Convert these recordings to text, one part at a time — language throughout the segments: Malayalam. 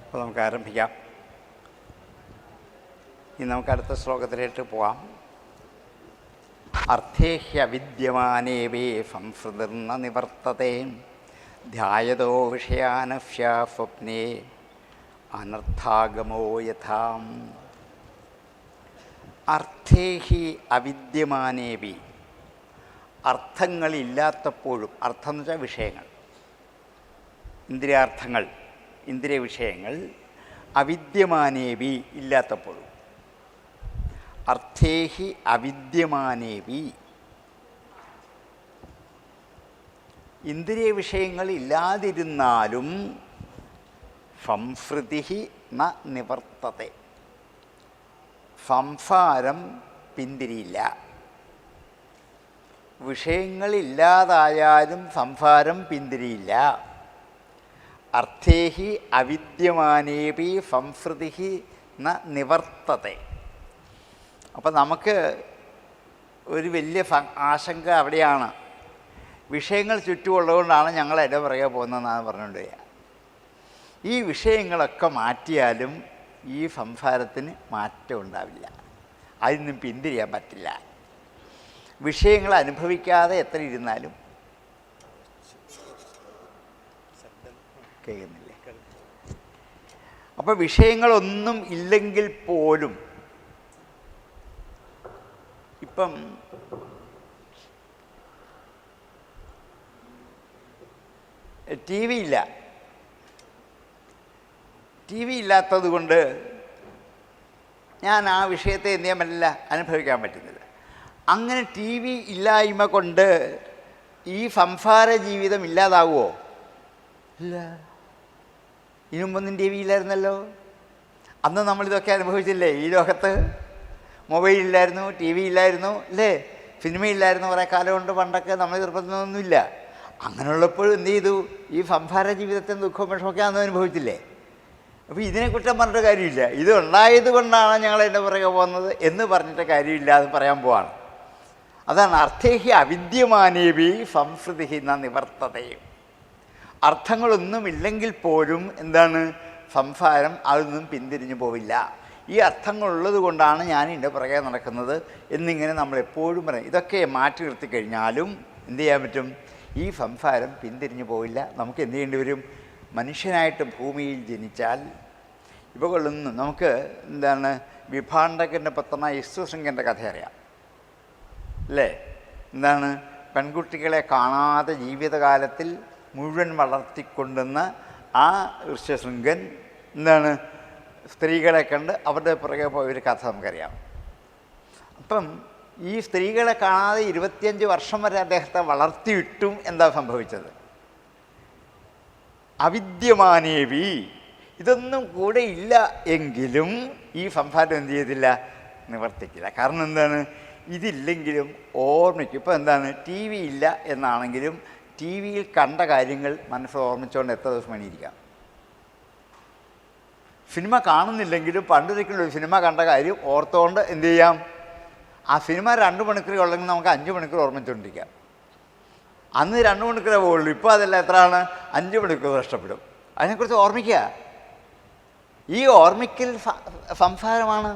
അപ്പോൾ നമുക്ക് ആരംഭിക്കാം. ഇനി നമുക്ക് അടുത്ത ശ്ലോകത്തിലേക്ക് പോകാം. അർത്ഥേഹ്യവിദ്യമാനേവേ സംസൃതിർന്ന നിവർത്തതേ ധ്യായതോ വിഷയാനഫ്യ സ്വപ്നേ അനർത്ഥാഗമോ യഥാം. അർത്ഥേഹി അവിദ്യമാനേവി, അർത്ഥങ്ങളില്ലാത്തപ്പോഴും, അർത്ഥം എന്ന് വെച്ചാൽ വിഷയങ്ങൾ, ഇന്ദ്രിയാർത്ഥങ്ങൾ, ഇന്ദ്രിയ വിഷയങ്ങൾ, അവിദ്യമാനേവി ഇല്ലാത്തപ്പോഴും. അർത്ഥേഹി അവിദ്യമാനേവി, ഇന്ദ്രിയ വിഷയങ്ങൾ ഇല്ലാതിരുന്നാലും സംസൃതി ന നിവർത്തത്തെ, സംസാരം പിന്തിരിയില്ല. വിഷയങ്ങളില്ലാതായാലും സംസാരം പിന്തിരിയില്ല. അർത്ഥേഹി അവിദ്യമാനേപി സംസൃതി ന നിവർത്തത്തെ. അപ്പം നമുക്ക് ഒരു വലിയ ആശങ്ക അവിടെയാണ്. വിഷയങ്ങൾ ചുറ്റുമുള്ളതുകൊണ്ടാണ് ഞങ്ങൾ എൻ്റെ പുറകെ പോകുന്നതെന്നാണ് പറഞ്ഞുകൊണ്ട് വരിക. ഈ വിഷയങ്ങളൊക്കെ മാറ്റിയാലും ഈ സംസാരത്തിന് മാറ്റം ഉണ്ടാവില്ല, അതിനും പിന്തിരിയാൻ പറ്റില്ല. വിഷയങ്ങൾ അനുഭവിക്കാതെ എത്ര ഇരുന്നാലും കേൾക്കുന്നില്ലേ? അപ്പോൾ വിഷയങ്ങളൊന്നും ഇല്ലെങ്കിൽ പോലും, ഇപ്പം ടി വി ഇല്ല, ടി വി ഇല്ലാത്തത് കൊണ്ട് ഞാൻ ആ വിഷയത്തെ എന്ത് ചെയ്യാൻ പറ്റില്ല, അനുഭവിക്കാൻ പറ്റുന്നില്ല. അങ്ങനെ ടി വി ഇല്ലായ്മ കൊണ്ട് ഈ സംസാര ജീവിതം ഇല്ലാതാവുമോ? ഇല്ല. ഇതിനുമ്പൊന്നും ടി വി ഇല്ലായിരുന്നല്ലോ. അന്ന് നമ്മളിതൊക്കെ അനുഭവിച്ചില്ലേ? ഈ ലോകത്ത് മൊബൈൽ ഇല്ലായിരുന്നു, ടി വി ഇല്ലായിരുന്നു, അല്ലേ? സിനിമയില്ലായിരുന്നു കുറേ കാലം കൊണ്ട്. പണ്ടൊക്കെ നമ്മൾ ചെറുപ്പത്തിനൊന്നുമില്ല. അങ്ങനെയുള്ളപ്പോഴും എന്ത് ചെയ്തു? ഈ സംസാര ജീവിതത്തെ ദുഃഖവും വിഷമൊക്കെ അന്ന് അനുഭവിച്ചില്ലേ? അപ്പോൾ ഇതിനെ കുറ്റം പറഞ്ഞിട്ട് കാര്യമില്ല. ഇത് ഉണ്ടായത് കൊണ്ടാണ് ഞങ്ങൾ എൻ്റെ പുറകെ പോകുന്നത് എന്ന് പറഞ്ഞിട്ട് കാര്യമില്ല, അത് പറയാൻ പോവാണ്. അതാണ് അർത്ഥേഹി അവിദ്യമാനേവി സംസൃതി ന നിവർത്തതയും. അർത്ഥങ്ങളൊന്നുമില്ലെങ്കിൽ പോലും എന്താണ്? സംസാരം അതൊന്നും പിന്തിരിഞ്ഞു പോവില്ല. ഈ അർത്ഥങ്ങളുള്ളത് കൊണ്ടാണ് ഞാൻ എൻ്റെ പുറകെ നടക്കുന്നത് എന്നിങ്ങനെ നമ്മളെപ്പോഴും പറയും. ഇതൊക്കെ മാറ്റി നിർത്തി കഴിഞ്ഞാലും എന്ത് ചെയ്യാൻ പറ്റും? ഈ സംസാരം പിന്തിരിഞ്ഞു പോവില്ല. നമുക്ക് എന്ത് ചെയ്യേണ്ടി വരും? മനുഷ്യനായിട്ട് ഭൂമിയിൽ ജനിച്ചാൽ ഇവകളൊന്നും നമുക്ക് എന്താണ്, വിഭാണ്ഡകൻ്റെ പുത്രനായ യശുശൃംഗൻ്റെ കഥ അറിയാം, അല്ലേ? എന്താണ്, പെൺകുട്ടികളെ കാണാതെ ജീവിതകാലത്തിൽ മുഴുവൻ വളർത്തിക്കൊണ്ടുവന്ന ആ ഋഷ്യശൃംഗൻ എന്താണ്, സ്ത്രീകളെ കണ്ട് അവരുടെ പുറകെ പോയൊരു കഥ നമുക്കറിയാം. അപ്പം ഈ സ്ത്രീകളെ കാണാതെ 25 വർഷം വരെ അദ്ദേഹത്തെ വളർത്തിയിട്ടും എന്താ സംഭവിച്ചത്? അവിദ്യമാനേവി, ഇതൊന്നും കൂടെ ഇല്ല എങ്കിലും ഈ സംസാരം എന്ത് ചെയ്തില്ല? നിവർത്തിക്കില്ല. കാരണം എന്താണ്? ഇതില്ലെങ്കിലും ഓർമ്മിക്കും. ഇപ്പോൾ എന്താണ്, ടി വി ഇല്ല എന്നാണെങ്കിലും ടി വിയിൽ കണ്ട കാര്യങ്ങൾ മനസ്സിൽ ഓർമ്മിച്ചുകൊണ്ട് എത്ര ദിവസം വേണിയിരിക്കാം. സിനിമ കാണുന്നില്ലെങ്കിലും പണ്ടൊരിക്കലും ഒരു സിനിമ കണ്ട കാര്യം ഓർത്തുകൊണ്ട് എന്ത് ചെയ്യാം? ആ സിനിമ 2 മണിക്കൂർ ഉള്ളെങ്കിൽ നമുക്ക് 5 മണിക്കൂർ ഓർമ്മിച്ചുകൊണ്ടിരിക്കാം. അന്ന് 2 മണിക്കൂറേ പോകുള്ളൂ. ഇപ്പോൾ അതല്ല, എത്രയാണ്? 5 മണിക്കൂർ നഷ്ടപ്പെടും. അതിനെക്കുറിച്ച് ഓർമ്മിക്കുക. ഈ ഓർമ്മിക്കൽ സംസാരമാണ്.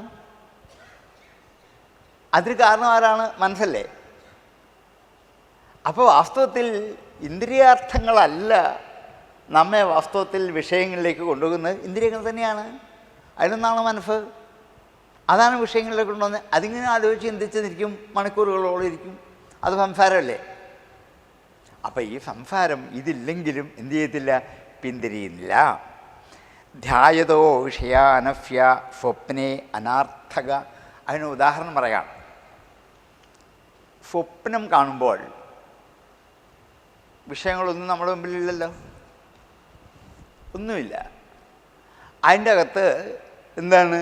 അതിന് കാരണം ആരാണ്? മനസ്സല്ലേ? അപ്പോൾ വാസ്തവത്തിൽ ഇന്ദ്രിയാർത്ഥങ്ങളല്ല നമ്മെ വാസ്തവത്തിൽ വിഷയങ്ങളിലേക്ക് കൊണ്ടുപോകുന്നത്, ഇന്ദ്രിയങ്ങൾ തന്നെയാണ്. അതിലൊന്നാണ് മനസ്സ്. അതാണ് വിഷയങ്ങളിലേക്ക് കൊണ്ടുവന്നത്. അതിങ്ങനെ ആലോചിച്ച് ചിന്തിച്ചിരിക്കും, മണിക്കൂറുകളോളം ഇരിക്കും. അത് സംസാരമല്ലേ? അപ്പം ഈ സംസാരം ഇതില്ലെങ്കിലും എന്തു ചെയ്യത്തില്ല? പിന്തിരിയുന്നില്ല. ധ്യായതോ വിഷയാനഫ്യ സ്വപ്നെ അനാർത്ഥക. അതിന് ഉദാഹരണം പറയാം. സ്വപ്നം കാണുമ്പോൾ വിഷയങ്ങളൊന്നും നമ്മുടെ മുമ്പിലില്ലല്ലോ, ഒന്നുമില്ല. അതിൻ്റെ അകത്ത് എന്താണ്,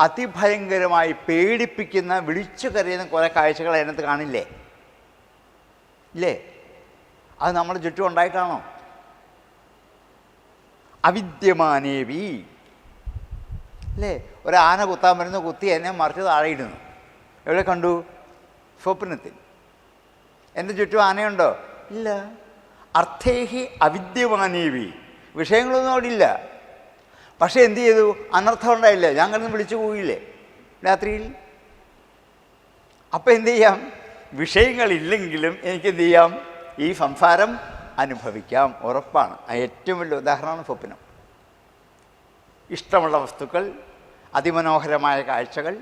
അതിഭയങ്കരമായി പേടിപ്പിക്കുന്ന, വിളിച്ചു കരയുന്ന കുറേ കാഴ്ചകൾ അതിനകത്ത് കാണില്ലേ? ഇല്ലേ? അത് നമ്മുടെ ചുറ്റും ഉണ്ടായിട്ടാണോ? അവിദ്യമാനേവി, അല്ലേ? ഒരാന കുത്താൻ വരുന്ന കുത്തി എന്നെ മറിച്ച് താഴെയിടുന്നു. എവിടെ കണ്ടു? സ്വപ്നത്തിൽ. എൻ്റെ ചുറ്റും ആനയുണ്ടോ? ഇല്ല. അർത്ഥേഹി അവിദ്യമാനേവി, വിഷയങ്ങളൊന്നും അവിടെ ഇല്ല. പക്ഷേ എന്ത് ചെയ്തു? അനർത്ഥം ഉണ്ടായില്ല. ഞാൻ കിടന്ന് വിളിച്ചു പോയില്ലേ രാത്രിയിൽ? അപ്പം എന്തു ചെയ്യാം? വിഷയങ്ങളില്ലെങ്കിലും എനിക്കെന്ത് ചെയ്യാം? ഈ സംസാരം അനുഭവിക്കാം, ഉറപ്പാണ്. ഏറ്റവും വലിയ ഉദാഹരണമാണ് സ്വപ്നം. ഇഷ്ടമുള്ള വസ്തുക്കൾ, അതിമനോഹരമായ കാഴ്ചകൾ,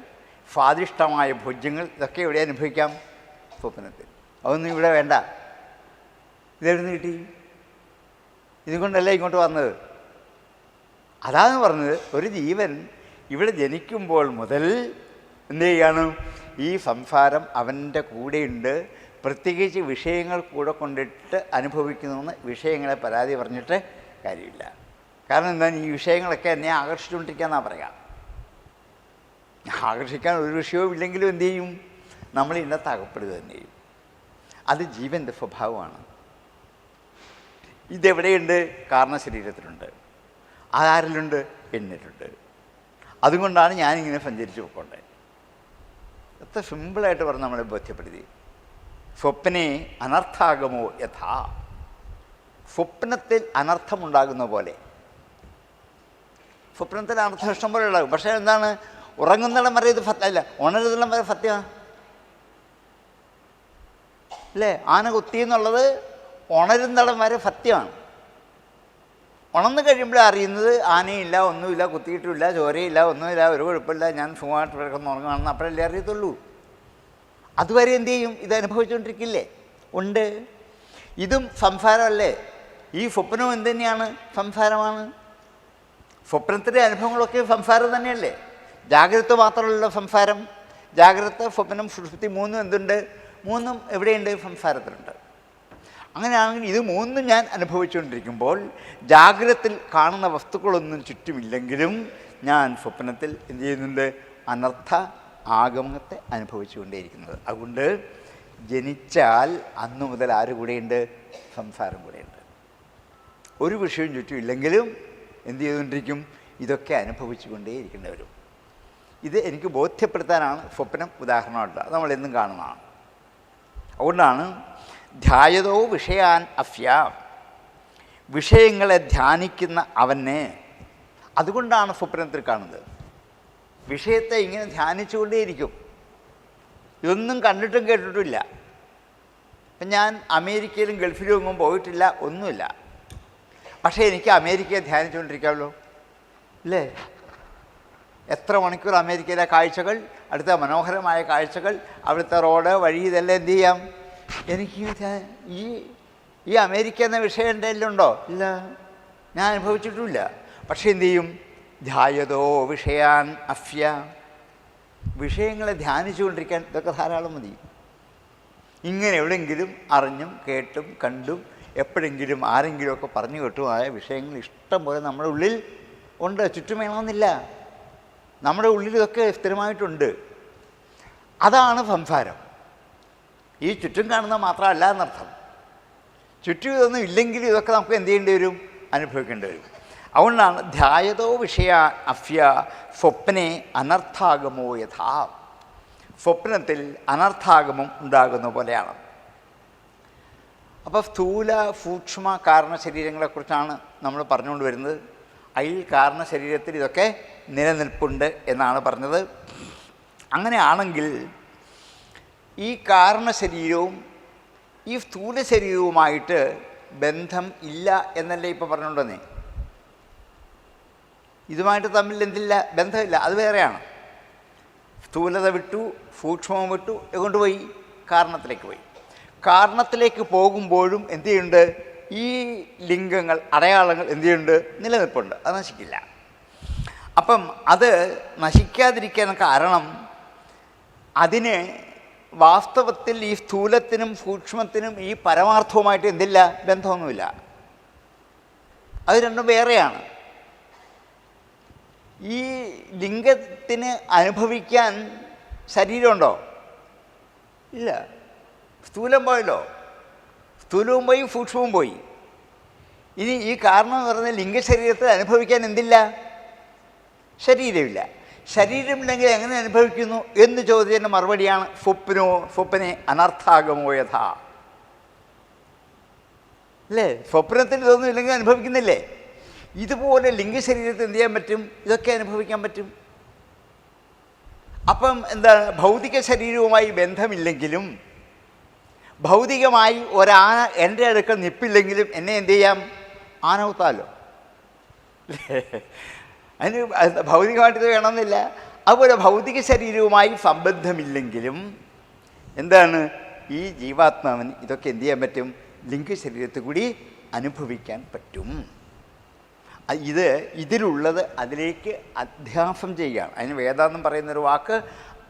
സ്വാദിഷ്ടമായ ഭോജ്യങ്ങൾ, ഇതൊക്കെ ഇവിടെ അനുഭവിക്കാം സ്വപ്നത്തിൽ. അതൊന്നും ഇവിടെ വേണ്ട. ഇതെവിടുന്ന് കിട്ടി? ഇതുകൊണ്ടല്ല ഇങ്ങോട്ട് വന്നത്. അതാണ് പറഞ്ഞത്, ഒരു ജീവൻ ഇവിടെ ജനിക്കുമ്പോൾ മുതൽ എന്ത് ചെയ്യാണ്? ഈ സംസാരം അവൻ്റെ കൂടെയുണ്ട്. പ്രത്യേകിച്ച് വിഷയങ്ങൾ കൂടെ കൊണ്ടിട്ട് അനുഭവിക്കുന്നതെന്ന് വിഷയങ്ങളെ പരാതി പറഞ്ഞിട്ട് കാര്യമില്ല. കാരണം എന്താണ്? ഈ വിഷയങ്ങളൊക്കെ എന്നെ ആകർഷിച്ചുകൊണ്ടിരിക്കുകയെന്നാണ് പറയാം. ആകർഷിക്കാൻ ഒരു വിഷയവും ഇല്ലെങ്കിലും എന്തു ചെയ്യും? നമ്മൾ ഇന്നത്തെ അകപ്പെടുക തന്നെ ചെയ്യും. അത് ജീവൻ്റെ സ്വഭാവമാണ്. ഇതെവിടെയുണ്ട്? കാരണശരീരത്തിലുണ്ട്. അതാരിലുണ്ട്? എന്നിട്ടുണ്ട്. അതുകൊണ്ടാണ് ഞാനിങ്ങനെ സഞ്ചരിച്ച് പോയിക്കൊണ്ടേ. എത്ര സിമ്പിളായിട്ട് പറഞ്ഞ് നമ്മളെ ബോധ്യപ്പെടുത്തി. സ്വപ്നെ അനർത്ഥാഗമോ യഥാ. സ്വപ്നത്തിൽ അനർത്ഥമുണ്ടാകുന്ന പോലെ. സ്വപ്നത്തിൽ അനർത്ഥം ഇഷ്ടം പോലെ ഉണ്ടാകും. പക്ഷേ എന്താണ്? ഉറങ്ങുന്നിടം വരെ ഇത് അല്ല, ഉണരുന്നിടം വരെ സത്യമാണ് അല്ലേ? ആന കുത്തി എന്നുള്ളത് ഉണരുന്നിടം വരെ സത്യമാണ്. ഉണർന്നു കഴിയുമ്പോൾ അറിയുന്നത് ആനയില്ല, ഒന്നുമില്ല, കുത്തിയിട്ടുമില്ല, ചോരയില്ല, ഒന്നുമില്ല, ഒരു കുഴപ്പമില്ല, ഞാൻ സുഖമായിട്ട് കിടക്കുന്ന ഉറങ്ങുകയാണെന്ന് അപ്പോഴല്ലേ അറിയത്തുള്ളൂ. അതുവരെ എന്തു ചെയ്യും? ഇത് അനുഭവിച്ചുകൊണ്ടിരിക്കില്ലേ? ഉണ്ട്. ഇതും സംസാരമല്ലേ? ഈ സ്വപ്നവും എന്ത് തന്നെയാണ്? സംസാരമാണ്. സ്വപ്നത്തിൻ്റെ അനുഭവങ്ങളൊക്കെ സംസാരം തന്നെയല്ലേ? ജാഗ്രത മാത്രമല്ലല്ലോ സംസാരം. ജാഗ്രത, സ്വപ്നം, സുഷുപ്തി മൂന്നും എന്തുണ്ട്? മൂന്നും എവിടെയുണ്ട്? സംസാരത്തിലുണ്ട്. അങ്ങനെയാണെങ്കിൽ ഇത് മൂന്നും ഞാൻ അനുഭവിച്ചുകൊണ്ടിരിക്കുമ്പോൾ ജാഗ്രതത്തിൽ കാണുന്ന വസ്തുക്കളൊന്നും ചുറ്റുമില്ലെങ്കിലും ഞാൻ സ്വപ്നത്തിൽ എന്ത് ചെയ്യുന്നുണ്ട്? അനർത്ഥ ആഗമനത്തെ അനുഭവിച്ചുകൊണ്ടേയിരിക്കുന്നത്. അതുകൊണ്ട് ജനിച്ചാൽ അന്നു മുതൽ ആര് കൂടെയുണ്ട്? സംസാരം കൂടെയുണ്ട്. ഒരു വിഷയവും ചുറ്റുമില്ലെങ്കിലും എന്ത് ചെയ്തുകൊണ്ടിരിക്കും? ഇതൊക്കെ അനുഭവിച്ചു കൊണ്ടേയിരിക്കേണ്ടി വരും. ഇത് എനിക്ക് ബോധ്യപ്പെടുത്താനാണ് സ്വപ്നം ഉദാഹരണമായിട്ട് നമ്മളെന്നും കാണുന്നതാണ്. അതുകൊണ്ടാണ് ധ്യായതോ വിഷയാൻ അഫ്യാം, വിഷയങ്ങളെ ധ്യാനിക്കുന്ന അവനെ. അതുകൊണ്ടാണ് സ്വപ്നത്തിൽ കാണുന്നത്. വിഷയത്തെ ഇങ്ങനെ ധ്യാനിച്ചുകൊണ്ടേയിരിക്കും. ഇതൊന്നും കണ്ടിട്ടും കേട്ടിട്ടുമില്ല. അപ്പം ഞാൻ അമേരിക്കയിലും ഗൾഫിലും ഒന്നും പോയിട്ടില്ല, ഒന്നുമില്ല. പക്ഷേ എനിക്ക് അമേരിക്കയെ ധ്യാനിച്ചുകൊണ്ടിരിക്കാമല്ലോ അല്ലേ? എത്ര മണിക്കൂർ അമേരിക്കയിലെ കാഴ്ചകൾ, അടുത്ത മനോഹരമായ കാഴ്ചകൾ, അവിടുത്തെ റോഡ്, വഴി, ഇതെല്ലാം എന്തു ചെയ്യാം? എനിക്ക് ഈ അമേരിക്ക എന്ന വിഷയം എൻ്റെ എല്ലുണ്ടോ? ഇല്ല, ഞാൻ അനുഭവിച്ചിട്ടുമില്ല. പക്ഷേ എന്തു ചെയ്യും? ധ്യായതോ വിഷയാൻ അഫ്യ, വിഷയങ്ങളെ ധ്യാനിച്ചുകൊണ്ടിരിക്കാൻ ഇതൊക്കെ ധാരാളം മതി. ഇങ്ങനെ എവിടെയെങ്കിലും അറിഞ്ഞും കേട്ടും കണ്ടും എപ്പോഴെങ്കിലും ആരെങ്കിലുമൊക്കെ പറഞ്ഞു കേട്ടുമായ വിഷയങ്ങൾ ഇഷ്ടം പോലെ നമ്മുടെ ഉള്ളിൽ ഉണ്ട്. ചുറ്റും വേണമെന്നില്ല, നമ്മുടെ ഉള്ളിൽ ഇതൊക്കെ സ്ഥിരമായിട്ടുണ്ട്. അതാണ് സംസാരം. ഈ ചുറ്റും കാണുന്ന മാത്രമല്ല എന്നർത്ഥം. ചുറ്റും ഇതൊന്നും ഇല്ലെങ്കിലും ഇതൊക്കെ നമുക്ക് എന്ത് ചെയ്യേണ്ടി വരും? അനുഭവിക്കേണ്ടി വരും. അതുകൊണ്ടാണ് ധ്യായതോ വിഷയ അഫ്യ സ്വപ്നെ അനർത്ഥാഗമോ യഥാ, സ്വപ്നത്തിൽ അനർത്ഥാഗമം ഉണ്ടാകുന്ന പോലെയാണ്. അപ്പോൾ സ്ഥൂല സൂക്ഷ്മ കാരണ ശരീരങ്ങളെക്കുറിച്ചാണ് നമ്മൾ പറഞ്ഞുകൊണ്ട് വരുന്നത്. അതിൽ കാരണ ശരീരത്തിൽ ഇതൊക്കെ നിലനിൽപ്പുണ്ട് എന്നാണ് പറഞ്ഞത്. അങ്ങനെയാണെങ്കിൽ ഈ കാരണ ശരീരവും ഈ സ്ഥൂല ശരീരവുമായിട്ട് ബന്ധം ഇല്ല എന്നല്ലേ ഇപ്പോൾ പറഞ്ഞുകൊണ്ടെന്നേ? ഇതുമായിട്ട് തമ്മിൽ എന്തില്ല? ബന്ധമില്ല. അത് വേറെയാണ്. സ്ഥൂലത വിട്ടു, സൂക്ഷ്മം വിട്ടു, കൊണ്ടുപോയി കാരണത്തിലേക്ക് പോയി. കാരണത്തിലേക്ക് പോകുമ്പോഴും എന്ത് ചെയ്യുന്നുണ്ട്? ഈ ലിംഗങ്ങൾ, അടയാളങ്ങൾ എന്ത് ചെയ്യുന്നുണ്ട്? നിലനിൽപ്പുണ്ട്. അത് നശിക്കില്ല. അപ്പം അത് നശിക്കാതിരിക്കാൻ കാരണം അതിന് വാസ്തവത്തിൽ ഈ സ്ഥൂലത്തിനും സൂക്ഷ്മത്തിനും ഈ പരമാർത്ഥവുമായിട്ട് എന്തില്ല? ബന്ധമൊന്നുമില്ല. അത് രണ്ടും വേറെയാണ്. ഈ ലിംഗത്തിന് അനുഭവിക്കാൻ ശരീരമുണ്ടോ? ഇല്ല. സ്ഥൂലം പോയല്ലോ. സ്ഥൂലവും പോയി, സൂക്ഷ്മവും പോയി. ഇനി ഈ കാരണം എന്ന് പറയുന്നത് ലിംഗശരീരത്തിൽ അനുഭവിക്കാൻ എന്തില്ല? ശരീരമില്ല. ശരീരമില്ലെങ്കിൽ എങ്ങനെ അനുഭവിക്കുന്നു എന്ന് ചോദിച്ചതിൻ്റെ മറുപടിയാണ് സ്വപ്നെ അനർത്ഥാഗമോ യഥാ. അല്ലേ? സ്വപ്നത്തിൽ ഇതൊന്നും ഇല്ലെങ്കിൽ അനുഭവിക്കുന്നില്ലേ? ഇതുപോലെ ലിംഗശരീരത്തിൽ എന്ത് ചെയ്യാൻ പറ്റും? ഇതൊക്കെ അനുഭവിക്കാൻ പറ്റും. അപ്പം എന്താണ്, ഭൗതിക ശരീരവുമായി ബന്ധമില്ലെങ്കിലും ഭൗതികമായി ഒരാന എൻ്റെ അടുക്കൽ നിൽപ്പില്ലെങ്കിലും എന്നെ എന്ത് ചെയ്യാം? ആനവുത്താലോ. അതിന് ഭൗതികമായിട്ട് വേണമെന്നില്ല. അതുപോലെ ഭൗതിക ശരീരവുമായി സംബന്ധമില്ലെങ്കിലും എന്താണ്, ഈ ജീവാത്മാവിന് ഇതൊക്കെ എന്ത് ചെയ്യാൻ പറ്റും? ലിംഗശരീരത്തിൽ കൂടി അനുഭവിക്കാൻ പറ്റും. ഇതിലുള്ളത് അതിലേക്ക് അധ്യാസം ചെയ്യുകയാണ്. അതിന് വേദാന്തം പറയുന്നൊരു വാക്ക്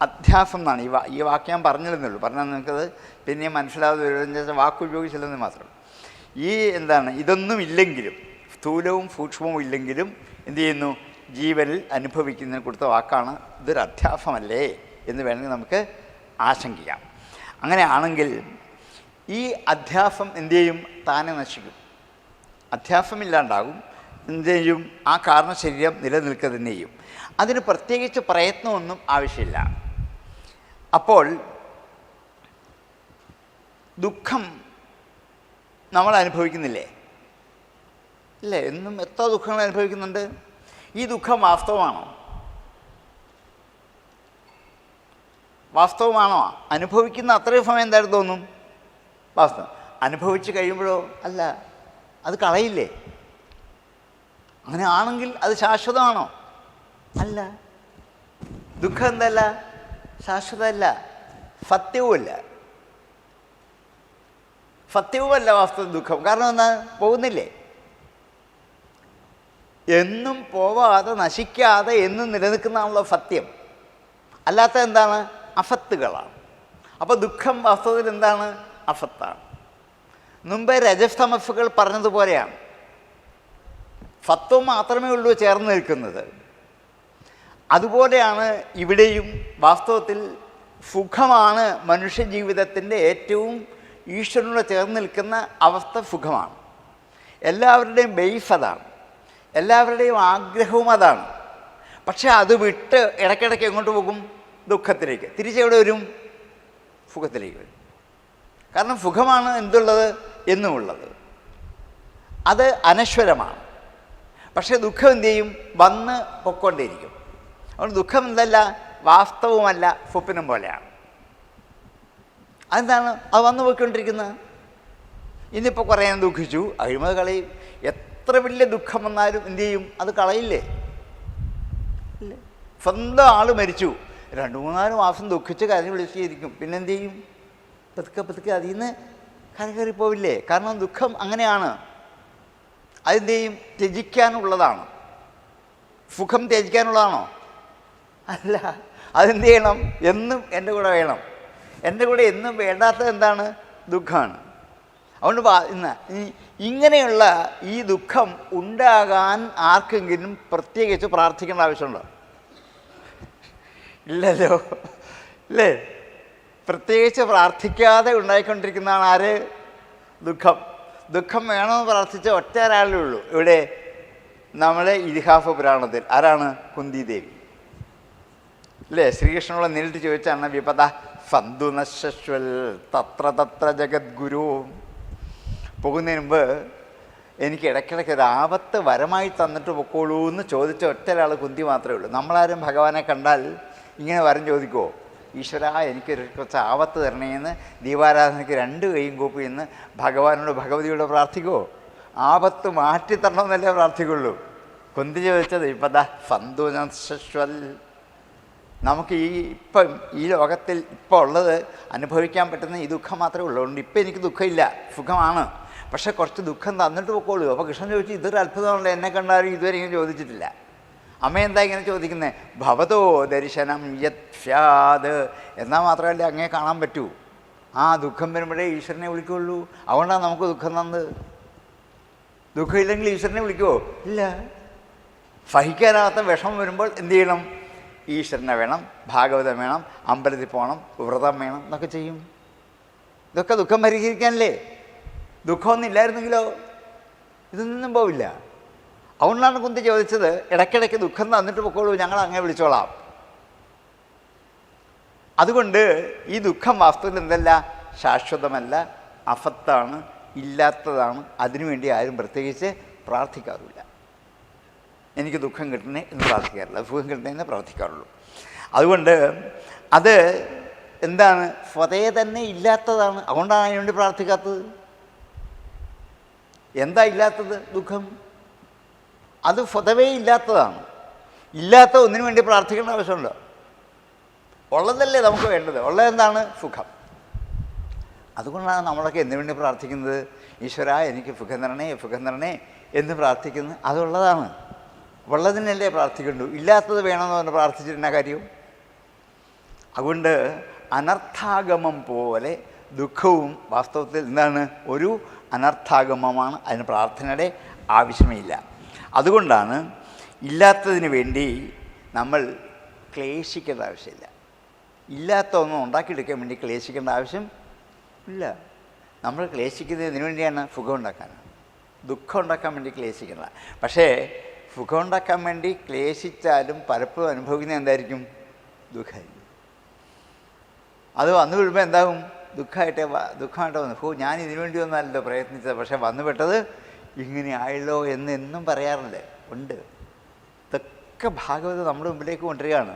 അധ്യാസം എന്നാണ്. ഈ വാക്ക് ഞാൻ പറഞ്ഞില്ലെന്നുള്ളൂ. പറഞ്ഞാൽ നിങ്ങൾക്കത് പിന്നെ മനസ്സിലാവാതെ വരുന്ന വാക്ക് ഉപയോഗിച്ചില്ലെന്ന് മാത്രം. ഈ എന്താണ്, ഇതൊന്നും ഇല്ലെങ്കിലും, സ്ഥൂലവും സൂക്ഷ്മവും ഇല്ലെങ്കിലും എന്ത് ചെയ്യുന്നു? ജീവനിൽ അനുഭവിക്കുന്നതിന് കൊടുത്ത വാക്കാണ്. ഇതൊരു അധ്യാസമല്ലേ എന്ന് വേണമെങ്കിൽ നമുക്ക് ആശങ്കിക്കാം. അങ്ങനെയാണെങ്കിൽ ഈ അധ്യാസം എന്തു ചെയ്യും? താനെ നശിക്കും. അധ്യാസമില്ലാണ്ടാകും. എന്ത് ചെയ്യും? ആ കാരണശരീരം നിലനിൽക്കുക തന്നെ ചെയ്യും. അതിന് പ്രത്യേകിച്ച് പ്രയത്നമൊന്നും ആവശ്യമില്ല. അപ്പോൾ ദുഃഖം നമ്മൾ അനുഭവിക്കുന്നില്ലേ? ഇല്ലേ? എന്നും എത്ര ദുഃഖങ്ങൾ അനുഭവിക്കുന്നുണ്ട്. ഈ ദുഃഖം വാസ്തവമാണോ? വാസ്തവമാണോ? അനുഭവിക്കുന്ന അത്രയും സമയം എന്തായാലും തോന്നും വാസ്തവം. അനുഭവിച്ച് കഴിയുമ്പോഴോ അല്ല, അത് കളയില്ലേ? അങ്ങനെ ആണെങ്കിൽ അത് ശാശ്വതമാണോ? അല്ല. ദുഃഖം എന്തല്ല? ശാശ്വതമല്ല, സത്യവുമല്ല. സത്യവുമല്ല വാസ്തവ ദുഃഖം. കാരണം എന്താ? പോകുന്നില്ലേ? എന്നും പോവാതെ നശിക്കാതെ എന്നും നിലനിൽക്കുന്നതാണല്ലോ സത്യം. അല്ലാത്ത എന്താണ്? അസത്തുകളാണ്. അപ്പോൾ ദുഃഖം വാസ്തവത്തിൽ എന്താണ്? അസത്താണ്. മുമ്പേ രജസ്തമസ്സുകൾ പറഞ്ഞതുപോലെയാണ്. സത്വം മാത്രമേ ഉള്ളൂ ചേർന്ന് നിൽക്കുന്നത്. അതുപോലെയാണ് ഇവിടെയും. വാസ്തവത്തിൽ സുഖമാണ് മനുഷ്യജീവിതത്തിൻ്റെ ഏറ്റവും ഈശ്വരനോട് ചേർന്ന് നിൽക്കുന്ന അവസ്ഥ. സുഖമാണ്. എല്ലാവരുടെയും ബേസ് അതാണ്. എല്ലാവരുടെയും ആഗ്രഹവും അതാണ്. പക്ഷെ അത് വിട്ട് ഇടയ്ക്കിടയ്ക്ക് എങ്ങോട്ട് പോകും? ദുഃഖത്തിലേക്ക്. തിരിച്ചെവിടെ വരും? സുഖത്തിലേക്ക് വരും. കാരണം സുഖമാണ് എന്തുള്ളത്? എന്നുമുള്ളത്. അത് അനശ്വരമാണ്. പക്ഷേ ദുഃഖം എന്തു ചെയ്യും? വന്ന് പൊക്കൊണ്ടേയിരിക്കും. അതുകൊണ്ട് ദുഃഖം എന്തല്ല? വാസ്തവമല്ല, സ്വപ്നം പോലെയാണ്. അതെന്താണ്? അത് വന്നു പോയിക്കൊണ്ടിരിക്കുന്നത്. ഇന്നിപ്പോൾ കുറേ ഞാൻ ദുഃഖിച്ചു, അഴിമതി കളയും. എത്ര വലിയ ദുഃഖം വന്നാലും എന്തു ചെയ്യും? അത് കളയില്ലേ? ഇല്ലേ? സ്വന്തം ആൾ മരിച്ചു, 2-3 മാസം ദുഃഖിച്ച് കരഞ്ഞ് വിളിച്ചിരിക്കും. പിന്നെ എന്തു ചെയ്യും? പതുക്കെ അതിൽ നിന്ന് കരകയറി പോവില്ലേ? കാരണം ദുഃഖം അങ്ങനെയാണ്. അതെന്ത് ചെയ്യും? ത്യജിക്കാനുള്ളതാണ്. സുഖം ത്യജിക്കാനുള്ളതാണോ? അല്ല. അതെന്ത് ചെയ്യണം? എന്നും എൻ്റെ കൂടെ വേണം. എൻ്റെ കൂടെ എന്നും വേണ്ടാത്തത് എന്താണ്? ദുഃഖമാണ്. അതുകൊണ്ട് ഇങ്ങനെയുള്ള ഈ ദുഃഖം ഉണ്ടാകാൻ ആർക്കെങ്കിലും പ്രത്യേകിച്ച് പ്രാർത്ഥിക്കേണ്ട ആവശ്യമുണ്ടോ? ഇല്ലല്ലോ. അല്ലേ? പ്രത്യേകിച്ച് പ്രാർത്ഥിക്കാതെ ഉണ്ടായിക്കൊണ്ടിരിക്കുന്നതാണ് ആര്? ദുഃഖം. ദുഃഖം വേണമെന്ന് പ്രാർത്ഥിച്ച ഒറ്റ ഒരാളേ ഉള്ളൂ ഇവിടെ നമ്മുടെ ഇതിഹാസ പുരാണത്തിൽ. ആരാണ്? കുന്തിദേവി. അല്ലേ? ശ്രീകൃഷ്ണനോട് നേരിട്ട് ചോദിച്ചാണ് വിപദ സന്തു നശ്വൽ തത്ര തത്ര ജഗദ്ഗുരു. പോകുന്നതിന് മുമ്പ് എനിക്ക് ഇടയ്ക്കിടയ്ക്ക് ഒരു ആപത്ത് വരമായി തന്നിട്ട് പൊക്കോളൂ എന്ന് ചോദിച്ച ഒറ്റ ഒരാൾ കുന്തി മാത്രമേ ഉള്ളൂ. നമ്മളാരും ഭഗവാനെ കണ്ടാൽ ഇങ്ങനെ വരം ചോദിക്കുമോ? ഈശ്വര എനിക്കൊരു കുറച്ച് ആപത്ത് തരണേന്ന് ദീപാരാധനയ്ക്ക് 2 കൈയും കൂപ്പി എന്ന് ഭഗവാനോട് ഭഗവതിയോട് പ്രാർത്ഥിക്കുമോ? ആപത്ത് മാറ്റിത്തരണമെന്നല്ലേ പ്രാർത്ഥിക്കുള്ളൂ. കുന്തി ചോദിച്ചത് ഇപ്പതാ സന്തു നശ്വൽ. നമുക്ക് ഇപ്പം ഈ ലോകത്തിൽ ഇപ്പോൾ ഉള്ളത് അനുഭവിക്കാൻ പറ്റുന്ന ഈ ദുഃഖം മാത്രമേ ഉള്ളൂ. അതുകൊണ്ട് ഇപ്പം എനിക്ക് ദുഃഖമില്ല, സുഖമാണ്. പക്ഷേ കുറച്ച് ദുഃഖം തന്നിട്ട് പൊക്കോളൂ. അപ്പോൾ കൃഷ്ണൻ ചോദിച്ചു, ഇതൊരു അത്ഭുതമാണല്ലോ, എന്നെ കണ്ടാലും ഇതുവരെ ഇങ്ങനെ ചോദിച്ചിട്ടില്ല. അമ്മ എന്താ ഇങ്ങനെ ചോദിക്കുന്നത്? ഭവതോ ദർശനം യത് സ്യാത്. എന്നാൽ മാത്രമല്ല അങ്ങേ കാണാൻ പറ്റൂ. ആ ദുഃഖം വരുമ്പോഴേ ഈശ്വരനെ വിളിക്കുള്ളൂ. അതുകൊണ്ടാണ് നമുക്ക് ദുഃഖം തന്നത്. ദുഃഖമില്ലെങ്കിൽ ഈശ്വരനെ വിളിക്കുമോ? ഇല്ല. സഹിക്കാനാകാത്ത വിഷമം വരുമ്പോൾ എന്ത് ചെയ്യണം? ഈശ്വരനെ വേണം, ഭാഗവതം വേണം, അമ്പലത്തിൽ പോകണം, വ്രതം വേണം എന്നൊക്കെ ചെയ്യും. ഇതൊക്കെ ദുഃഖം പരിഹരിക്കാനല്ലേ. ദുഃഖമൊന്നും ഇല്ലായിരുന്നെങ്കിലോ ഇതൊന്നും പോവില്ല. അതുകൊണ്ടാണ് കുന്തി ചോദിച്ചത്, ഇടയ്ക്കിടയ്ക്ക് ദുഃഖം തന്നിട്ട് പൊക്കോളൂ, ഞങ്ങൾ അങ്ങേ വിളിച്ചോളാം. അതുകൊണ്ട് ഈ ദുഃഖം വാസ്തവത്തിൽ എന്തല്ല? ശാശ്വതമല്ല, അസത്താണ്, ഇല്ലാത്തതാണ്. അതിനുവേണ്ടി ആരും പ്രത്യേകിച്ച് പ്രാർത്ഥിക്കാറില്ല. എനിക്ക് ദുഃഖം കിട്ടണേ എന്ന് പ്രാർത്ഥിക്കാറില്ല, സുഖം കിട്ടണേ എന്ന് പ്രാർത്ഥിക്കാറുള്ളൂ. അതുകൊണ്ട് അത് എന്താണ്, സ്വതേ തന്നെ ഇല്ലാത്തതാണ്. അതുകൊണ്ടാണ് അതിനുവേണ്ടി പ്രാർത്ഥിക്കാത്തത്. എന്താ ഇല്ലാത്തത്? ദുഃഖം. അത് സ്വതവേ ഇല്ലാത്തതാണ്. ഇല്ലാത്ത ഒന്നിനു വേണ്ടി പ്രാർത്ഥിക്കേണ്ട ആവശ്യമുണ്ടോ? ഉള്ളതല്ലേ നമുക്ക് വേണ്ടത്. ഉള്ളതെന്താണ്? സുഖം. അതുകൊണ്ടാണ് നമ്മളൊക്കെ എന്തിനു വേണ്ടി പ്രാർത്ഥിക്കുന്നത്? ഈശ്വരാ എനിക്ക് സുഖം തരണേ, സുഖം തരണേ എന്ന് പ്രാർത്ഥിക്കുന്നത്. അതുള്ളതാണ്. ഉള്ളതിനല്ലേ പ്രാർത്ഥിക്കണ്ടു. ഇല്ലാത്തത് വേണമെന്ന് പറഞ്ഞ് പ്രാർത്ഥിച്ചിട്ടുള്ള കാര്യവും. അതുകൊണ്ട് അനർത്ഥാഗമം പോലെ ദുഃഖവും വാസ്തവത്തിൽ എന്താണ്? ഒരു അനർത്ഥാഗമമാണ്. അതിന് പ്രാർത്ഥനയുടെ ആവശ്യമില്ല. അതുകൊണ്ടാണ് ഇല്ലാത്തതിന് വേണ്ടി നമ്മൾ ക്ലേശിക്കേണ്ട ആവശ്യമില്ല. ഇല്ലാത്ത ഒന്നും ഉണ്ടാക്കിയെടുക്കാൻ വേണ്ടി ക്ലേശിക്കേണ്ട ആവശ്യം ഇല്ല. നമ്മൾ ക്ലേശിക്കുന്നത് ഇതിനു വേണ്ടിയാണ്? സുഖം ഉണ്ടാക്കാനാണ്. ദുഃഖം ഉണ്ടാക്കാൻ വേണ്ടി ക്ലേശിക്കേണ്ട. പക്ഷേ സുഖം ഉണ്ടാക്കാൻ വേണ്ടി ക്ലേശിച്ചാലും പലപ്പോഴും അനുഭവിക്കുന്നത് എന്തായിരിക്കും? ദുഃഖമായിരിക്കും. അത് വന്നു വീഴുമ്പോൾ എന്താകും? ദുഃഖമായിട്ട് വന്നു. ഞാൻ ഇതിനു വേണ്ടി ഒന്നല്ലോ പ്രയത്നിച്ചത്, പക്ഷേ വന്നുപെട്ടത് ഇങ്ങനെ ആയല്ലോ എന്ന് എന്നും പറയാറില്ലേ? ഉണ്ട്. ഇതൊക്കെ ഭാഗവതം നമ്മുടെ മുമ്പിലേക്ക് കൊണ്ടുവരികയാണ്.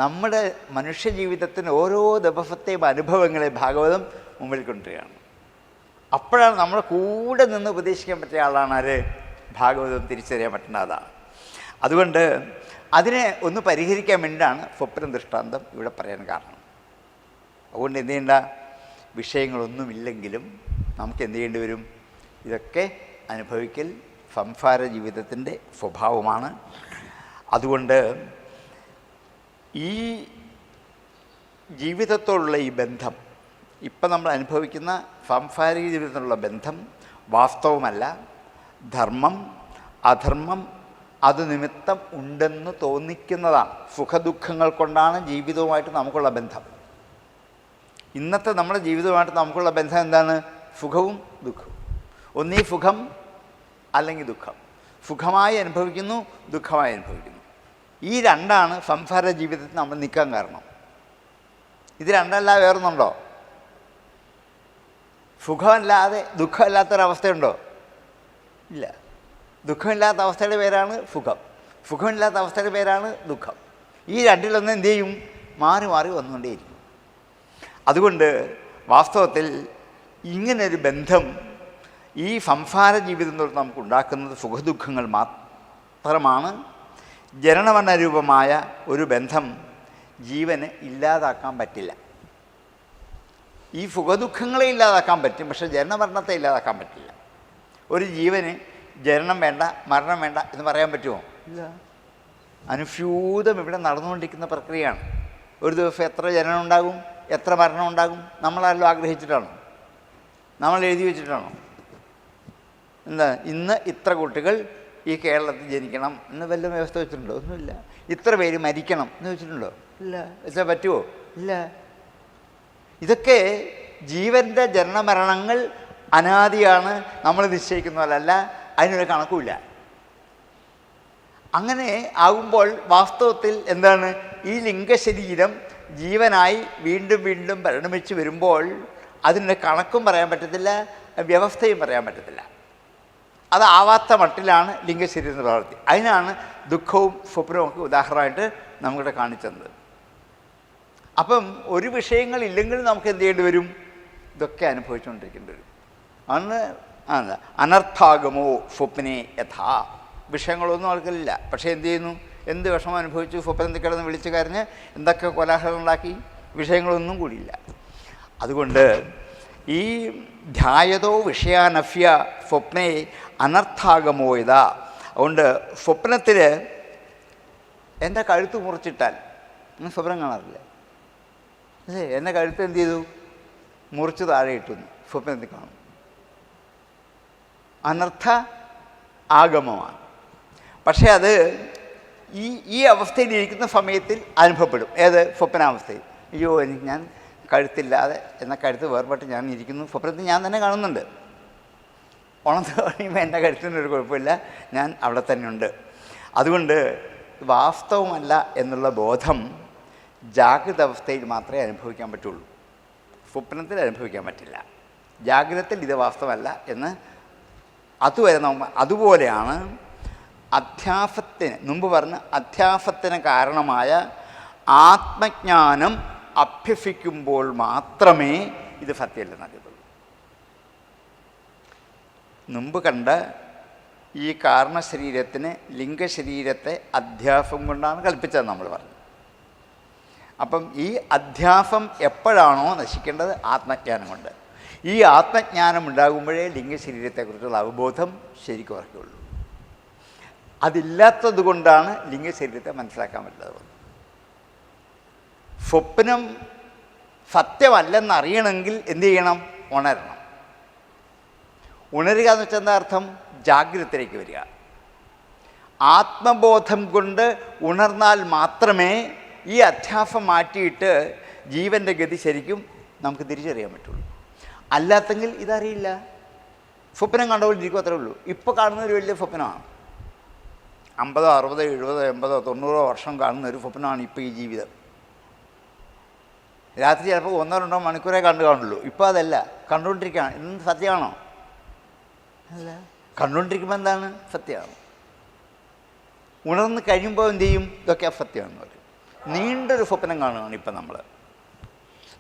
നമ്മുടെ മനുഷ്യജീവിതത്തിന് ഓരോ ദിവസത്തെയും അനുഭവങ്ങളെ ഭാഗവതം മുമ്പിൽ കൊണ്ടുവരികയാണ്. അപ്പോഴാണ് നമ്മുടെ കൂടെ നിന്ന് ഉപദേശിക്കാൻ പറ്റിയ ആളാണ് ആര്? ഭാഗവതം. തിരിച്ചറിയാൻ പറ്റുന്ന അതാണ്. അതുകൊണ്ട് അതിനെ ഒന്ന് പരിഹരിക്കാൻ വേണ്ടിയാണ് സ്വപ്ന ദൃഷ്ടാന്തം ഇവിടെ പറയാൻ കാരണം. അതുകൊണ്ട് എന്ത് ചെയ്യേണ്ട? വിഷയങ്ങളൊന്നുമില്ലെങ്കിലും നമുക്ക് എന്ത് ചെയ്യേണ്ടി വരും? ഇതൊക്കെ അനുഭവിക്കൽ സംസാര ജീവിതത്തിൻ്റെ സ്വഭാവമാണ്. അതുകൊണ്ട് ഈ ജീവിതത്തോടുള്ള ഈ ബന്ധം, ഇപ്പം നമ്മൾ അനുഭവിക്കുന്ന സാംസാരിക ജീവിതത്തിലുള്ള ബന്ധം വാസ്തവമല്ല. ധർമ്മം അധർമ്മം അത് നിമിത്തം ഉണ്ടെന്ന് തോന്നിക്കുന്നതാണ്. സുഖദുഃഖങ്ങൾ കൊണ്ടാണ് ജീവിതവുമായിട്ട് നമുക്കുള്ള ബന്ധം. ഇന്നത്തെ നമ്മുടെ ജീവിതവുമായിട്ട് നമുക്കുള്ള ബന്ധം എന്താണ്? സുഖവും ദുഃഖവും. ഒന്നീ സുഖം അല്ലെങ്കിൽ ദുഃഖം. സുഖമായി അനുഭവിക്കുന്നു, ദുഃഖമായി അനുഭവിക്കുന്നു. ഈ രണ്ടാണ് സംസാര ജീവിതത്തിൽ നമ്മൾ നിൽക്കാൻ കാരണം. ഇത് രണ്ടല്ല വേറൊന്നുണ്ടോ? സുഖമല്ലാതെ ദുഃഖമില്ലാത്തൊരവസ്ഥയുണ്ടോ? ഇല്ല. ദുഃഖമില്ലാത്ത അവസ്ഥയുടെ പേരാണ് സുഖം, സുഖമില്ലാത്ത അവസ്ഥയുടെ പേരാണ് ദുഃഖം. ഈ രണ്ടിലൊന്നും എന്തു ചെയ്യും? മാറി മാറി വന്നുകൊണ്ടേയിരിക്കും. അതുകൊണ്ട് വാസ്തവത്തിൽ ഇങ്ങനൊരു ബന്ധം ഈ സംസാര ജീവിതം തൊട്ട് നമുക്ക് ഉണ്ടാക്കുന്നത് സുഖദുഃഖങ്ങൾ മാത്രമാണ്. ജനനമരണരൂപമായ ഒരു ബന്ധം ജീവന് ഇല്ലാതാക്കാൻ പറ്റില്ല. ഈ സുഖദുഃഖങ്ങളെ ഇല്ലാതാക്കാൻ പറ്റും, പക്ഷേ ജനനമരണത്തെ ഇല്ലാതാക്കാൻ പറ്റില്ല. ഒരു ജീവന് ജനനം വേണ്ട, മരണം വേണ്ട എന്ന് പറയാൻ പറ്റുമോ? ഇല്ല. അനുസ്യൂതം ഇവിടെ നടന്നുകൊണ്ടിരിക്കുന്ന പ്രക്രിയയാണ്. ഒരു ദിവസം എത്ര ജനനം ഉണ്ടാകും, എത്ര മരണം ഉണ്ടാകും? നമ്മളാരെല്ലാം ആഗ്രഹിച്ചിട്ടാണോ? നമ്മൾ എഴുതി വെച്ചിട്ടാണോ? എന്താ ഇന്ന് ഇത്ര കുട്ടികൾ ഈ കേരളത്തിൽ ജനിക്കണം എന്ന് വല്ല വ്യവസ്ഥ വെച്ചിട്ടുണ്ടോ? ഒന്നുമില്ല. ഇത്ര പേര് മരിക്കണം എന്ന് വെച്ചിട്ടുണ്ടോ? ഇല്ല. വെച്ചാൽ പറ്റുമോ? ഇല്ല. ഇതൊക്കെ ജീവൻ്റെ ജനനമരണങ്ങൾ അനാദിയാണ്, നമ്മൾ നിശ്ചയിക്കുന്ന പോലല്ല. അതിനൊരു കണക്കുമില്ല. അങ്ങനെ ആകുമ്പോൾ വാസ്തവത്തിൽ എന്താണ്? ഈ ലിംഗശരീരം ജീവനായി വീണ്ടും വീണ്ടും പരിണമിച്ച് വരുമ്പോൾ അതിൻ്റെ കണക്കും പറയാൻ പറ്റത്തില്ല, വ്യവസ്ഥയും പറയാൻ പറ്റത്തില്ല. അതാവാത്ത മട്ടിലാണ് ലിംഗശരീരത്തിൻ്റെ പ്രവൃത്തി. അതിനാണ് ദുഃഖവും സ്വപ്നവും ഒക്കെ ഉദാഹരണമായിട്ട് നമുക്കിവിടെ കാണിച്ചത്. അപ്പം ഒരു വിഷയങ്ങളില്ലെങ്കിൽ നമുക്ക് എന്ത് ചെയ്യേണ്ടി വരും? ഇതൊക്കെ അനുഭവിച്ചുകൊണ്ടിരിക്കേണ്ടി വരും. അന്ന് അനർത്ഥാഗമോ സ്വപ്നെ യഥാ. വിഷയങ്ങളൊന്നും ആൾക്കാരില്ല, പക്ഷേ എന്ത് ചെയ്യുന്നു? എന്ത് വിഷമം അനുഭവിച്ചു? സ്വപ്നത്തിൽ കിടന്ന് വിളിച്ചു കരഞ്ഞ് എന്തൊക്കെ കോലാഹലം ഉണ്ടാക്കി? വിഷയങ്ങളൊന്നും കൂടിയില്ല. അതുകൊണ്ട് ഈ ധ്യായതോ വിഷയാനഫ്യ സ്വപ്നെ അനർത്ഥാഗമോ ഇതാ. അതുകൊണ്ട് സ്വപ്നത്തിൽ എൻ്റെ കഴുത്ത് മുറിച്ചിട്ടാൽ സ്വപ്നം കാണാറില്ലേ? അല്ലേ? എൻ്റെ കഴുത്ത് എന്ത് ചെയ്തു? മുറിച്ച് താഴെ ഇട്ടുന്നു. സ്വപ്നത്തിൽ കാണും. അനർത്ഥ ആഗമമാണ്. പക്ഷേ അത് ഈ അവസ്ഥയിലിരിക്കുന്ന സമയത്തിൽ അനുഭവപ്പെടും. ഏത്? സ്വപ്നാവസ്ഥയിൽ. അയ്യോ, എനിക്ക് ഞാൻ കഴുത്തില്ലാതെ എന്നാൽ കഴുത്ത് വേർപെട്ട് ഞാൻ ഇരിക്കുന്നു. സ്വപ്നത്തിൽ ഞാൻ തന്നെ കാണുന്നുണ്ട്. ഉണർന്ന് കഴിയുമ്പോൾ എൻ്റെ കഴുത്തിനൊരു കുഴപ്പമില്ല, ഞാൻ അവിടെ തന്നെ ഉണ്ട്. അതുകൊണ്ട് വാസ്തവമല്ല എന്നുള്ള ബോധം ജാഗ്രത അവസ്ഥയിൽ മാത്രമേ അനുഭവിക്കാൻ പറ്റുള്ളൂ. സ്വപ്നത്തിൽ അനുഭവിക്കാൻ പറ്റില്ല. ജാഗ്രതത്തിൽ ഇത് വാസ്തവമല്ല എന്ന് അതുവരെ അതുപോലെയാണ് അധ്യാസത്തിന് മുമ്പ് പറഞ്ഞ അധ്യാസത്തിന് കാരണമായ ആത്മജ്ഞാനം അഭ്യസിക്കുമ്പോൾ മാത്രമേ ഇത് സത്യമല്ലെന്ന് അറിയത്തുള്ളൂ. മുമ്പ് കണ്ട ഈ കാരണശരീരത്തിന് ലിംഗശരീരത്തെ അധ്യാസം കൊണ്ടാണ് കൽപ്പിച്ചത് നമ്മൾ പറഞ്ഞു. അപ്പം ഈ അധ്യാസം എപ്പോഴാണോ നശിക്കേണ്ടത്? ആത്മജ്ഞാനം കൊണ്ട്. ഈ ആത്മജ്ഞാനം ഉണ്ടാകുമ്പോഴേ ലിംഗശരീരത്തെക്കുറിച്ചുള്ള അവബോധം ശരിക്കും ഉറക്കുകയുള്ളൂ. അതില്ലാത്തത് കൊണ്ടാണ് ലിംഗശരീരത്തെ മനസ്സിലാക്കാൻ പറ്റാത്തത്. സ്വപ്നം സത്യമല്ലെന്നറിയണമെങ്കിൽ എന്ത് ചെയ്യണം? ഉണരണം. ഉണരുക എന്ന് വെച്ചാൽ എന്താ അർത്ഥം? ജാഗ്രതയിലേക്ക് വരിക. ആത്മബോധം കൊണ്ട് ഉണർന്നാൽ മാത്രമേ ഈ അധ്യാസം മാറ്റിയിട്ട് ജീവൻ്റെ ഗതി ശരിക്കും നമുക്ക് തിരിച്ചറിയാൻ പറ്റുള്ളൂ. അല്ലാത്തെങ്കിൽ ഇതറിയില്ല. സ്വപ്നം കണ്ടുകൊണ്ടിരിക്കും, അത്രേ ഉള്ളൂ. ഇപ്പോൾ കാണുന്നൊരു വലിയ സ്വപ്നമാണ്. 50, 60, 70, 80, 90 വർഷം കാണുന്ന ഒരു സ്വപ്നമാണ് ഇപ്പോൾ ഈ ജീവിതം. രാത്രി ചിലപ്പോൾ 1-2 മണിക്കൂറേ കാണുള്ളൂ. ഇപ്പോൾ അതല്ല, കണ്ടുകൊണ്ടിരിക്കുകയാണ്. ഇന്ന് സത്യമാണോ? അല്ല. കണ്ടുകൊണ്ടിരിക്കുമ്പോൾ എന്താണ്? സത്യമാണ്. ഉണർന്ന് കഴിയുമ്പോൾ എന്ത് ചെയ്യും? ഇതൊക്കെ സത്യമാണെന്ന് പറയും. നീണ്ടൊരു സ്വപ്നം കാണുകയാണ് ഇപ്പം നമ്മൾ.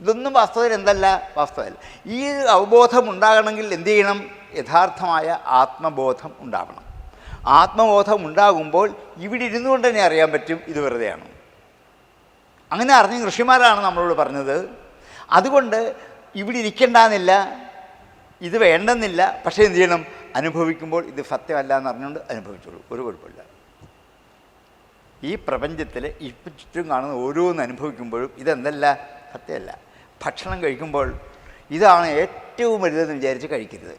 ഇതൊന്നും വാസ്തവത്തിൽ എന്തല്ല? വാസ്തവമല്ല. ഈ അവബോധം ഉണ്ടാകണമെങ്കിൽ എന്ത് ചെയ്യണം? യഥാർത്ഥമായ ആത്മബോധം ഉണ്ടാവണം. ആത്മബോധം ഉണ്ടാകുമ്പോൾ ഇവിടെ ഇരുന്നു കൊണ്ട് തന്നെ അറിയാൻ പറ്റും ഇത് വെറുതെയാണ്. അങ്ങനെ അറിഞ്ഞ ഋഷിമാരാണ് നമ്മളോട് പറഞ്ഞത്. അതുകൊണ്ട് ഇവിടെ ഇരിക്കേണ്ടെന്നില്ല, ഇത് വേണ്ടെന്നില്ല. പക്ഷേ എന്ത് ചെയ്യണം? അനുഭവിക്കുമ്പോൾ ഇത് സത്യമല്ല എന്ന് അറിഞ്ഞുകൊണ്ട് അനുഭവിച്ചോളൂ, ഒരു കുഴപ്പമില്ല. ഈ പ്രപഞ്ചത്തിൽ ഇപ്പം ചുറ്റും കാണുന്ന ഓരോന്ന് അനുഭവിക്കുമ്പോഴും ഇതെന്തല്ല? സത്യമല്ല. ഭക്ഷണം കഴിക്കുമ്പോൾ ഇതാണ് ഏറ്റവും വലുതെന്ന് വിചാരിച്ച് കഴിക്കരുത്.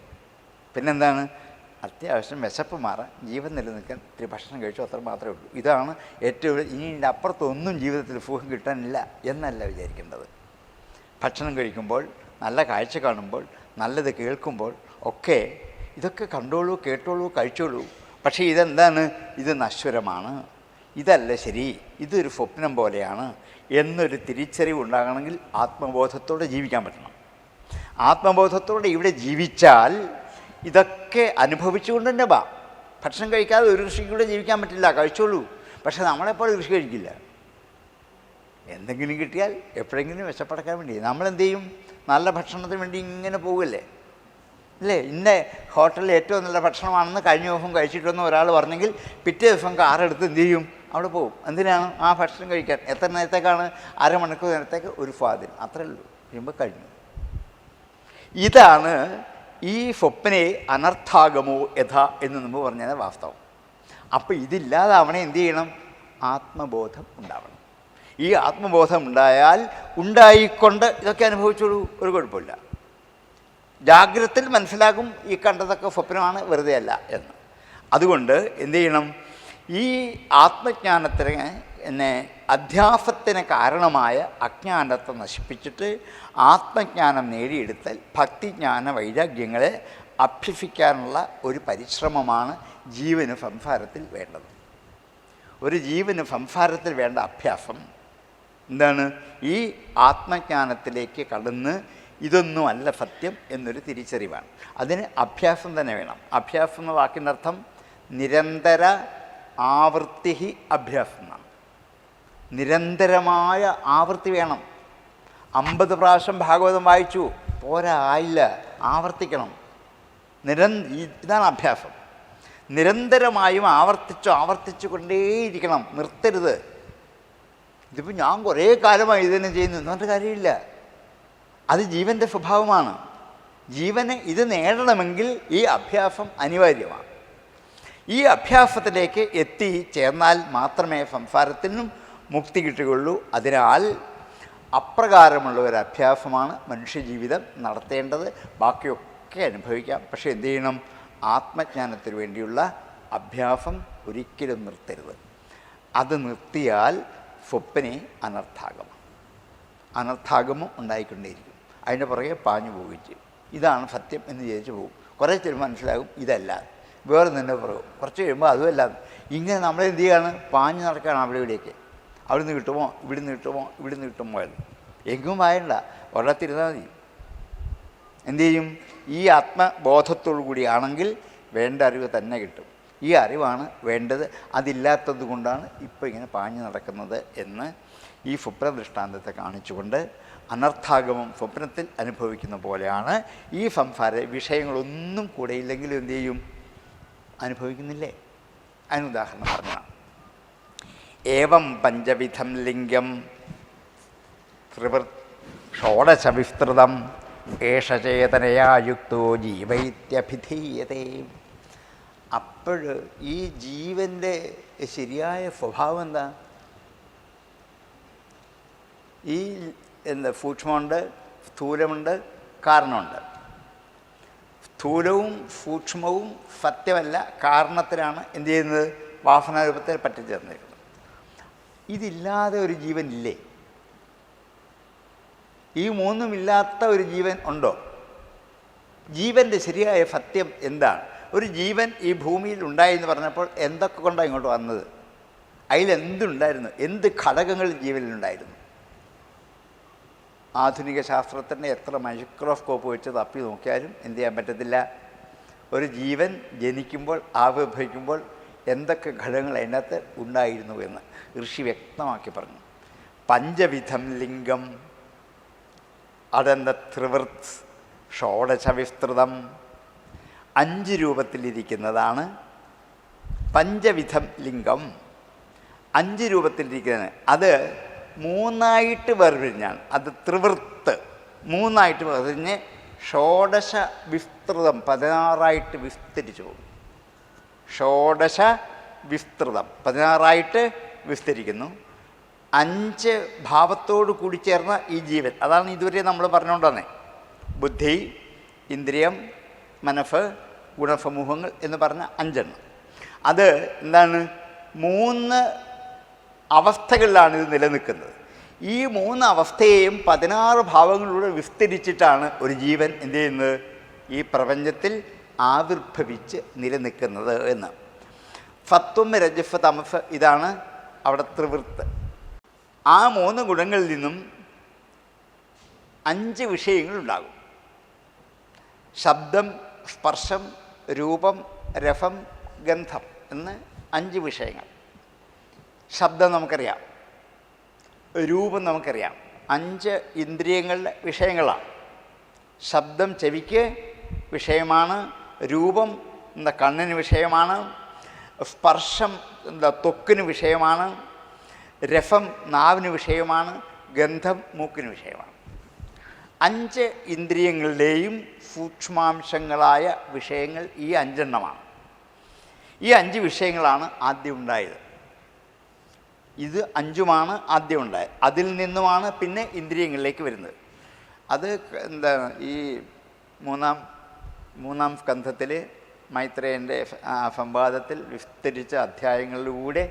പിന്നെന്താണ്? അത്യാവശ്യം വിശപ്പ് മാറാൻ, ജീവൻ നിലനിൽക്കാൻ ഇത്തിരി ഭക്ഷണം കഴിച്ചു, അത്ര മാത്രമേ ഉള്ളൂ. ഇതാണ് ഏറ്റവും. ഇനി ഇതിൻ്റെ അപ്പുറത്തൊന്നും ജീവിതത്തിൽ സുഖം കിട്ടാനില്ല എന്നല്ല വിചാരിക്കേണ്ടത്. ഭക്ഷണം കഴിക്കുമ്പോൾ, നല്ല കാഴ്ച കാണുമ്പോൾ, നല്ലത് കേൾക്കുമ്പോൾ ഒക്കെ ഇതൊക്കെ കണ്ടോളൂ, കേട്ടോളൂ, കഴിച്ചോളൂ. പക്ഷേ ഇതെന്താണ്? ഇത് നശ്വരമാണ്, ഇതല്ല ശരി, ഇതൊരു സ്വപ്നം പോലെയാണ് എന്നൊരു തിരിച്ചറിവ് ഉണ്ടാകണമെങ്കിൽ ആത്മബോധത്തോടെ ജീവിക്കാൻ പറ്റണം. ആത്മബോധത്തോടെ ഇവിടെ ജീവിച്ചാൽ ഇതൊക്കെ അനുഭവിച്ചുകൊണ്ട് തന്നെ ഭക്ഷണം കഴിക്കാതെ ഒരു ഋഷിക്ക് കൂടെ ജീവിക്കാൻ പറ്റില്ല. കഴിച്ചോളൂ. പക്ഷെ നമ്മളെപ്പോൾ ഋഷി കഴിക്കില്ല. എന്തെങ്കിലും കിട്ടിയാൽ എപ്പോഴെങ്കിലും വിശപ്പടക്കാൻ വേണ്ടി നമ്മളെന്ത് ചെയ്യും? നല്ല ഭക്ഷണത്തിന് വേണ്ടി ഇങ്ങനെ പോവുകയല്ലേ അല്ലേ? ഇന്ന ഹോട്ടലിൽ ഏറ്റവും നല്ല ഭക്ഷണമാണെന്ന് കഴിഞ്ഞ ദിവസം കഴിച്ചിട്ടൊന്ന് ഒരാൾ പറഞ്ഞെങ്കിൽ പിറ്റേ ദിവസം കാറെടുത്ത് എന്ത് ചെയ്യും? അവിടെ പോകും. എന്തിനാണ്? ആ ഭക്ഷണം കഴിക്കാൻ. എത്ര നേരത്തേക്കാണ്? അരമണിക്കൂർ നേരത്തേക്ക്, ഒരു സ്വാധീനം, അത്രേ ഉള്ളൂ. കഴിയുമ്പോൾ കഴിഞ്ഞു. ഇതാണ് ഈ സ്വപ്നെ അനർത്ഥാഗമോ യഥ എന്ന് നമ്മൾ പറഞ്ഞത് വാസ്തവം. അപ്പോൾ ഇതില്ലാതാവണേ എന്ത് ചെയ്യണം? ആത്മബോധം ഉണ്ടാവണം. ഈ ആത്മബോധം ഉണ്ടായാൽ ഉണ്ടായിക്കൊണ്ട് ഇതൊക്കെ അനുഭവിച്ചോളൂ, ഒരു കുഴപ്പമില്ല. ജാഗ്രതത്തിൽ മനസ്സിലാകും ഈ കണ്ടതൊക്കെ സ്വപ്നമാണ്, വെറുതെ അല്ല എന്ന്. അതുകൊണ്ട് എന്ത് ചെയ്യണം? ഈ ആത്മജ്ഞാനത്തിന് അധ്യാസത്തിന് കാരണമായ അജ്ഞാനത്തെ നശിപ്പിച്ചിട്ട് ആത്മജ്ഞാനം നേടിയെടുത്താൽ ഭക്തിജ്ഞാന വൈരാഗ്യങ്ങളെ അഭ്യസിക്കാനുള്ള ഒരു പരിശ്രമമാണ് ജീവന് സംസാരത്തിൽ വേണ്ടത്. ഒരു ജീവന് സംസാരത്തിൽ വേണ്ട അഭ്യാസം എന്താണ്? ഈ ആത്മജ്ഞാനത്തിലേക്ക് കടന്ന് ഇതൊന്നുമല്ല സത്യം എന്നൊരു തിരിച്ചറിവാണ്. അതിന് അഭ്യാസം തന്നെ വേണം. അഭ്യാസം എന്ന വാക്കിൻ്റെ അർത്ഥം നിരന്തര ആവൃത്തി അഭ്യാസം എന്നാണ്. നിരന്തരമായ ആവൃത്തി വേണം. 50 പ്രാവശ്യം ഭാഗവതം വായിച്ചു പോരാ, ആയില്ല, ആവർത്തിക്കണം. ഇതാണ് അഭ്യാസം. നിരന്തരമായും ആവർത്തിച്ചു കൊണ്ടേയിരിക്കണം, നിർത്തരുത്. ഇതിപ്പോൾ ഞാൻ കുറേ കാലമായി ഇതിനെ ചെയ്യുന്നു എന്നിട്ട് കാര്യമില്ല. അത് ജീവൻ്റെ സ്വഭാവമാണ്. ജീവന് ഇത് നേടണമെങ്കിൽ ഈ അഭ്യാസം അനിവാര്യമാണ്. ഈ അഭ്യാസത്തിലേക്ക് എത്തിച്ചേർന്നാൽ മാത്രമേ സംസാരത്തിനും മുക്തി കിട്ടുകയുള്ളൂ. അതിനാൽ അപ്രകാരമുള്ള ഒരു അഭ്യാസമാണ് മനുഷ്യജീവിതം നടത്തേണ്ടത്. ബാക്കിയൊക്കെ അനുഭവിക്കാം. പക്ഷേ എന്ത് ചെയ്യണം? ആത്മജ്ഞാനത്തിന് വേണ്ടിയുള്ള അഭ്യാസം ഒരിക്കലും നിർത്തരുത്. അത് നിർത്തിയാൽ സ്വപ്നെ അനർത്ഥാഗമം ഉണ്ടായിക്കൊണ്ടേയിരിക്കും. അതിൻ്റെ പുറകെ പാഞ്ഞു പോവുകയും ചെയ്യും. ഇതാണ് സത്യം എന്ന് വിചാരിച്ച് പോകും. കുറേ ചെല്ലുമ്പോൾ മനസ്സിലാകും ഇതല്ല, വേറെ തന്നെ പുറകും. കുറച്ച് കഴിയുമ്പോൾ അതുമല്ല. ഇങ്ങനെ നമ്മളെന്ത് ചെയ്യുകയാണ്? പാഞ്ഞു നടക്കുകയാണ് അവിടെ ഇവിടേക്ക്. അവിടെ നിന്ന് കിട്ടുമോ, ഇവിടുന്ന് കിട്ടുമോ എന്ന്. എങ്ങും വായണ്ട, ഒരിടത്തിരുന്നാൽ മതി. എന്തു ചെയ്യും? ഈ ആത്മബോധത്തോടു കൂടിയാണെങ്കിൽ വേണ്ട അറിവ് തന്നെ കിട്ടും. ഈ അറിവാണ് വേണ്ടത്. അതില്ലാത്തത് കൊണ്ടാണ് ഇപ്പോൾ ഇങ്ങനെ പാഞ്ഞു നടക്കുന്നത് എന്ന് ഈ സ്വപ്ന ദൃഷ്ടാന്തത്തെ കാണിച്ചുകൊണ്ട് അനർത്ഥാഗമം സ്വപ്നത്തിൽ അനുഭവിക്കുന്ന പോലെയാണ് ഈ സംസാര വിഷയങ്ങളൊന്നും കൂടെ ഇല്ലെങ്കിലും എന്തു ചെയ്യും, അനുഭവിക്കുന്നില്ലേ? അതിന് ഉദാഹരണം പറഞ്ഞതാണ്. ഏവം പഞ്ചവിധം ലിംഗം ഷോഡശവിസ്തൃതം ഏഷചേതനയാ യുക്തോ ജീവൈത്യഭിധീയതേ. അപ്പോൾ ഈ ജീവൻ്റെ ശരിയായ സ്വഭാവം എന്താ? ഈ സൂക്ഷ്മമുണ്ട്, സ്ഥൂലമുണ്ട്, കാരണമുണ്ട്. സ്ഥൂലവും സൂക്ഷ്മവും സത്യമല്ല, കാരണത്തിലാണ് എന്ത് ചെയ്യുന്നത്? വാസനാരൂപത്തിൽ പറ്റിച്ചേർന്നിരിക്കുന്നത്. ഇതില്ലാതെ ഒരു ജീവൻ ഇല്ലേ? ഈ മൂന്നുമില്ലാത്ത ഒരു ജീവൻ ഉണ്ടോ? ജീവൻ്റെ ശരിയായ സത്യം എന്താണ്? ഒരു ജീവൻ ഈ ഭൂമിയിൽ ഉണ്ടായെന്ന് പറഞ്ഞപ്പോൾ എന്തൊക്കെ കൊണ്ടാണ് ഇങ്ങോട്ട് വന്നത്? അതിലെന്തുണ്ടായിരുന്നു? എന്ത് ഘടകങ്ങൾ ജീവനിലുണ്ടായിരുന്നു? ആധുനിക ശാസ്ത്രത്തിൻ്റെ എത്ര മൈക്രോസ്കോപ്പ് വെച്ച് തപ്പി നോക്കിയാലും എന്ത് ചെയ്യാൻ പറ്റത്തില്ല. ഒരു ജീവൻ ജനിക്കുമ്പോൾ ആവിർഭവിക്കുമ്പോൾ എന്തൊക്കെ ഘടകങ്ങൾ അതിനകത്ത് ഉണ്ടായിരുന്നു എന്ന് ഋഷി വ്യക്തമാക്കി പറഞ്ഞു. പഞ്ചവിധം ലിംഗം അതെന്ത ത്രിവൃത് ഷോഡശവിസ്തൃതം, 5 രൂപത്തിലിരിക്കുന്നതാണ് പഞ്ചവിധം ലിംഗം. 5 രൂപത്തിലിരിക്കുന്നത് അത് 3ആയിട്ട് വേർപിരിഞ്ഞാണ്. അത് ത്രിവൃത്ത് 3ആയിട്ട് വേർപിരിഞ്ഞ് ഷോഡശ വിസ്തൃതം 16ആയിട്ട് വിസ്തരിച്ചു പോകും. ഷോഡശ വിസ്തൃതം 16ആയിട്ട് വിസ്തരിക്കുന്നു. 5 ഭാവത്തോട് കൂടി ചേർന്ന ഈ ജീവൻ, അതാണ് ഇതുവരെ നമ്മൾ പറഞ്ഞുകൊണ്ടുവന്നേ. ബുദ്ധി, ഇന്ദ്രിയം, മനസ്സ്, ഗുണസമൂഹങ്ങൾ എന്ന് പറഞ്ഞ 5 എണ്ണം. അത് എന്താണ്? 3 അവസ്ഥകളിലാണ് ഇത് നിലനിൽക്കുന്നത്. ഈ 3 അവസ്ഥയെയും 16 ഭാവങ്ങളിലൂടെ വിസ്തരിച്ചിട്ടാണ് ഒരു ജീവൻ എന്ത് ചെയ്യുന്നത്? ഈ പ്രപഞ്ചത്തിൽ ആവിർഭവിച്ച് നിലനിൽക്കുന്നത് എന്ന്. സത്വം, രജസ്, തമസ്, ഇതാണ് അവിടെ ത്രിവൃത്ത്. ആ 3 ഗുണങ്ങളിൽ നിന്നും 5 വിഷയങ്ങളുണ്ടാകും. ശബ്ദം, സ്പർശം, രൂപം, രസം, ഗന്ധം എന്ന് 5 വിഷയങ്ങൾ. ശബ്ദം നമുക്കറിയാം, രൂപം നമുക്കറിയാം, 5 ഇന്ദ്രിയങ്ങളുടെ വിഷയങ്ങളാണ്. ശബ്ദം ചെവിക്ക് വിഷയമാണ്, രൂപം കണ്ണിന് വിഷയമാണ്, സ്പർശം ത്വക്കിന് വിഷയമാണ്, രസം നാവിന് വിഷയമാണ്, ഗന്ധം മൂക്കിന് വിഷയമാണ്. 5 ഇന്ദ്രിയങ്ങളുടെയും സൂക്ഷ്മാംശങ്ങളായ വിഷയങ്ങൾ ഈ 5 എണ്ണമാണ്. ഈ 5 വിഷയങ്ങളാണ് ആദ്യം ഉണ്ടായത്. ഇത് 5ഉമാണ് ആദ്യം ഉണ്ടായത്. അതിൽ നിന്നുമാണ് പിന്നെ ഇന്ദ്രിയങ്ങളിലേക്ക് വരുന്നത്. അത് എന്താണ്? ഈ മൂന്നാം സ്കന്ധത്തിൽ മൈത്രേയൻ്റെ സംവാദത്തിൽ വിസ്തരിച്ച അധ്യായങ്ങളിലൂടെ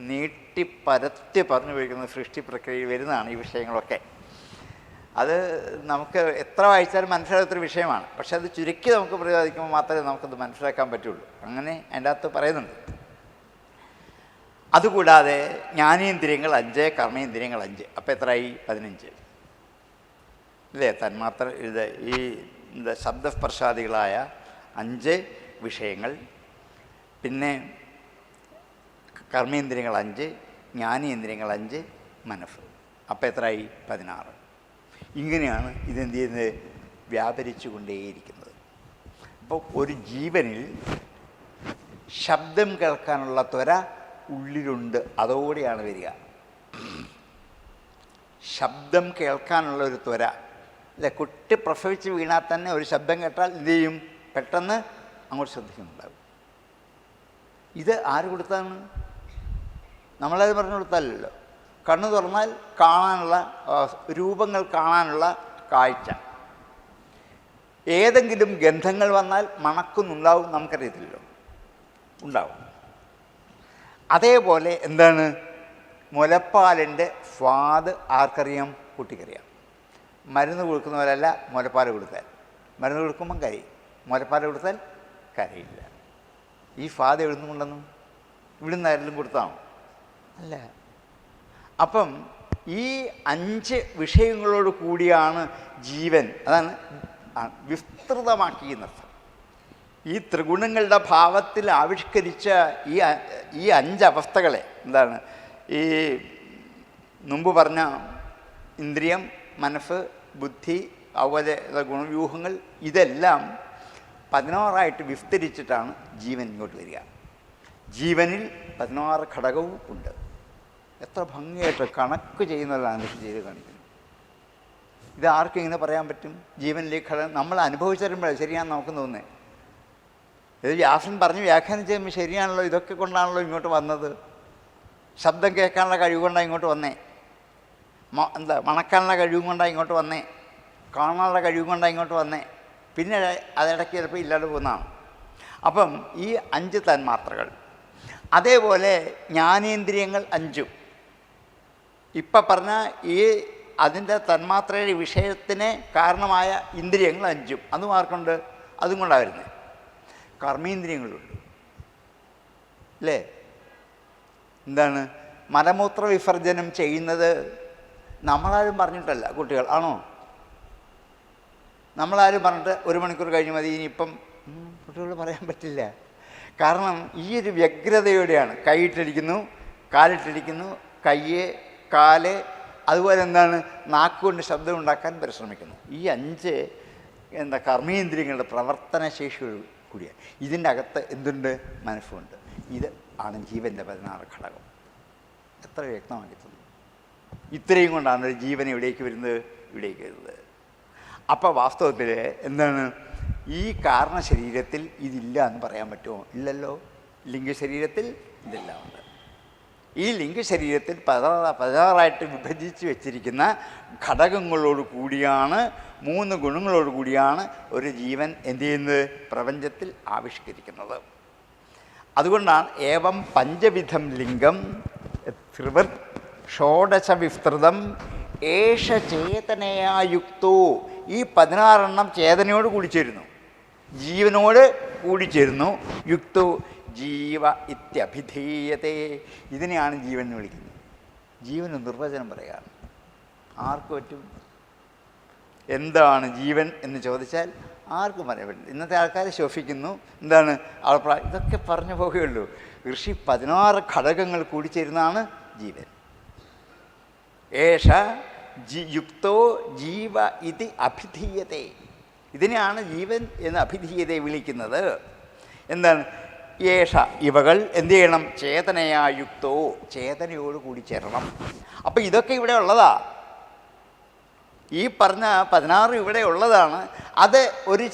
നീട്ടിപ്പരത്തി പറഞ്ഞു വയ്ക്കുന്ന സൃഷ്ടി പ്രക്രിയയിൽ വരുന്നതാണ് ഈ വിഷയങ്ങളൊക്കെ. അത് നമുക്ക് എത്ര വായിച്ചാലും മനസ്സിലാകാത്തൊരു വിഷയമാണ്. പക്ഷെ അത് ചുരുക്കി നമുക്ക് പ്രതിപാദിക്കുമ്പോൾ മാത്രമേ നമുക്കത് മനസ്സിലാക്കാൻ പറ്റുള്ളൂ. അങ്ങനെ അതിൻ്റെ അകത്ത് പറയുന്നുണ്ട്. അതുകൂടാതെ ജ്ഞാനേന്ദ്രിയങ്ങൾ 5, കർമ്മേന്ദ്രിയങ്ങൾ 5. അപ്പോൾ എത്രയായി? 15 ഇല്ലേ? തന്മാത്ര ഇത് ഈ ശബ്ദസ്പർശാദികളായ 5 വിഷയങ്ങൾ, പിന്നെ കർമ്മേന്ദ്രിയങ്ങൾ 5, ജ്ഞാനേന്ദ്രിയങ്ങൾ 5, മനസ്സ്. അപ്പോൾ എത്രയായി? 16. ഇങ്ങനെയാണ് ഇതെന്ത് ചെയ്യുന്നത്? വ്യാപരിച്ചു കൊണ്ടേയിരിക്കുന്നത്. അപ്പോൾ ഒരു ജീവനിൽ ശബ്ദം കേൾക്കാനുള്ള ത്വര ഉള്ളിലുണ്ട്, അതോടെയാണ് വരിക. ശബ്ദം കേൾക്കാനുള്ള ഒരു ത്വര അല്ലെ? കുട്ടി പ്രസവിച്ച് വീണാൽ തന്നെ ഒരു ശബ്ദം കേട്ടാൽ എന്ത് ചെയ്യും? പെട്ടെന്ന് അങ്ങോട്ട് ശ്രദ്ധിക്കുന്നുണ്ടാകും. ഇത് ആര് കൊടുത്താണ്? നമ്മളത് പറഞ്ഞു കൊടുത്താലല്ലോ. കണ്ണു തുറന്നാൽ കാണാനുള്ള രൂപങ്ങൾ, കാണാനുള്ള കാഴ്ച. ഏതെങ്കിലും ഗന്ധങ്ങൾ വന്നാൽ മണക്കുന്നുണ്ടാവും, നമുക്കറിയത്തില്ലല്ലോ, ഉണ്ടാവും. അതേപോലെ എന്താണ്? മുലപ്പാലിൻ്റെ സ്വാദ് ആർക്കറിയാം? കുട്ടിക്കറിയാം. മരുന്ന് കൊടുക്കുന്ന പോലെയല്ല മുലപ്പാൽ കൊടുത്താൽ. മരുന്ന് കൊടുക്കുമ്പം കരയും, മുലപ്പാൽ കൊടുത്താൽ കരയില്ല. ഈ സ്വാദ് എവിടുന്ന് കൊണ്ടെന്നും? ഇവിടുന്ന് ആരെങ്കിലും കൊടുത്താണോ? അല്ല. അപ്പം ഈ 5 വിഷയങ്ങളോട് കൂടിയാണ് ജീവൻ, അതാണ് വിസ്തൃതമാക്കിയെന്നർത്ഥം. ഈ ത്രിഗുണങ്ങളുടെ ഭാവത്തിൽ ആവിഷ്കരിച്ച ഈ 5 അവസ്ഥകളെ എന്താണ് ഈ മുമ്പ് പറഞ്ഞ ഇന്ദ്രിയം, മനസ്സ്, ബുദ്ധി, അതുപോലെ ഗുണവ്യൂഹങ്ങൾ, ഇതെല്ലാം 16ആയിട്ട് വിസ്തരിച്ചിട്ടാണ് ജീവൻ ഇങ്ങോട്ട് വരിക. ജീവനിൽ 16 ഘടകവും ഉണ്ട്. എത്ര ഭംഗിയായിട്ട് കണക്ക് ചെയ്യുന്നതാണ് ഇത് ചെയ്ത് കാണിക്കുന്നത്. ഇത് ആർക്കും ഇങ്ങനെ പറയാൻ പറ്റും? ജീവനിലേക്ക് ഘടകം നമ്മൾ അനുഭവിച്ചറിയുമ്പോഴേ ശരിയാണെന്ന് നമുക്ക് തോന്നുന്നത്. ഇത് വ്യാസൻ പറഞ്ഞ് വ്യാഖ്യാനം ചെയ്യുമ്പോൾ ശരിയാണല്ലോ, ഇതൊക്കെ കൊണ്ടാണല്ലോ ഇങ്ങോട്ട് വന്നത്. ശബ്ദം കേൾക്കാനുള്ള കഴിവ് കൊണ്ടാണ് ഇങ്ങോട്ട് വന്നേ, മണക്കാനുള്ള കഴിവും കൊണ്ടാണ് ഇങ്ങോട്ട് വന്നേ, കാണാനുള്ള കഴിവും കൊണ്ടാണ് ഇങ്ങോട്ട് വന്നേ. പിന്നെ അതിടയ്ക്ക് ചിലപ്പോൾ ഇല്ലാതെ പോകുന്നതാണ്. അപ്പം ഈ 5 തന്മാത്രകൾ, അതേപോലെ ജ്ഞാനേന്ദ്രിയങ്ങൾ 5ഉം, ഇപ്പം പറഞ്ഞ ഈ അതിൻ്റെ തന്മാത്രയുടെ വിഷയത്തിന് കാരണമായ ഇന്ദ്രിയങ്ങൾ 5ഉം, അതും ആർക്കുണ്ട്? അതും കൊണ്ടാണ് വരുന്നത്. കർമ്മേന്ദ്രിയങ്ങളുണ്ട് അല്ലേ? എന്താണ് മലമൂത്ര വിസർജനം ചെയ്യുന്നത് നമ്മളാരും പറഞ്ഞിട്ടല്ല, കുട്ടികൾ ആണോ? നമ്മളാരും പറഞ്ഞിട്ട് 1 മണിക്കൂർ കഴിഞ്ഞ് മതി, ഇനിയിപ്പം കുട്ടികൾ പറയാൻ പറ്റില്ല. കാരണം ഈ ഒരു വ്യഗ്രതയോടെയാണ്. കൈയിട്ടിരിക്കുന്നു, കാലിട്ടിരിക്കുന്നു, കയ്യ്, കാല്, അതുപോലെ എന്താണ് നാക്കുകൊണ്ട് ശബ്ദം ഉണ്ടാക്കാൻ പരിശ്രമിക്കുന്നു. ഈ 5 കർമ്മേന്ദ്രിയങ്ങളുടെ പ്രവർത്തനശേഷിയോട് കൂടിയാണ്. ഇതിൻ്റെ അകത്ത് എന്തുണ്ട്? മനസ്സുണ്ട്. ഇത് ആണ് ജീവൻ്റെ 16 ഘടകം. എത്ര വ്യക്തമാക്കി തന്നു. ഇത്രയും കൊണ്ടാണ് ഒരു ജീവൻ എവിടേക്ക് വരുന്നത്, ഇവിടേക്ക് വരുന്നത്. അപ്പോൾ വാസ്തവത്തിൽ എന്താണ് ഈ കാരണ ശരീരത്തിൽ ഇതില്ല എന്ന് പറയാൻ പറ്റുമോ? ഇല്ലല്ലോ. ലിംഗശരീരത്തിൽ ഇതെല്ലാം ഉണ്ട്. ഈ ലിംഗശരീരത്തിൽ 16ആയിട്ട് വിഭജിച്ച് വെച്ചിരിക്കുന്ന ഘടകങ്ങളോട് കൂടിയാണ്, 3 ഗുണങ്ങളോട് കൂടിയാണ് ഒരു ജീവൻ എന്ത് ചെയ്യുന്നത്? പ്രപഞ്ചത്തിൽ ആവിഷ്കരിക്കുന്നത്. അതുകൊണ്ടാണ് ഏവം പഞ്ചവിധം ലിംഗം ത്രിവൃത് ഷോഡശ വിസ്തൃതം ഏഷ ചേതനയായുക്തോ. ഈ 16 ചേതനയോട് കൂടിച്ചേരുന്നു, ജീവനോട് കൂടിച്ചേരുന്നു. യുക്തോ ജീവ ഇത്യഭിധീയതേ. ഇതിനെയാണ് ജീവൻ എന്ന് വിളിക്കുന്നത്. ജീവന് നിർവചനം പറയുകയാണ്. ആർക്ക് പറ്റും? എന്താണ് ജീവൻ എന്ന് ചോദിച്ചാൽ ആർക്കും പറയാൻ പറ്റില്ല. ഇന്നത്തെ ആൾക്കാർ ശോഭിക്കുന്നു. എന്താണ് ഇതൊക്കെ പറഞ്ഞു പോവുകയുള്ളൂ. ഋഷി 16 ഘടകങ്ങൾ കൂടിച്ചേരുന്നതാണ് ജീവൻ. ഏഷ യുക്തോ ജീവ ഇതി അഭിധീയതേ. ഇതിനെയാണ് ജീവൻ എന്ന് അഭിധീയതയെ വിളിക്കുന്നത്. എന്താണ്? ഏഷ ഇവകൾ എന്ത് ചെയ്യണം? ചേതനയായുക്തോ, ചേതനയോട് കൂടി ചേരണം. അപ്പം ഇതൊക്കെ ഇവിടെ ഉള്ളതാ. ഈ പറഞ്ഞ 16 ഇവിടെ ഉള്ളതാണ്. അത് ഒരു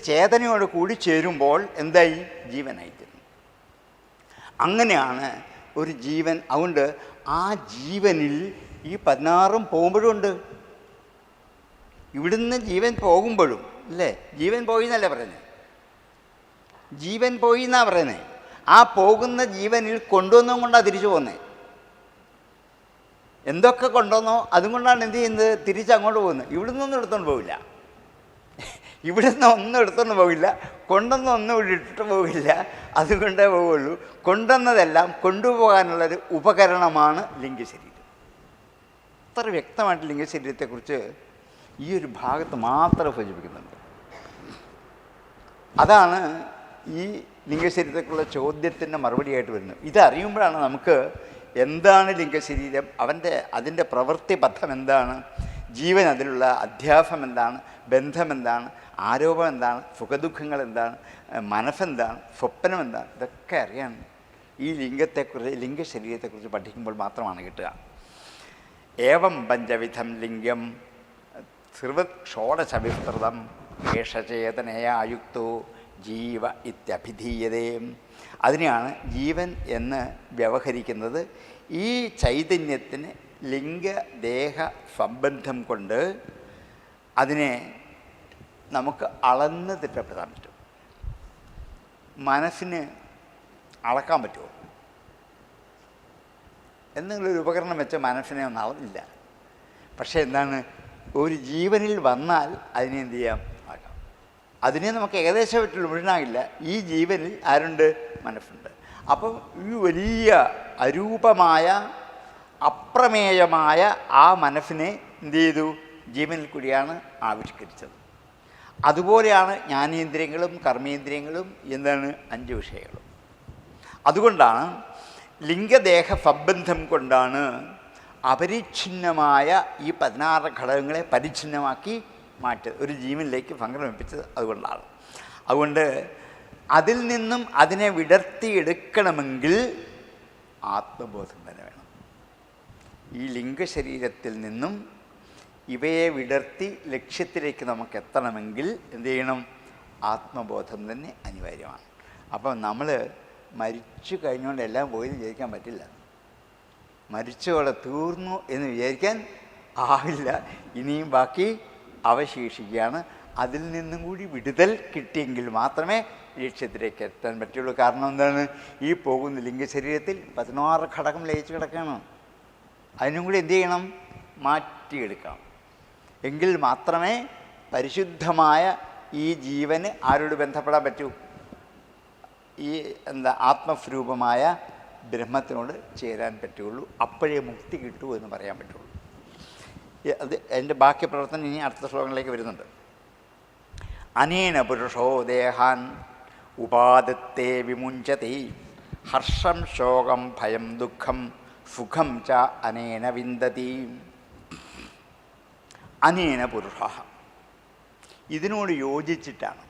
ചേതനയോട് കൂടി ചേരുമ്പോൾ എന്തായി? ജീവനായിത്തീരുന്നു. അങ്ങനെയാണ് ഒരു ജീവൻ. അതുകൊണ്ട് ആ ജീവനിൽ ഈ 16 പോകുമ്പോഴുണ്ട്. ഇവിടുന്ന് ജീവൻ പോകുമ്പോഴും അല്ലേ? ജീവൻ പോയി എന്നല്ലേ പറയുന്നത്? ജീവൻ പോയി എന്നാണ് പറയുന്നത്. ആ പോകുന്ന ജീവനിൽ കൊണ്ടുവന്നും കൊണ്ടാണ് തിരിച്ചു പോകുന്നത്. എന്തൊക്കെ കൊണ്ടുവന്നോ അതും കൊണ്ടാണ് എന്ത് ചെയ്യുന്നത്? തിരിച്ചങ്ങോട്ട് പോകുന്നത്. ഇവിടുന്നൊന്നും എടുത്തുകൊണ്ട് പോവില്ല, ഇവിടുന്ന് ഒന്നും എടുത്തുകൊണ്ട് പോകില്ല, കൊണ്ടുവന്നൊന്നും ഇവിടെ ഇട്ടിട്ട് പോകില്ല. അതുകൊണ്ടേ പോവുള്ളൂ. കൊണ്ടുവന്നതെല്ലാം കൊണ്ടുപോകാനുള്ളൊരു ഉപകരണമാണ് ലിംഗശരീരം. അത്ര വ്യക്തമായിട്ട് ലിംഗശരീരത്തെക്കുറിച്ച് ഈ ഒരു ഭാഗത്ത് മാത്രം സൂചിപ്പിക്കുന്നുണ്ട്. അതാണ് ഈ ലിംഗശരീരത്തെക്കുള്ള ചോദ്യത്തിൻ്റെ മറുപടിയായിട്ട് വരുന്നത്. ഇതറിയുമ്പോഴാണ് നമുക്ക് എന്താണ് ലിംഗശരീരം, അതിൻ്റെ പ്രവൃത്തിബദ്ധം എന്താണ്, ജീവൻ അതിലുള്ള അധ്യാസം എന്താണ്, ബന്ധം എന്താണ്, ആരോപം എന്താണ്, സുഖദുഃഖങ്ങൾ എന്താണ്, മനസ്സെന്താണ്, സ്വപ്നം എന്താണ്, ഇതൊക്കെ അറിയാൻ ഈ ലിംഗശരീരത്തെക്കുറിച്ച് പഠിക്കുമ്പോൾ മാത്രമാണ് കിട്ടുക. ഏവം പഞ്ചവിധം ലിംഗം ത്രിവൃത് ഷോഡശ വിസ്തൃതം ഏഷചേതനയായുക്തോ ജീവ ഇത്യഭിധീയതേ. അതിനെയാണ് ജീവൻ എന്ന് വ്യവഹരിക്കുന്നത്. ഈ ചൈതന്യത്തിന് ലിംഗദേഹ സംബന്ധം കൊണ്ട് അതിനെ നമുക്ക് അളന്ന് തിട്ടപ്പെടാൻ പറ്റും. മനസ്സിന് അളക്കാൻ പറ്റുമോ? എന്തെങ്കിലും ഉപകരണം വെച്ച മനസ്സിനെ ഒന്നും അളന്നില്ല. പക്ഷേ എന്താണ്, ഒരു ജീവനിൽ വന്നാൽ അതിനെ എന്ത് ചെയ്യാം? ആക്കാം. അതിനെ നമുക്ക് ഏകദേശം പറ്റുള്ളൂ, മുഴുവനാകില്ല. ഈ ജീവനിൽ ആരുണ്ട്? മനസ്സുണ്ട്. അപ്പം ഈ വലിയ അരൂപമായ അപ്രമേയമായ ആ മനസ്സിനെ എന്ത് ചെയ്തു? ജീവനിൽ കൂടിയാണ് ആവിഷ്കരിച്ചത്. അതുപോലെയാണ് ജ്ഞാനേന്ദ്രിയങ്ങളും കർമ്മേന്ദ്രിയങ്ങളും എന്താണ് 5 വിഷയങ്ങളും. അതുകൊണ്ടാണ് ലിംഗദേഹ സംബന്ധം കൊണ്ടാണ് അപരിച്ഛിന്നമായ ഈ 16 ഘടകങ്ങളെ പരിച്ഛിന്നമാക്കി മാറ്റത്, ഒരു ജീവനിലേക്ക് സംക്രമിപ്പിച്ചത്. അതുകൊണ്ട് അതിൽ നിന്നും അതിനെ വിടർത്തിയെടുക്കണമെങ്കിൽ ആത്മബോധം തന്നെ വേണം. ഈ ലിംഗശരീരത്തിൽ നിന്നും ഇവയെ വിടർത്തി ലക്ഷ്യത്തിലേക്ക് നമുക്ക് എത്തണമെങ്കിൽ എന്ത് ചെയ്യണം? ആത്മബോധം തന്നെ അനിവാര്യമാണ്. അപ്പം നമ്മൾ മരിച്ചു കഴിഞ്ഞുകൊണ്ട് എല്ലാം പോയി വിചാരിക്കാൻ പറ്റില്ല. മരിച്ചോടെ തീർന്നു എന്ന് വിചാരിക്കാൻ ആവില്ല. ഇനിയും ബാക്കി അവശേഷിക്കുകയാണ്. അതിൽ നിന്നും കൂടി വിടുതൽ കിട്ടിയെങ്കിൽ മാത്രമേ ലക്ഷ്യത്തിലേക്ക് എത്താൻ പറ്റുള്ളൂ. കാരണം എന്താണ്? ഈ പോകുന്ന ലിംഗശരീരത്തിൽ 16 ഘടകം ലയിച്ച് കിടക്കണം. അതിനും കൂടി എന്ത് ചെയ്യണം? മാറ്റിയെടുക്കണം. എങ്കിൽ മാത്രമേ പരിശുദ്ധമായ ഈ ജീവന് ആരോട് ബന്ധപ്പെടാൻ പറ്റൂ? ഈ ആത്മസ്വരൂപമായ ബ്രഹ്മത്തിനോട് ചേരാൻ പറ്റുള്ളൂ. അപ്പോഴേ മുക്തി കിട്ടൂ എന്ന് പറയാൻ പറ്റുള്ളൂ. അത് അതിൻ്റെ ബാക്കി പ്രവർത്തനം ഇനി അടുത്ത ശ്ലോകങ്ങളിലേക്ക് വരുന്നുണ്ട്. അനേന പുരുഷോ ദേഹാൻ ഉപാദത്തെ വിമുഞ്ചതി ഹർഷം ശോകം ഭയം ദുഃഖം സുഖം ച അനേന വിന്ദതി. അനേന പുരുഷ, ഇതിനോട് യോജിച്ചിട്ടാണ്.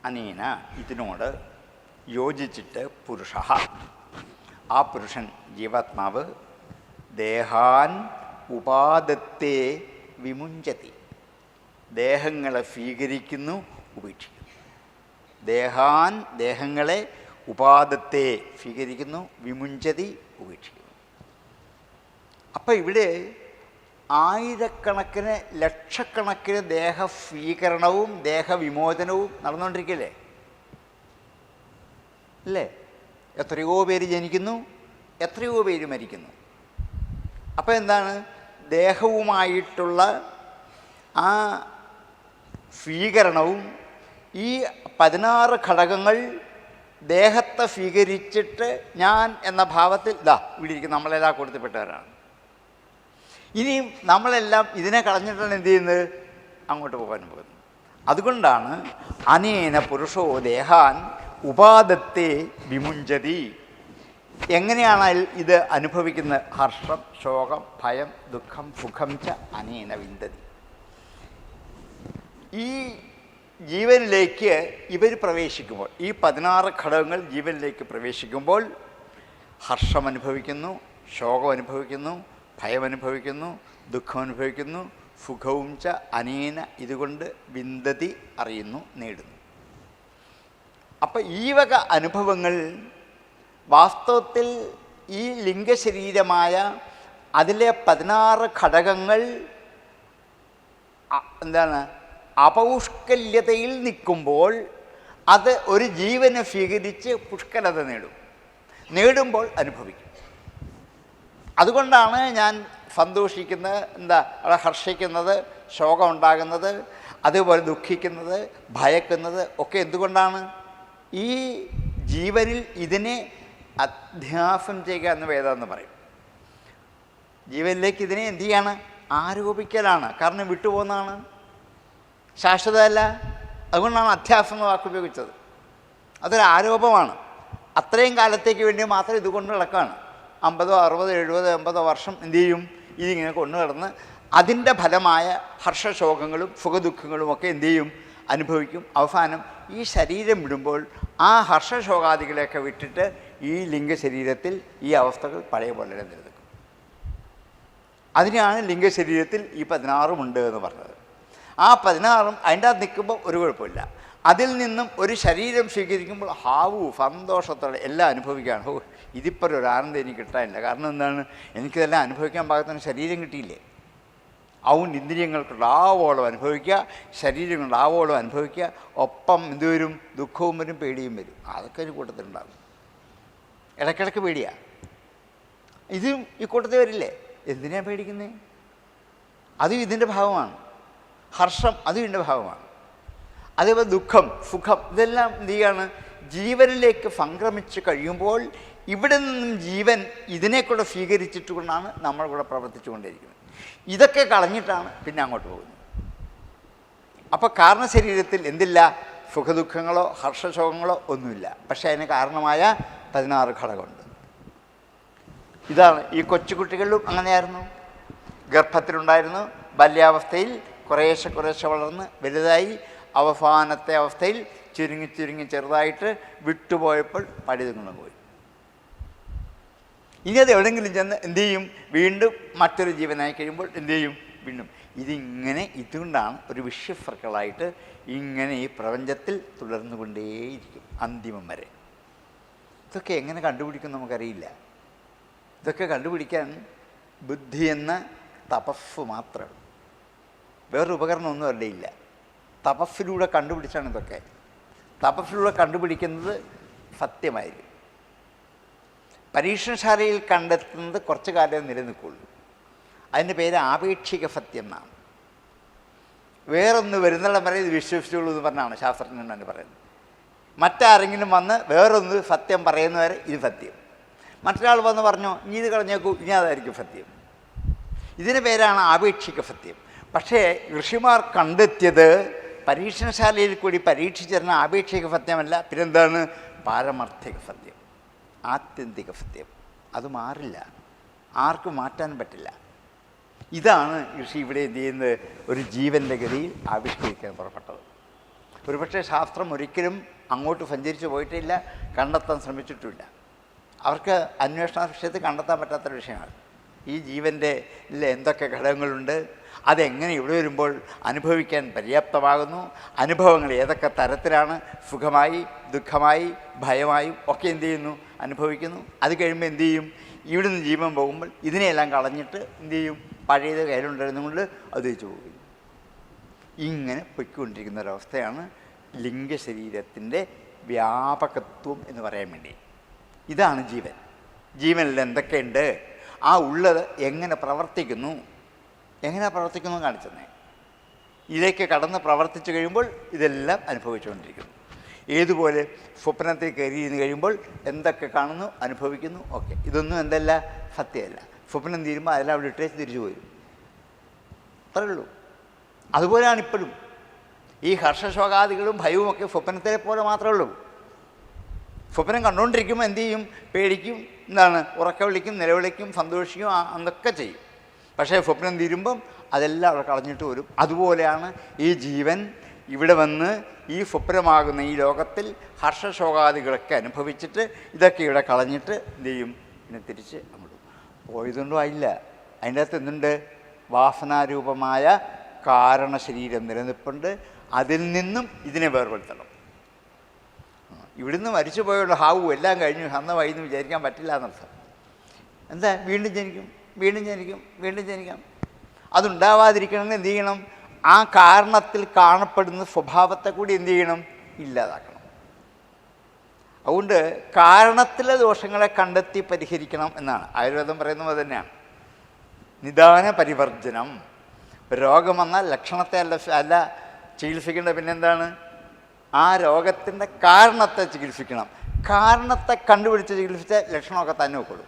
അനേന, ഇതിനോട് യോജിച്ചിട്ട് പുരുഷ, ആ പുരുഷൻ ജീവാത്മാവ് ദേഹാൻ ഉപാദത്തെ വിമുഞ്ചതി, ദേഹങ്ങളെ സ്വീകരിക്കുന്നു, ഉപേക്ഷിക്കുന്നു. ദേഹാൻ, ദേഹങ്ങളെ, ഉപാദത്തെ സ്വീകരിക്കുന്നു, വിമുഞ്ചതി, ഉപേക്ഷിക്കുന്നു. അപ്പം ഇവിടെ ആയിരക്കണക്കിന് ലക്ഷക്കണക്കിന് ദേഹസ്വീകരണവും ദേഹവിമോചനവും നടന്നുകൊണ്ടിരിക്കില്ലേ? അല്ലേ? എത്രയോ പേര് ജനിക്കുന്നു, എത്രയോ പേര് മരിക്കുന്നു. അപ്പം എന്താണ്? ദേഹവുമായിട്ടുള്ള ആ സ്വീകരണവും ഈ 16 ഘടകങ്ങൾ ദേഹത്തെ സ്വീകരിച്ചിട്ട് ഞാൻ എന്ന ഭാവത്തിൽ ഇവിടെ ഇരിക്കും നമ്മളെല്ലാം കൊടുത്തിപ്പെട്ടവരാണ്. ഇനിയും നമ്മളെല്ലാം ഇതിനെ കളഞ്ഞിട്ടാണ് എന്ത് ചെയ്യുന്നത്? അങ്ങോട്ട് പോകാൻ പോകുന്നത്. അതുകൊണ്ടാണ് അനേന പുരുഷോ ദേഹാൻ ഉപാദത്തെ വിമുഞ്ചതി. എങ്ങനെയാണ് ഇത് അനുഭവിക്കുന്നത്? ഹർഷം ശോകം ഭയം ദുഃഖം സുഖം ച അനേന വിന്ദതി. ഈ ജീവനിലേക്ക് ഇവർ പ്രവേശിക്കുമ്പോൾ, ഈ 16 ഘടകങ്ങൾ ജീവനിലേക്ക് പ്രവേശിക്കുമ്പോൾ ഹർഷം അനുഭവിക്കുന്നു, ശോകം അനുഭവിക്കുന്നു, ഭയം അനുഭവിക്കുന്നു, ദുഃഖം അനുഭവിക്കുന്നു, സുഖവും ച അനേന, ഇതുകൊണ്ട് വിന്ദതി, അറിയുന്നു, നേടുന്നു. അപ്പം ഈ വക അനുഭവങ്ങൾ വാസ്തവത്തിൽ ഈ ലിംഗശരീരമായ അതിലെ 16 ഘടകങ്ങൾ അപൗഷ്കല്യതയിൽ നിൽക്കുമ്പോൾ അത് ഒരു ജീവനെ സ്വീകരിച്ച് പുഷ്കലത നേടുമ്പോൾ അനുഭവിക്കും. അതുകൊണ്ടാണ് ഞാൻ സന്തോഷിക്കുന്നത്, ഹർഷിക്കുന്നത്, ശോകം ഉണ്ടാകുന്നത്, അതുപോലെ ദുഃഖിക്കുന്നത്, ഭയക്കുന്നത് ഒക്കെ എന്തുകൊണ്ടാണ്? ഈ ജീവനിൽ ഇതിനെ അധ്യാസം ചെയ്യുക എന്ന് വേദമെന്ന് പറയും. ജീവനിലേക്ക് ഇതിനെ എന്തു ചെയ്യാണ്? ആരോപിക്കലാണ്. കാരണം വിട്ടുപോകുന്നതാണ്, ശാശ്വതമല്ല. അതുകൊണ്ടാണ് അധ്യാസം എന്ന വാക്ക് ഉപയോഗിച്ചത്. അതൊരു ആരോപമാണ്. അത്രയും കാലത്തേക്ക് വേണ്ടി മാത്രം ഇതുകൊണ്ട് കിടക്കുകയാണ്. 50, 60, 70, 80 വർഷം എന്തു ചെയ്യും? ഇതിങ്ങനെ കൊണ്ടു കിടന്ന് അതിൻ്റെ ഫലമായ ഹർഷശോകങ്ങളും സുഖദുഃഖങ്ങളും ഒക്കെ എന്തു ചെയ്യും? അനുഭവിക്കും. അവസാനം ഈ ശരീരം വിടുമ്പോൾ ആ ഹർഷശോകാദികളെയൊക്കെ വിട്ടിട്ട് ഈ ലിംഗശരീരത്തിൽ ഈ അവസ്ഥകൾ പഴയ പോലെ നിലനിൽക്കും. അതിനാണ് ലിംഗശരീരത്തിൽ ഈ 16 ഉണ്ട് എന്ന് പറഞ്ഞത്. ആ 16 അതിൻ്റെ അകത്ത് നിൽക്കുമ്പോൾ ഒരു കുഴപ്പമില്ല. അതിൽ നിന്നും ഒരു ശരീരം സ്വീകരിക്കുമ്പോൾ സന്തോഷത്തോടെ എല്ലാം അനുഭവിക്കുകയാണ്. ഇതിപ്പോൾ ഒരു ആനന്ദം എനിക്ക് കിട്ടാനില്ല. കാരണം എന്താണ്? എനിക്കിതെല്ലാം അനുഭവിക്കാൻ പാകത്തിന് ശരീരം കിട്ടിയില്ലേ. അതുകൊണ്ട് ഇന്ദ്രിയങ്ങൾക്ക് ആവോളം അനുഭവിക്കുക, ശരീരം കൊണ്ട് ആവോളം അനുഭവിക്കുക. ഒപ്പം എന്തുവരും? ദുഃഖവും വരും, പേടിയും വരും. അതൊക്കെ ഒരു കൂട്ടത്തിലുണ്ടാകും. ഇടയ്ക്കിടയ്ക്ക് പേടിയാണ്. ഇതും ഈ കൂട്ടത്തിൽ വരില്ലേ? എന്തിനാണ് പേടിക്കുന്നത്? അതും ഇതിൻ്റെ ഭാഗമാണ്. ഹർഷം അതും ഇതിൻ്റെ ഭാഗമാണ്. അതേപോലെ ദുഃഖം, സുഖം, ഇതെല്ലാം എന്ത് ചെയ്യാണ്? ജീവനിലേക്ക് സംക്രമിച്ച് കഴിയുമ്പോൾ ഇവിടെ നിന്നും ജീവൻ ഇതിനെക്കൂടെ സ്വീകരിച്ചിട്ടുകൊണ്ടാണ് നമ്മൾ കൂടെ പ്രവർത്തിച്ചു കൊണ്ടിരിക്കുന്നത്. ഇതൊക്കെ കളഞ്ഞിട്ടാണ് പിന്നെ അങ്ങോട്ട് പോകുന്നത്. അപ്പോൾ കാരണശരീരത്തിൽ എന്തില്ല? സുഖദുഃഖങ്ങളോ ഹർഷശോകങ്ങളോ ഒന്നുമില്ല. പക്ഷേ അതിന് കാരണമായ 16 ഘടകമുണ്ട്. ഇതാണ് ഈ കൊച്ചുകുട്ടികളിലും അങ്ങനെയായിരുന്നു. ഗർഭത്തിലുണ്ടായിരുന്നു, ബാല്യാവസ്ഥയിൽ കുറേശ്ശെ വളർന്ന് വലുതായി, അവസാനത്തെ അവസ്ഥയിൽ ചുരുങ്ങി ചെറുതായിട്ട് വിട്ടുപോയപ്പോൾ പടിതുങ്ങുന്നു പോയി. ഇനി അത് എവിടെയെങ്കിലും ചെന്ന് എന്തു ചെയ്യും? വീണ്ടും മറ്റൊരു ജീവനായി കഴിയുമ്പോൾ എന്തു ചെയ്യും? വീണ്ടും ഇതിങ്ങനെ. ഇതുകൊണ്ടാണ് ഒരു വിശ്വസർക്കിളായിട്ട് ഇങ്ങനെ ഈ പ്രപഞ്ചത്തിൽ തുടർന്നുകൊണ്ടേയിരിക്കും അന്തിമം വരെ. ഇതൊക്കെ എങ്ങനെ കണ്ടുപിടിക്കും നമുക്കറിയില്ല. ഇതൊക്കെ കണ്ടുപിടിക്കാൻ ബുദ്ധി എന്ന തപസ് മാത്രമാണ്. വേറൊരു ഉപകരണമൊന്നും അവരുടെ ഇല്ല. തപസ്സിലൂടെ കണ്ടുപിടിച്ചാണ് ഇതൊക്കെ. തപസ്സിലൂടെ കണ്ടുപിടിക്കുന്നത് സത്യമായിരിക്കും. പരീക്ഷണശാലയിൽ കണ്ടെത്തുന്നത് കുറച്ചു കാലം നിലനിൽക്കുള്ളൂ. അതിൻ്റെ പേര് ആപേക്ഷിക സത്യം എന്നാണ്. വേറൊന്ന് വരുന്നിടം വരെ ഇത് വിശ്വസിച്ചുള്ളൂ എന്ന് പറഞ്ഞാണ് ശാസ്ത്രജ്ഞന്മാർ പറയുന്നത്. മറ്റാരെങ്കിലും വന്ന് വേറൊന്ന് സത്യം പറയുന്നവരെ ഇത് സത്യം. മറ്റൊരാൾ വന്ന് പറഞ്ഞോ ഇനി ഇത് കളഞ്ഞേക്കൂ, ഇനി അതായിരിക്കും സത്യം. ഇതിന് പേരാണ് ആപേക്ഷിക സത്യം. പക്ഷേ ഋഷിമാർ കണ്ടെത്തിയത് പരീക്ഷണശാലയിൽ കൂടി പരീക്ഷിച്ചിരുന്ന ആപേക്ഷിക സത്യമല്ല, പിന്നെന്താണ്? പാരമാർത്ഥിക സത്യം, ആത്യന്തിക സത്യം. അത് മാറില്ല, ആർക്കും മാറ്റാൻ പറ്റില്ല. ഇതാണ് ഋഷി ഇവിടെ എന്ത് ചെയ്യുന്നത്? ഒരു ജീവൻ്റെ ഗതിയിൽ ആവിഷ്കരിക്കാൻ പുറപ്പെട്ടത്. ഒരുപക്ഷെ ശാസ്ത്രം ഒരിക്കലും അങ്ങോട്ട് സഞ്ചരിച്ചു പോയിട്ടില്ല, കണ്ടെത്താൻ ശ്രമിച്ചിട്ടുമില്ല. അവർക്ക് അന്വേഷണ വിഷയത്തിൽ കണ്ടെത്താൻ പറ്റാത്തൊരു വിഷയമാണ് ഈ ജീവൻ്റെ എന്തൊക്കെ ഘടകങ്ങളുണ്ട്, അതെങ്ങനെ ഇവിടെ വരുമ്പോൾ അനുഭവിക്കാൻ പര്യാപ്തമാകുന്നു, അനുഭവങ്ങൾ ഏതൊക്കെ തരത്തിലാണ്, സുഖമായി ദുഃഖമായി ഭയമായും ഒക്കെ എന്തു ചെയ്യുന്നു? അനുഭവിക്കുന്നു. അത് കഴിയുമ്പോൾ എന്തു ചെയ്യും? ഇവിടുന്ന് ജീവൻ പോകുമ്പോൾ ഇതിനെയെല്ലാം കളഞ്ഞിട്ട് എന്തു ചെയ്യും? പഴയത് കയ്യിലുണ്ടായിരുന്നുകൊണ്ട് അത് വെച്ച് പോകും. ഇങ്ങനെ പൊയ്ക്കൊണ്ടിരിക്കുന്ന ഒരവസ്ഥയാണ് ലിംഗശരീരത്തിൻ്റെ വ്യാപകത്വം എന്ന് പറയാൻ വേണ്ടി. ഇതാണ് ജീവൻ. ജീവനിൽ എന്തൊക്കെയുണ്ട്, ആ ഉള്ളത് എങ്ങനെ പ്രവർത്തിക്കുന്നു കാണിച്ചെന്നേ. ഇതിലേക്ക് കടന്ന് പ്രവർത്തിച്ചു കഴിയുമ്പോൾ ഇതെല്ലാം അനുഭവിച്ചുകൊണ്ടിരിക്കുന്നു. ഏതുപോലെ സ്വപ്നത്തിൽ കയറിയിരുന്ന് കഴിയുമ്പോൾ എന്തൊക്കെ കാണുന്നു, അനുഭവിക്കുന്നു, ഓക്കെ. ഇതൊന്നും എന്തല്ല? സത്യമല്ല. സ്വപ്നം തീരുമ്പോൾ അതെല്ലാം അവിടെ ഇട്ടേച്ച് തിരിച്ചു പോരും. അത്രേ ഉള്ളൂ. അതുപോലെയാണ് ഇപ്പോഴും ഈ ഹർഷശോകാദികളും ഭയവും ഒക്കെ സ്വപ്നത്തിലെ പോലെ മാത്രമേ ഉള്ളൂ. സ്വപ്നം കണ്ടുകൊണ്ടിരിക്കുമ്പോൾ എന്തു ചെയ്യും? പേടിക്കും, ഉറക്ക വിളിക്കും, നിലവിളിക്കും, സന്തോഷിക്കും, അതൊക്കെ ചെയ്യും. പക്ഷേ സ്വപ്നം തീരുമ്പം അതെല്ലാം അവിടെ കളഞ്ഞിട്ട് വരും. അതുപോലെയാണ് ഈ ജീവൻ ഇവിടെ വന്ന് ഈ സ്വപ്നമാകുന്ന ഈ ലോകത്തിൽ ഹർഷശോകാദികളൊക്കെ അനുഭവിച്ചിട്ട് ഇതൊക്കെ ഇവിടെ കളഞ്ഞിട്ട് എന്തു ചെയ്യും? പിന്നെ തിരിച്ച് അങ്ങോട്ട് പോയതുകൊണ്ടും ആയില്ല. അതിൻ്റെ അകത്ത് എന്തുണ്ട്? വാസനാരൂപമായ കാരണശരീരം നിലനിൽപ്പുണ്ട്. അതിൽ നിന്നും ഇതിനെ വേർപെടുത്തണം. ഇവിടുന്ന് മരിച്ചു പോയുള്ള ഹാവു എല്ലാം കഴിഞ്ഞു അന്ന് വൈന്ന് വിചാരിക്കാൻ പറ്റില്ല എന്നർത്ഥം. എന്താ? വീണ്ടും ജനിക്കാം. അതുണ്ടാവാതിരിക്കണമെങ്കിൽ എന്ത് ചെയ്യണം? ആ കാരണത്തിൽ കാണപ്പെടുന്ന സ്വഭാവത്തെ കൂടി എന്ത് ചെയ്യണം? ഇല്ലാതാക്കണം. അതുകൊണ്ട് കാരണത്തിലെ ദോഷങ്ങളെ കണ്ടെത്തി പരിഹരിക്കണം എന്നാണ് ആയുർവേദം പറയുന്നത്. തന്നെയാണ് നിദാന പരിവർജനം. രോഗം വന്നാൽ ലക്ഷണത്തെ അല്ല ചികിത്സിക്കേണ്ടത്, പിന്നെന്താണ്? ആ രോഗത്തിൻ്റെ കാരണത്തെ ചികിത്സിക്കണം. കാരണത്തെ കണ്ടുപിടിച്ച് ചികിത്സിച്ച ലക്ഷണമൊക്കെ തന്നെ വെക്കൊള്ളൂ.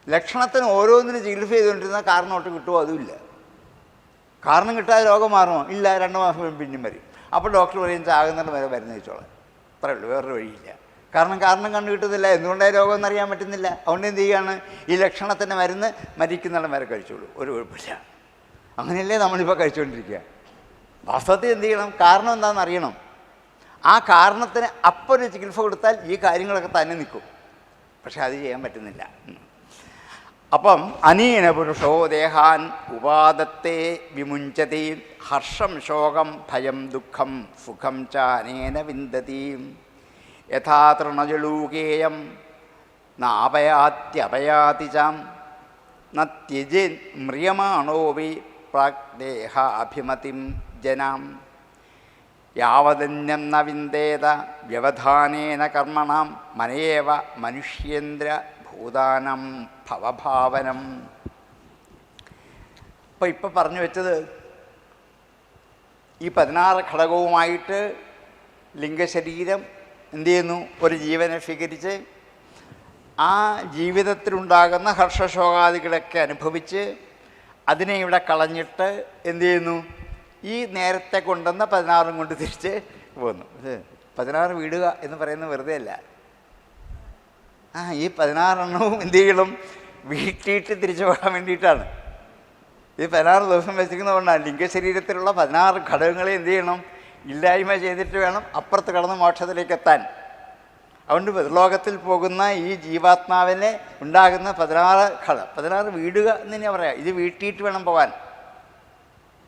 ലക്ഷണത്തിന് ഓരോന്നിനും ചികിത്സ ചെയ്തുകൊണ്ടിരുന്ന കാരണം ഒട്ട് കിട്ടുമോ? അതുമില്ല. കാരണം കിട്ടാതെ രോഗം മാറുമോ? ഇല്ല. 2 മാസം പിന്നെയും വരും. അപ്പോൾ ഡോക്ടർ പറയും ചാകുന്നിടം വരെ മരുന്ന് കഴിച്ചോളാം. അത്രേ ഉള്ളൂ, വേറൊരു വഴിയില്ല. കാരണം കണ്ടു കിട്ടുന്നില്ല. എന്തുകൊണ്ടാണ് രോഗം എന്നറിയാൻ പറ്റുന്നില്ല. അതുകൊണ്ട് എന്ത് ചെയ്യുകയാണ്? ഈ ലക്ഷണത്തിൻ്റെ മരുന്ന് മരിക്കുന്നിടം വരെ കഴിച്ചോളൂ, ഒരു കുഴപ്പമില്ല. അങ്ങനെയല്ലേ നമ്മളിപ്പോൾ കഴിച്ചുകൊണ്ടിരിക്കുക. വാസ്തവത്തിൽ എന്ത് ചെയ്യണം? കാരണം എന്താണെന്ന് അറിയണം. ആ കാരണത്തിന് അപ്പോൾ ഒരു ചികിത്സ കൊടുത്താൽ ഈ കാര്യങ്ങളൊക്കെ തന്നെ നിൽക്കും. പക്ഷെ അത് ചെയ്യാൻ പറ്റുന്നില്ല. അപ്പം അനീന പുരുഷോ ദേഹാൻ ഉപാദത്തെ വിമുഞ്ചതി ഹർഷം ശോകം ഭയം ദുഃഖം സുഖം ച അനേന വിന്ദതി യഥാ തൃണജലൂകേയം നാപയാത്യപയാതി ചാം നത്യജി മ്രിയമാണോ വി പ്രാഗ്ദേഹ അഭിമതിം ജനാം യാവദന്യം ന വിന്ദേത വ്യവധാനേന കർമ്മണാം മനയേവ മനുഷ്യേന്ദ്ര ഭൂതാനം ഭവഭാവനം. ഇപ്പോൾ പറഞ്ഞു വെച്ചത് ഈ 16 ഘടകവുമായിട്ട് ലിംഗശരീരം എന്തു ചെയ്യുന്നു? ഒരു ജീവനെ സ്വീകരിച്ച് ആ ജീവിതത്തിലുണ്ടാകുന്ന ഹർഷശോകാദികളൊക്കെ അനുഭവിച്ച് അതിനെ ഇവിടെ കളഞ്ഞിട്ട് എന്തു ചെയ്യുന്നു? ഈ നേരത്തെ കൊണ്ടുവന്ന 16 കൊണ്ട് തിരിച്ച് പോന്നു. 16 വിടുക എന്ന് പറയുന്നത് വെറുതെ അല്ല. ഈ 16 എണ്ണവും എന്ത് ചെയ്യണം? വീട്ടിയിട്ട് തിരിച്ചു പോകാൻ വേണ്ടിയിട്ടാണ്. ഈ 16 ദിവസം വെച്ചിരിക്കുന്നതുകൊണ്ടാണ് ലിംഗശരീരത്തിലുള്ള 16 ഘടകങ്ങളെ എന്ത് ചെയ്യണം? ഇല്ലായ്മ ചെയ്തിട്ട് വേണം അപ്പുറത്ത് കടന്ന് മോക്ഷത്തിലേക്ക് എത്താൻ. അതുകൊണ്ട് ലോകത്തിൽ പോകുന്ന ഈ ജീവാത്മാവിനെ ഉണ്ടാകുന്ന 16 വീടുക എന്ന് തന്നെ പറയാം. ഇത് വീട്ടിയിട്ട് വേണം പോകാൻ.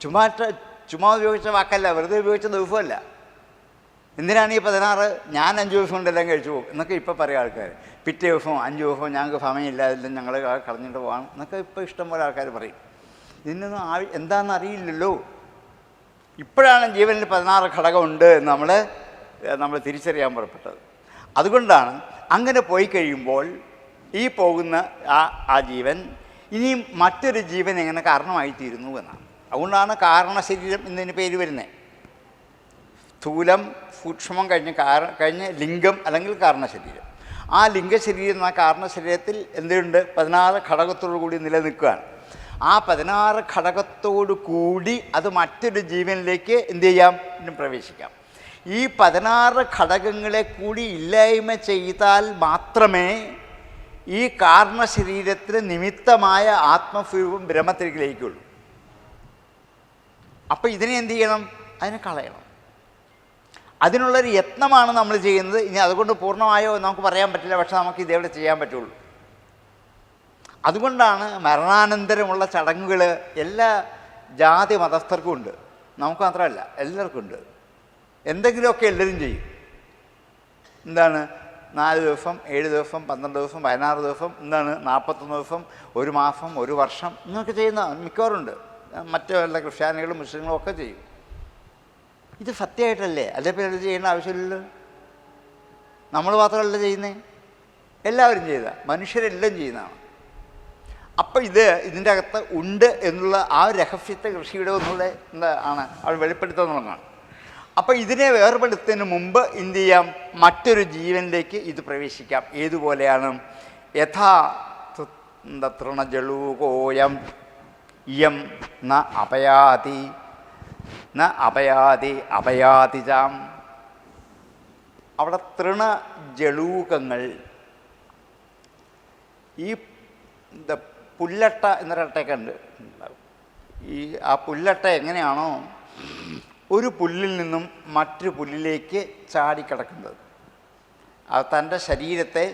ചുമ്മാ ഉപയോഗിച്ച വാക്കല്ല, വെറുതെ ഉപയോഗിച്ച ദിവസമല്ല. എന്തിനാണ് ഈ 16? ഞാൻ 5 ദിവസം കൊണ്ടെല്ലാം കഴിച്ചു പോകും എന്നൊക്കെ ഇപ്പോൾ പറയാം ആൾക്കാർ. പിറ്റേ ദിവസവും 5 ദിവസവും ഞങ്ങൾക്ക് സമയമില്ല, അതെല്ലാം ഞങ്ങൾ കളഞ്ഞിട്ട് പോകാം എന്നൊക്കെ ഇപ്പോൾ ഇഷ്ടംപോലെ ആൾക്കാർ പറയും. ഇതിനൊന്നും എന്താണെന്ന് അറിയില്ലല്ലോ. ഇപ്പോഴാണ് ജീവനിൽ 16 ഘടകമുണ്ട് എന്ന് നമ്മൾ തിരിച്ചറിയാൻ പുറപ്പെട്ടത്. അതുകൊണ്ടാണ് അങ്ങനെ പോയി കഴിയുമ്പോൾ ഈ പോകുന്ന ആ ജീവൻ ഇനിയും മറ്റൊരു ജീവൻ എങ്ങനെ കാരണമായിത്തീരുന്നു എന്നാണ്. അതുകൊണ്ടാണ് കാരണശരീരം എന്നതിന് പേര് വരുന്നത്. സ്ഥൂലം സൂക്ഷ്മം കഴിഞ്ഞ് ലിംഗം അല്ലെങ്കിൽ കാരണശരീരം. ആ ലിംഗശരീരം എന്ന കാരണശരീരത്തിൽ എന്തുണ്ട്? 16 ഘടകത്തോടു കൂടി നിലനിൽക്കുകയാണ്. ആ 16 ഘടകത്തോടു കൂടി അത് മറ്റൊരു ജീവനിലേക്ക് എന്തു ചെയ്യാം? പ്രവേശിക്കാം. ഈ 16 ഘടകങ്ങളെ കൂടി ഇല്ലായ്മ ചെയ്താൽ മാത്രമേ ഈ കാരണശരീരത്തിന് നിമിത്തമായ ആത്മസ്വരൂപം ബ്രഹ്മത്തിലേക്ക് ലയിക്കുള്ളൂ. അപ്പം ഇതിനെ എന്ത് ചെയ്യണം? അതിനെ കളയണം. അതിനുള്ളൊരു യത്നമാണ് നമ്മൾ ചെയ്യുന്നത്. ഇനി അതുകൊണ്ട് പൂർണ്ണമായോ നമുക്ക് പറയാൻ പറ്റില്ല, പക്ഷെ നമുക്ക് ഇതേവിടെ ചെയ്യാൻ പറ്റുള്ളൂ. അതുകൊണ്ടാണ് മരണാനന്തരമുള്ള ചടങ്ങുകൾ എല്ലാ ജാതി മതസ്ഥർക്കും ഉണ്ട്. നമുക്ക് മാത്രമല്ല, എല്ലാവർക്കും ഉണ്ട്. എന്തെങ്കിലുമൊക്കെ എല്ലാവരും ചെയ്യും. എന്താണ്? 4 ദിവസം, 7 ദിവസം, 12 ദിവസം, 16 ദിവസം, 41 ദിവസം, 1 മാസം, 1 വർഷം എന്നൊക്കെ ചെയ്യുന്ന മിക്കവാറുണ്ട്. മറ്റു വല്ല ക്രിസ്ത്യാനികളും മുസ്ലിങ്ങളും ഒക്കെ ചെയ്യും. ഇത് സത്യമായിട്ടല്ലേ? അല്ലെ പിന്നെ ചെയ്യേണ്ട ആവശ്യമില്ലല്ലോ. നമ്മൾ മാത്രമല്ല ചെയ്യുന്നത്, എല്ലാവരും ചെയ്ത മനുഷ്യരെല്ലാം ചെയ്യുന്നതാണ്. അപ്പം ഇതിൻ്റെ അകത്ത് ഉണ്ട് എന്നുള്ള ആ രഹസ്യത്തെ കൃഷിയുടെ ഒന്നുകൂടെ ആണ് അവൾ വെളിപ്പെടുത്തുന്നതാണ്. അപ്പം ഇതിനെ വേർപെടുത്തുന്നതിന് മുമ്പ് എന്ത് ചെയ്യാം? മറ്റൊരു ജീവനിലേക്ക് ഇത് പ്രവേശിക്കാം. ഏതുപോലെയാണ്? യഥാ തൃണജളൂകോയം ഇയം ന അപയാതി അപയാതിജാം. അവിടെ തൃണജളൂകങ്ങൾ, ഈ പുല്ലട്ട എന്നൊരട്ടയൊക്കെ ഉണ്ട്. ആ പുല്ലട്ട എങ്ങനെയാണോ ഒരു പുല്ലിൽ നിന്നും മറ്റൊരു പുല്ലിലേക്ക് ചാടിക്കിടക്കുന്നത്, തൻ്റെ ശരീരത്തെ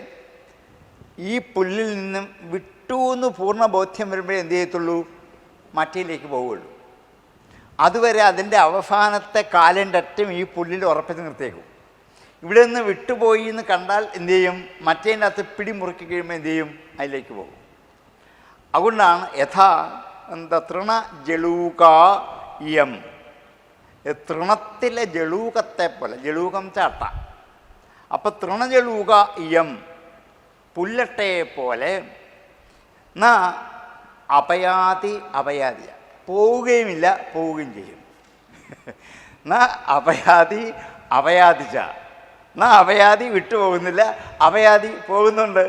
ഈ പുല്ലിൽ നിന്നും വിട്ടൂന്ന് പൂർണ്ണ ബോധ്യം വരുമ്പോഴേ എന്ത് ചെയ്യത്തുള്ളൂ? മറ്റേലേക്ക് പോവുകയുള്ളൂ. അതുവരെ അതിൻ്റെ അവസാനത്തെ കാലിൻ്റെ അറ്റം ഈ പുല്ലിൽ ഉറപ്പിച്ച് നിർത്തിയേക്കും. ഇവിടെ നിന്ന് വിട്ടുപോയി എന്ന് കണ്ടാൽ എന്തു ചെയ്യും? മറ്റേതിൻ്റെ അകത്ത് പിടിമുറുക്കി കഴിയുമ്പോൾ എന്തു ചെയ്യും? അതിലേക്ക് പോകും. അതുകൊണ്ടാണ് യഥാ തൃണ ജളൂക ഇയം, തൃണത്തിലെ ജളൂകത്തെ പോലെ, ജളൂകം ചാട്ട. അപ്പം തൃണജളൂക ഇയം, പുല്ലട്ടയെ പോലെ, ന അപയാതിയ, പോവുകയുമില്ല പോവുകയും ചെയ്യും. ന അപയാതിച്ച, ന അപയാതി വിട്ടുപോകുന്നില്ല, അപയാതി പോകുന്നുണ്ട്.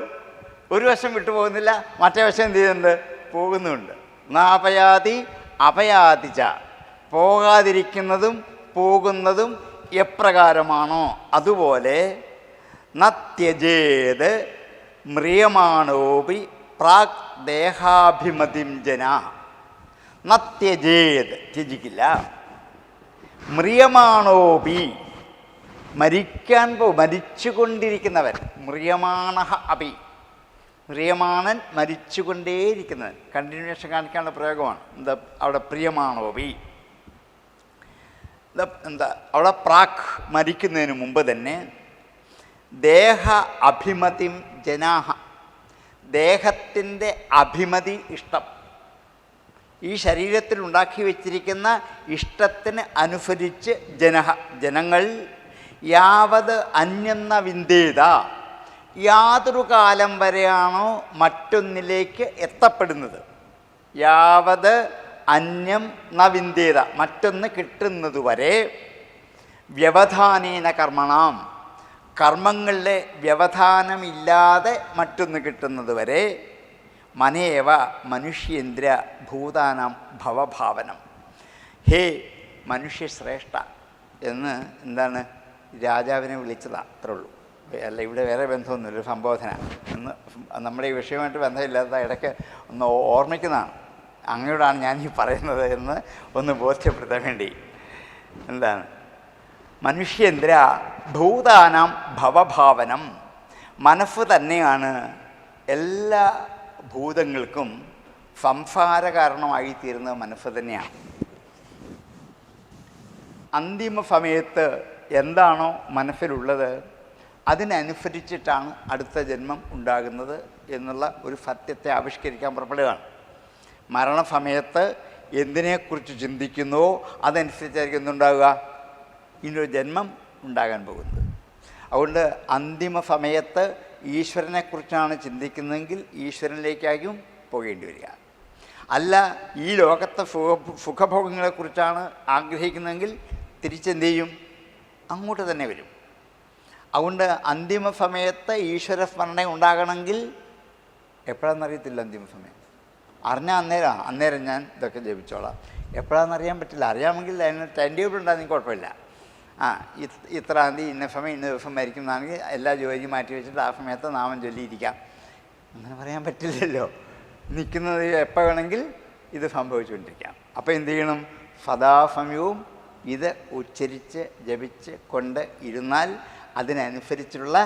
ഒരു വശം വിട്ടുപോകുന്നില്ല, മറ്റേ വശം എന്ത് ചെയ്യുന്നുണ്ട്? പോകുന്നുണ്ട്. ന അപയാതിച്ച, പോകാതിരിക്കുന്നതും പോകുന്നതും എപ്രകാരമാണോ അതുപോലെ ന ത്യജേത് മ്രിയമാണോപി പ്രാക് ദേഹാഭിമതിം ജന. ന ത്യജേത്, ത്യജിക്കില്ല. മ്രിയമാണോപി, മരിച്ചുകൊണ്ടിരിക്കുന്നവൻ. മ്രിയമാണഃ അപി, മ്രിയമാണൻ, മരിച്ചുകൊണ്ടേയിരിക്കുന്നവൻ. കണ്ടിന്യൂഷൻ കാണിക്കാനുള്ള പ്രയോഗമാണ്. അവിടെ പ്രിയമാണോപി, അവിടെ പ്രാക്, മരിക്കുന്നതിന് മുമ്പ് തന്നെ, ദേഹ അഭിമതിം ജനാഹ, ദേഹത്തിൻ്റെ അഭിമതി, ഇഷ്ടം, ഈ ശരീരത്തിൽ ഉണ്ടാക്കി വച്ചിരിക്കുന്ന ഇഷ്ടത്തിന് അനുസരിച്ച് ജനങ്ങൾ യാവത് അന്യെന്ന വിന്ദേത, യാതൊരു കാലം വരെയാണോ മറ്റൊന്നിലേക്ക് എത്തപ്പെടുന്നത്, യാവത് അന്യം ന വിന്ദേത, മറ്റൊന്ന് കിട്ടുന്നതുവരെ, വ്യവധാനേന കർമ്മണാം, കർമ്മങ്ങളിലെ വ്യവധാനമില്ലാതെ മറ്റൊന്ന് കിട്ടുന്നത് വരെ, മനേവ മനുഷ്യേന്ദ്ര ഭൂതാനാം ഭവഭാവനം. ഹേ മനുഷ്യശ്രേഷ്ഠ എന്ന് എന്താണ് രാജാവിനെ വിളിച്ചതാണ്, അത്രേ ഉള്ളൂ. അല്ല, ഇവിടെ വേറെ ബന്ധമൊന്നുമില്ല, സംബോധന എന്ന്. നമ്മുടെ ഈ വിഷയമായിട്ട് ബന്ധമില്ലാത്ത ഇടയ്ക്ക് ഒന്ന് ഓർമ്മിക്കുന്നതാണ്. അങ്ങയോടാണ് ഞാൻ ഈ പറയുന്നത് എന്ന് ഒന്ന് ബോധ്യപ്പെടുത്താൻ വേണ്ടി. എന്താണ് മനുഷ്യേന്ദ്ര ഭൂതാനാം ഭവഭാവനം. മനസ്സ് തന്നെയാണ് എല്ലാ ഭൂതങ്ങൾക്കും സംസാര കാരണമായി തീരുന്നത്. മനസ്സ് തന്നെയാണ്. അന്തിമ സമയത്ത് എന്താണോ മനസ്സിലുള്ളത് അതിനനുസരിച്ചിട്ടാണ് അടുത്ത ജന്മം ഉണ്ടാകുന്നത് എന്നുള്ള ഒരു സത്യത്തെ ആവിഷ്കരിക്കാൻ പുറപ്പെടുകയാണ്. മരണസമയത്ത് എന്തിനെക്കുറിച്ച് ചിന്തിക്കുന്നുവോ അതനുസരിച്ചായിരിക്കും എന്തുണ്ടാവുക, ഇനിയൊരു ജന്മം ഉണ്ടാകാൻ പോകുന്നത്. അതുകൊണ്ട് അന്തിമ സമയത്ത് ഈശ്വരനെക്കുറിച്ചാണ് ചിന്തിക്കുന്നതെങ്കിൽ ഈശ്വരനിലേക്കായിരിക്കും പോകേണ്ടി വരിക. അല്ല, ഈ ലോകത്തെ സുഖഭോഗങ്ങളെക്കുറിച്ചാണ് ആഗ്രഹിക്കുന്നതെങ്കിൽ തിരിച്ചെന്ത് ചെയ്യും, അങ്ങോട്ട് തന്നെ വരും. അതുകൊണ്ട് അന്തിമ സമയത്ത് ഈശ്വര സ്മരണ ഉണ്ടാകണമെങ്കിൽ എപ്പോഴാണെന്നറിയത്തില്ല. അന്തിമ സമയം അറിഞ്ഞാൽ അന്നേരം ഞാൻ ഇതൊക്കെ ജപിച്ചോളാം. എപ്പോഴാണെന്നറിയാൻ പറ്റില്ല. അറിയാമെങ്കിൽ അതിന് ടൈം ടേബിൾ ഉണ്ടാകുന്നെങ്കിൽ കുഴപ്പമില്ല. ഇത്രാം തീയതി ഇന്ന സമയം ഇന്ന ദിവസം മരിക്കും എന്നാണെങ്കിൽ എല്ലാ ജോലിയും മാറ്റി വെച്ചിട്ട് ആ സമയത്ത് നാമം ചൊല്ലിയിരിക്കാം. അങ്ങനെ പറയാൻ പറ്റില്ലല്ലോ. നിൽക്കുന്നത് എപ്പോൾ വേണമെങ്കിൽ ഇത് സംഭവിച്ചുകൊണ്ടിരിക്കാം. അപ്പോൾ എന്ത് ചെയ്യണം, സദാസമയവും ഇത് ഉച്ചരിച്ച് ജപിച്ച് കൊണ്ട് ഇരുന്നാൽ അതിനനുസരിച്ചുള്ള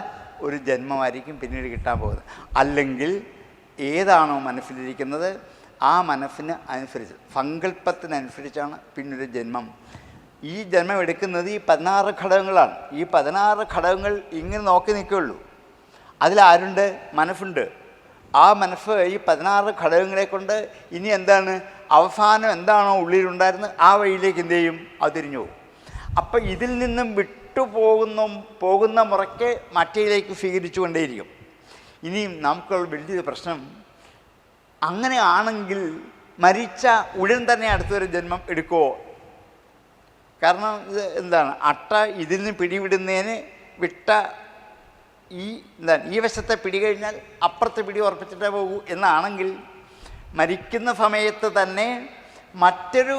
ഒരു ജന്മമായിരിക്കും പിന്നീട് കിട്ടാൻ പോകുന്നത്. അല്ലെങ്കിൽ ഏതാണോ മനസ്സിലിരിക്കുന്നത് ആ മനസ്സിന് അനുസരിച്ച് സങ്കല്പത്തിനനുസരിച്ചാണ് പിന്നൊരു ജന്മം. ഈ ജന്മം എടുക്കുന്നത് ഈ 16 ഘടകങ്ങളാണ്. ഈ 16 ഘടകങ്ങൾ ഇങ്ങനെ നോക്കി നിൽക്കുകയുള്ളൂ. അതിലാരുണ്ട്, മനസ്സുണ്ട്. ആ മനസ്സ് ഈ 16 ഘടകങ്ങളെ കൊണ്ട് ഇനി എന്താണ്, അവസാനം എന്താണോ ഉള്ളിലുണ്ടായിരുന്നത് ആ വഴിയിലേക്ക് എന്ത് ചെയ്യും, അതിരിഞ്ഞു പോകും. അപ്പം ഇതിൽ നിന്നും പോകുന്ന മുറയ്ക്ക് മറ്റേയിലേക്ക് സ്വീകരിച്ചു കൊണ്ടേയിരിക്കും. ഇനിയും നമുക്കുള്ള വലിയൊരു പ്രശ്നം, അങ്ങനെ ആണെങ്കിൽ മരിച്ച ഉടൻ തന്നെ അടുത്തൊരു ജന്മം എടുക്കുമോ? കാരണം ഇത് എന്താണ്, അട്ട ഇതിൽ നിന്ന് പിടിവിടുന്നതിന് വിട്ട ഈ വശത്തെ പിടി കഴിഞ്ഞാൽ അപ്പുറത്തെ പിടി ഉറപ്പിച്ചിട്ടേ പോകൂ എന്നാണെങ്കിൽ മരിക്കുന്ന സമയത്ത് തന്നെ മറ്റൊരു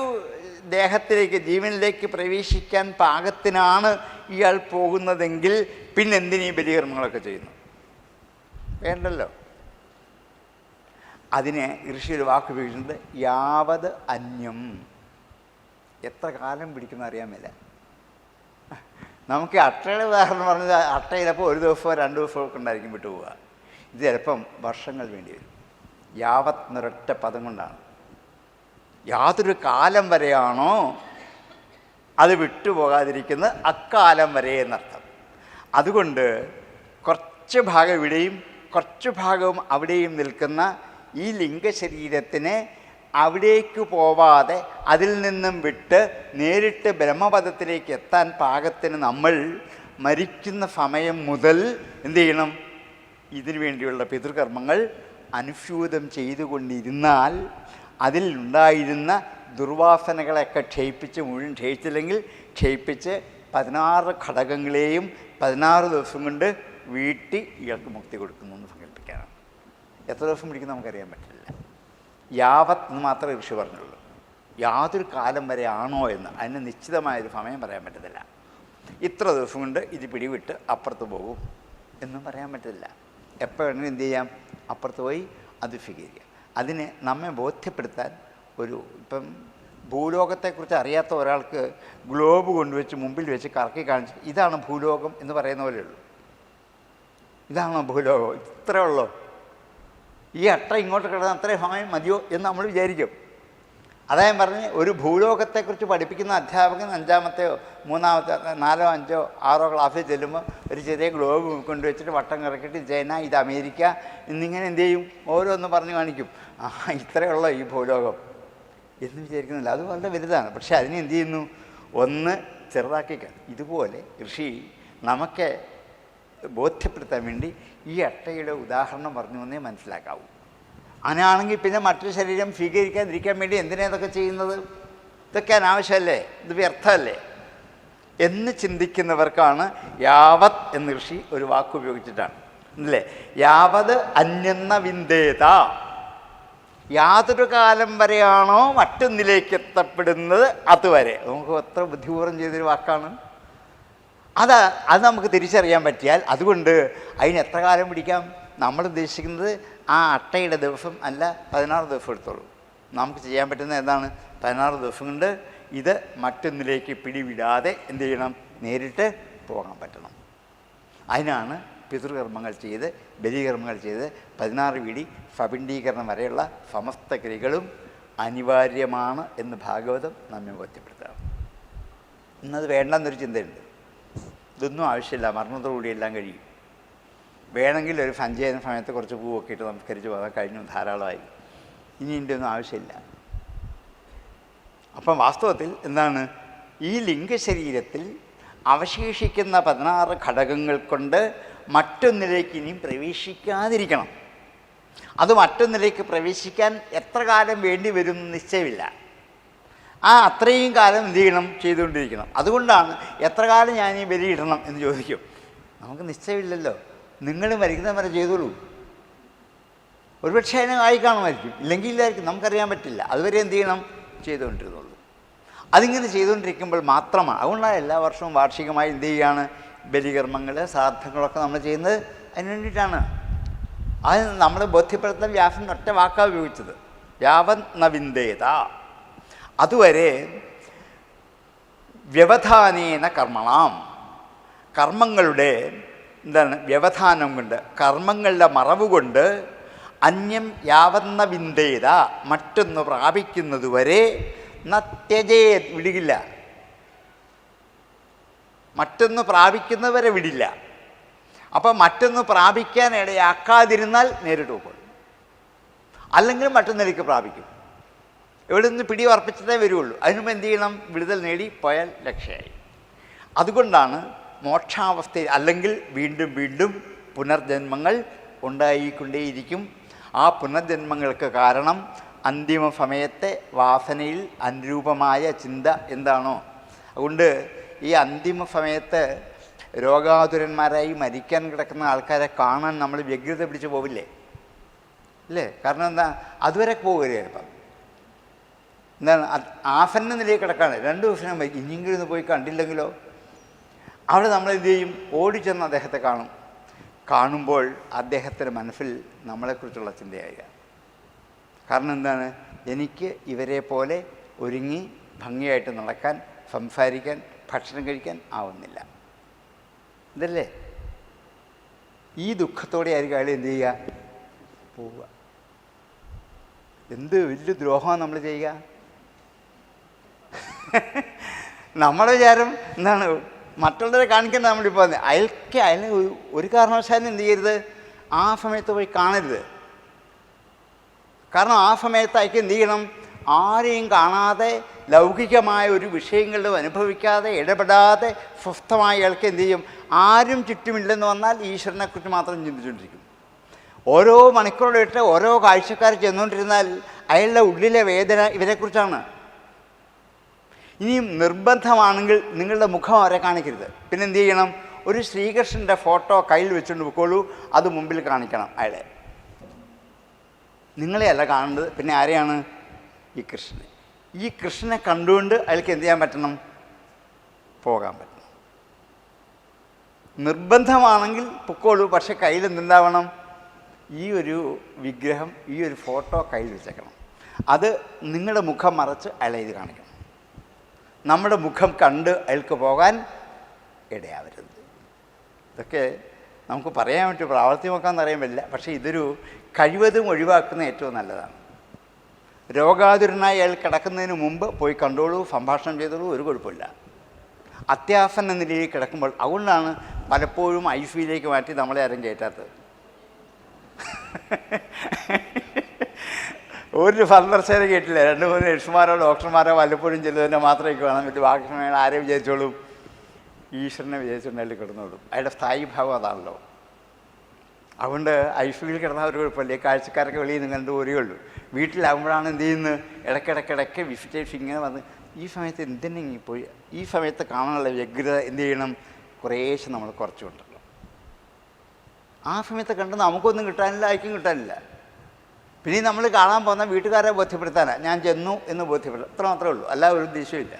ദേഹത്തിലേക്ക്, ജീവനിലേക്ക് പ്രവേശിക്കാൻ പാകത്തിനാണ് ഇയാൾ പോകുന്നതെങ്കിൽ പിന്നെന്തിനീ ബലികർമ്മങ്ങളൊക്കെ ചെയ്യുന്നു? വേണ്ടല്ലോ. അതിനെ ഋഷി ഒരു വാക്ക് ഉപയോഗിക്കുന്നത് യാവത് അന്യം. എത്ര കാലം പിടിക്കുന്ന അറിയാൻ മേല. നമുക്ക് അട്ടയുടെ ഉദാഹരണം പറഞ്ഞത്, അട്ട ചിലപ്പോൾ ഒരു ദിവസമോ 2 ദിവസമോ ഒക്കെ ഉണ്ടായിരിക്കും വിട്ടുപോവുക. ഇത് ചിലപ്പം വർഷങ്ങൾ വേണ്ടി വരും. യാവത് എന്നൊരൊറ്റ പദം കൊണ്ടാണ്. യാതൊരു കാലം വരെയാണോ അത് വിട്ടുപോകാതിരിക്കുന്നത് അക്കാലം വരെ എന്നർത്ഥം. അതുകൊണ്ട് കുറച്ച് ഭാഗം ഇവിടെയും കുറച്ച് ഭാഗവും അവിടെയും നിൽക്കുന്ന ഈ ലിംഗശരീരത്തിന് അവിടേക്ക് പോവാതെ അതിൽ നിന്നും വിട്ട് നേരിട്ട് ബ്രഹ്മപദത്തിലേക്ക് എത്താൻ പാകത്തിന് നമ്മൾ മരിക്കുന്ന സമയം മുതൽ എന്ത് ചെയ്യണം, ഇതിനു വേണ്ടിയുള്ള പിതൃകർമ്മങ്ങൾ അനുസ്യൂതം ചെയ്തുകൊണ്ടിരുന്നാൽ അതിൽ ഉണ്ടായിരുന്ന ദുർവാസനകളെയൊക്കെ ക്ഷയിപ്പിച്ച്, മുഴുവൻ ക്ഷയിച്ചില്ലെങ്കിൽ ക്ഷയിപ്പിച്ച് 16 ഘടകങ്ങളെയും 16 ദിവസം കൊണ്ട് വീട്ടി ഇയാൾക്ക് മുക്തി കൊടുക്കുന്നു എന്ന് സങ്കല്പിക്കാനാണ്. എത്ര ദിവസം പിടിക്കും നമുക്കറിയാൻ പറ്റില്ല. യാവത് എന്ന് മാത്രമേ ഋഷി പറഞ്ഞുള്ളൂ. യാതൊരു കാലം വരെ ആണോ എന്ന് അതിന് നിശ്ചിതമായൊരു സമയം പറയാൻ പറ്റത്തില്ല. ഇത്ര ദിവസം കൊണ്ട് ഇത് പിടിവിട്ട് അപ്പുറത്ത് പോകും എന്നും പറയാൻ പറ്റില്ല. എപ്പോഴാണെങ്കിലും എന്ത് ചെയ്യാം, അപ്പുറത്ത് പോയി അത് സ്വീകരിക്കുക. അതിനെ നമ്മെ ബോധ്യപ്പെടുത്താൻ ഇപ്പം ഭൂലോകത്തെക്കുറിച്ച് അറിയാത്ത ഒരാൾക്ക് ഗ്ലോബ് കൊണ്ടുവച്ച് മുമ്പിൽ വെച്ച് കറക്കി കാണിച്ച് ഇതാണ് ഭൂലോകം എന്ന് പറയുന്ന പോലെയുള്ളൂ. ഇതാണോ ഭൂലോകം, ഇത്രേ ഉള്ളൂ, ഈ അട്ട ഇങ്ങോട്ട് കിടന്ന് അത്രയും സമയം മതിയോ എന്ന് നമ്മൾ വിചാരിക്കും. അതായത് പറഞ്ഞ് ഒരു ഭൂലോകത്തെക്കുറിച്ച് പഠിപ്പിക്കുന്ന അധ്യാപകൻ 5-മത്തെയോ 3-മത്തെ 4-ഓ 5-ഓ 6-ഓ ക്ലാസ്സിൽ ചെല്ലുമ്പോൾ ഒരു ചെറിയ ഗ്ലോബ് കൊണ്ടുവച്ചിട്ട് വട്ടം കറക്കിയിട്ട് ചൈന, ഇത് അമേരിക്ക എന്നിങ്ങനെ എന്ത് ചെയ്യും, ഓരോന്ന് പറഞ്ഞു കാണിക്കും. ഇത്രയുള്ള ഈ ഭൂലോകം എന്ന് വിചാരിക്കുന്നില്ല. അത് വളരെ വലുതാണ്. പക്ഷെ അതിനെ എന്ത് ചെയ്യുന്നു, ഒന്ന് ചെറുതാക്കിക്കാൻ. ഇതുപോലെ ഋഷി നമുക്ക് ബോധ്യപ്പെടുത്താൻ വേണ്ടി ഈ അട്ടയുടെ ഉദാഹരണം പറഞ്ഞു എന്നേ മനസ്സിലാക്കാവൂ. അങ്ങനെയാണെങ്കിൽ പിന്നെ മറ്റൊരു ശരീരം സ്വീകരിക്കാതിരിക്കാൻ വേണ്ടി എന്തിനാ ഇതൊക്കെ ചെയ്യുന്നത്? ഇതൊക്കെ അനാവശ്യമല്ലേ, ഇത് വ്യർത്ഥമല്ലേ എന്ന് ചിന്തിക്കുന്നവർക്കാണ് യാവത് എന്ന് ഋഷി ഒരു വാക്ക് ഉപയോഗിച്ചിട്ടാണ് അല്ലേ. യാവത് അന്യെന്ന വിന്ദേത, യാതൊരു കാലം വരെയാണോ മറ്റൊന്നിലേക്ക് എത്തപ്പെടുന്നത് അതുവരെ. നമുക്ക് എത്ര ബുദ്ധിപൂർവ്വം ചെയ്തൊരു വാക്കാണ് അത്. അത് നമുക്ക് തിരിച്ചറിയാൻ പറ്റിയാൽ അതുകൊണ്ട് അതിന് എത്ര കാലം പിടിക്കാം? നമ്മൾ ഉദ്ദേശിക്കുന്നത് ആ അട്ടയുടെ ദിവസം അല്ല, 16 ദിവസം എടുത്തോളൂ. നമുക്ക് ചെയ്യാൻ പറ്റുന്ന എന്താണ്? 16 ദിവസം കൊണ്ട് ഇത് മറ്റൊന്നിലേക്ക് പിടിവിടാതെ എന്ത് ചെയ്യണം? നേരിട്ട് പോകാൻ പറ്റണം. അതിനാണ് പിതൃകർമ്മങ്ങൾ ചെയ്ത്, ബലികർമ്മങ്ങൾ ചെയ്ത് 16 വീടി ഫപിണ്ഡീകരണം വരെയുള്ള സമസ്ത ക്രിയകളും അനിവാര്യമാണ് എന്ന് ഭാഗവതം നമ്മെ ബോധ്യപ്പെടുത്തുകയാണ്. ഇന്നത് വേണ്ടെന്നൊരു ചിന്തയുണ്ട്. ഇതൊന്നും ആവശ്യമില്ല, മരണത്തോടുകൂടി എല്ലാം കഴിയും. വേണമെങ്കിൽ ഒരു സഞ്ചയന സമയത്ത് കുറച്ച് പൂവൊക്കെ ഇട്ട് നമസ്കരിച്ച് പോകാൻ കഴിഞ്ഞു, ധാരാളമായി. ഇനി ഇതിൻ്റെ ഒന്നും ആവശ്യമില്ല. അപ്പം വാസ്തവത്തിൽ എന്താണ്? ഈ ലിംഗശരീരത്തിൽ അവശേഷിക്കുന്ന 16 ഘടകങ്ങൾ കൊണ്ട് മറ്റൊന്നിലേക്ക് ഇനിയും പ്രവേശിക്കാതിരിക്കണം. അത് മറ്റൊന്നിലേക്ക് പ്രവേശിക്കാൻ എത്ര കാലം വേണ്ടി വരും നിശ്ചയമില്ല. അത്രയും കാലം എന്ത് ചെയ്യണം? ചെയ്തുകൊണ്ടിരിക്കണം. അതുകൊണ്ടാണ് എത്ര കാലം ഞാൻ ഈ ബലിയിടണം എന്ന് ചോദിക്കും. നമുക്ക് നിശ്ചയമില്ലല്ലോ. നിങ്ങൾ മരിക്കുന്ന വരെ ചെയ്തോളൂ. ഒരുപക്ഷെ അതിനെ ആയി കാണുമായിരിക്കും, ഇല്ലെങ്കിൽ ഇല്ലായിരിക്കും, നമുക്കറിയാൻ പറ്റില്ല. അതുവരെ എന്ത് ചെയ്യണം? ചെയ്തുകൊണ്ടിരുന്നുള്ളൂ. അതിങ്ങനെ ചെയ്തുകൊണ്ടിരിക്കുമ്പോൾ മാത്രമാണ്. അതുകൊണ്ടാണ് എല്ലാ വർഷവും വാർഷികമായി എന്ത് ചെയ്യുകയാണ്? ബലികർമ്മങ്ങൾ, ശ്രാദ്ധങ്ങളൊക്കെ നമ്മൾ ചെയ്യുന്നത് അതിന് വേണ്ടിയിട്ടാണ്. അത് നമ്മൾ ബോധ്യപ്പെടുത്താൻ വ്യാസൻ ഒറ്റ വാക്കാണ് ഉപയോഗിച്ചത്, യാവൻ നവിന്ദേത. അതുവരെ വ്യവധാനേന കർമ്മണം, കർമ്മങ്ങളുടെ എന്താണ് വ്യവധാനം കൊണ്ട്, കർമ്മങ്ങളുടെ മറവ് കൊണ്ട് അന്യം യാവന്ന വിന്ദേത, മറ്റൊന്ന് പ്രാപിക്കുന്നതുവരെ നത്യജേ, വിടില്ല. മറ്റൊന്ന് പ്രാപിക്കുന്നവരെ വിടില്ല. അപ്പം മറ്റൊന്ന് പ്രാപിക്കാൻ ഇടയാക്കാതിരുന്നാൽ നേരിട്ട് പോകും, അല്ലെങ്കിൽ മറ്റൊന്നിലേക്ക് പ്രാപിക്കും. ഇവിടെ നിന്ന് പിടി ഉറപ്പിച്ചതേ വരുള്ളൂ. അതിനുമ്പോൾ എന്ത് ചെയ്യണം? വിടുതൽ നേടി പോയാൽ രക്ഷയായി. അതുകൊണ്ടാണ് മോക്ഷാവസ്ഥയിൽ, അല്ലെങ്കിൽ വീണ്ടും വീണ്ടും പുനർജന്മങ്ങൾ ഉണ്ടായിക്കൊണ്ടേയിരിക്കും. ആ പുനർജന്മങ്ങൾക്ക് കാരണം അന്തിമ സമയത്തെ വാസനയിൽ അനുരൂപമായ ചിന്ത എന്താണോ. അതുകൊണ്ട് ഈ അന്തിമ സമയത്ത് രോഗാതുരന്മാരായി മരിക്കാൻ കിടക്കുന്ന ആൾക്കാരെ കാണാൻ നമ്മൾ വ്യഗ്രത പിടിച്ച് പോവില്ലേ? അല്ലേ? കാരണം എന്താ? അതുവരെ പോവുകയല്ലേ ചിലപ്പം. എന്താണ്? ആസന്ന നിലയിൽ കിടക്കാണ്. 2 ദിവസം ഇനിയെങ്കിലും ഒന്ന് പോയി കണ്ടില്ലെങ്കിലോ? അവിടെ നമ്മൾ എന്ത് ചെയ്യും? ഓടിച്ചെന്ന് അദ്ദേഹത്തെ കാണും. കാണുമ്പോൾ അദ്ദേഹത്തിൻ്റെ മനസ്സിൽ നമ്മളെക്കുറിച്ചുള്ള ചിന്തയായി. കാരണം എന്താണ്? എനിക്ക് ഇവരെ പോലെ ഒരുങ്ങി ഭംഗിയായിട്ട് നടക്കാൻ, സംസാരിക്കാൻ, ഭക്ഷണം കഴിക്കാൻ ആവുന്നില്ല. ഇതല്ലേ? ഈ ദുഃഖത്തോടെ ആയിരിക്കും അയാൾ എന്ത് ചെയ്യുക? പോവുക. എന്ത് വലിയ ദ്രോഹമാണ് നമ്മൾ ചെയ്യുക. നമ്മുടെ വിചാരം എന്താണ്? മറ്റുള്ളവരെ കാണിക്കാൻ നമ്മളിപ്പോൾ അയാളെ ഒരു കാരണവശാലും എന്ത് ചെയ്യരുത്? ആ സമയത്ത് പോയി കാണരുത്. കാരണം ആ സമയത്ത് അയാൾക്ക് എന്ത് ചെയ്യണം? ആരെയും കാണാതെ, ലൗകികമായ ഒരു വിഷയങ്ങളിലും അനുഭവിക്കാതെ, ഇടപെടാതെ സ്വസ്ഥമായ അയാൾക്ക് എന്ത് ചെയ്യും? ആരും ചുറ്റുമില്ലെന്ന് വന്നാൽ ഈശ്വരനെക്കുറിച്ച് മാത്രം ചിന്തിച്ചുകൊണ്ടിരിക്കും. ഓരോ മണിക്കൂറിലിട്ട് ഓരോ കാഴ്ചക്കാർ ചെന്നുകൊണ്ടിരുന്നാൽ അയാളുടെ ഉള്ളിലെ വേദന ഇവരെക്കുറിച്ചാണ്. ഇനിയും നിർബന്ധമാണെങ്കിൽ നിങ്ങളുടെ മുഖം അവരെ കാണിക്കരുത്. പിന്നെ എന്ത് ചെയ്യണം? ഒരു ശ്രീകൃഷ്ണൻ്റെ ഫോട്ടോ കയ്യിൽ വെച്ചുകൊണ്ട് പോയിക്കോളൂ, അത് മുമ്പിൽ കാണിക്കണം അയാളെ. നിങ്ങളെയല്ല കാണേണ്ടത്. പിന്നെ ആരെയാണ്? ഈ കൃഷ്ണനെ. ഈ കൃഷ്ണനെ കണ്ടുകൊണ്ട് അയാൾക്ക് എന്ത് ചെയ്യാൻ പറ്റണം? പോകാൻ പറ്റണം. നിർബന്ധമാണെങ്കിൽ പൊക്കോളൂ, പക്ഷെ കയ്യിൽ എന്തുണ്ടാവണം? ഈ ഒരു വിഗ്രഹം, ഈ ഒരു ഫോട്ടോ കയ്യിൽ വെച്ചേക്കണം. അത് നിങ്ങളുടെ മുഖം മറച്ച് അയാളെ ഇത് കാണിക്കണം. നമ്മുടെ മുഖം കണ്ട് അയാൾക്ക് പോകാൻ ഇടയാവരുത്. ഇതൊക്കെ നമുക്ക് പറയാൻ പറ്റും, പ്രാവർത്തികമാക്കാമെന്ന് അറിയാൻ പറ്റില്ല. പക്ഷേ ഇതൊരു കഴിവതും ഒഴിവാക്കുന്ന ഏറ്റവും നല്ലതാണ്. രോഗാതുരനായി അയാൾ കിടക്കുന്നതിന് മുമ്പ് പോയി കണ്ടോളൂ, സംഭാഷണം ചെയ്തോളൂ, ഒരു കുഴപ്പമില്ല. അത്യാസന്ന നിലയിൽ കിടക്കുമ്പോൾ, അതുകൊണ്ടാണ് പലപ്പോഴും ICUയിലേക്ക് മാറ്റി നമ്മളെ ആരും കയറ്റാത്തത്. ഒരു സന്ദർശന കേട്ടില്ല. 2-3 നഴ്സുമാരോ ഡോക്ടർമാരോ വല്ലപ്പോഴും ചെല്ലുന്നതിനെ മാത്രമേ കാണാൻ പറ്റും. ബാക്കി സമയം ആരെ വിചാരിച്ചോളും? ഈശ്വരനെ വിചാരിച്ചുകൊണ്ടല്ലേ കിടന്നോളും. അയാളുടെ സ്ഥായി ഭാവം അതാണല്ലോ. അതുകൊണ്ട് ICUയിൽ കിടന്നാൽ ഒരു കുഴപ്പമില്ല. കാഴ്ചക്കാരൊക്കെ വെളിയിൽ നിന്ന് കണ്ടു പോരുകയുള്ളൂ. വീട്ടിലാകുമ്പോഴാണ് എന്ത് ചെയ്യുന്നത്? ഇടയ്ക്കിടയ്ക്കിടയ്ക്ക് വിസിറ്റേഴ്സ് ഇങ്ങനെ വന്ന് ഈ സമയത്ത് എന്തിനെങ്കിൽ പോയി ഈ സമയത്ത് കാണാനുള്ള വ്യഗ്രത എന്ത് ചെയ്യണം? കുറേശ്ശെ നമ്മൾ കുറച്ചുകൊണ്ടല്ലോ. ആ സമയത്ത് കണ്ട് നമുക്കൊന്നും കിട്ടാനില്ല, ആർക്കും കിട്ടാനില്ല. പിന്നെ നമ്മൾ കാണാൻ പോകുന്ന വീട്ടുകാരെ ബോധ്യപ്പെടുത്താനാണ് ഞാൻ ചെന്നു എന്ന് ബോധ്യപ്പെടുത്തും, അത്ര മാത്രമേ ഉള്ളൂ, അല്ല ഒരു ഉദ്ദേശമില്ല.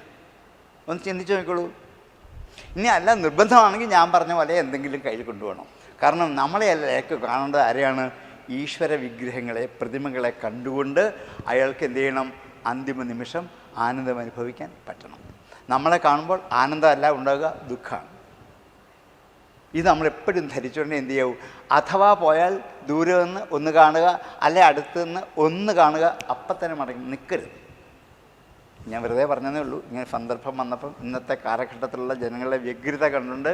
ഒന്ന് ചിന്തിച്ച് നോക്കിക്കോളൂ. ഇനി അല്ല നിർബന്ധമാണെങ്കിൽ ഞാൻ പറഞ്ഞ പോലെ എന്തെങ്കിലും കയ്യിൽ കൊണ്ടുപോകണം. കാരണം നമ്മളെ അല്ലേക്ക് കാണേണ്ടത് ആരെയാണ്? ഈശ്വര വിഗ്രഹങ്ങളെ, പ്രതിമകളെ കണ്ടുകൊണ്ട് അയാൾക്ക് എന്ത് ചെയ്യണം? അന്തിമ നിമിഷം ആനന്ദം അനുഭവിക്കാൻ പറ്റണം. നമ്മളെ കാണുമ്പോൾ ആനന്ദമല്ല ഉണ്ടാകുക, ദുഃഖമാണ്. ഇത് നമ്മളെപ്പോഴും ധരിച്ചുകൊണ്ട് എന്ത് ചെയ്യൂ? അഥവാ പോയാൽ ദൂരെ നിന്ന് ഒന്ന് കാണുക, അല്ലെ അടുത്ത് നിന്ന് ഒന്ന് കാണുക, അപ്പം തന്നെ മടങ്ങി നിൽക്കരുത്. ഞാൻ വെറുതെ പറഞ്ഞതേ ഉള്ളൂ. ഇങ്ങനെ സന്ദർഭം വന്നപ്പം ഇന്നത്തെ കാലഘട്ടത്തിലുള്ള ജനങ്ങളുടെ വ്യഗ്രത കണ്ടുകൊണ്ട്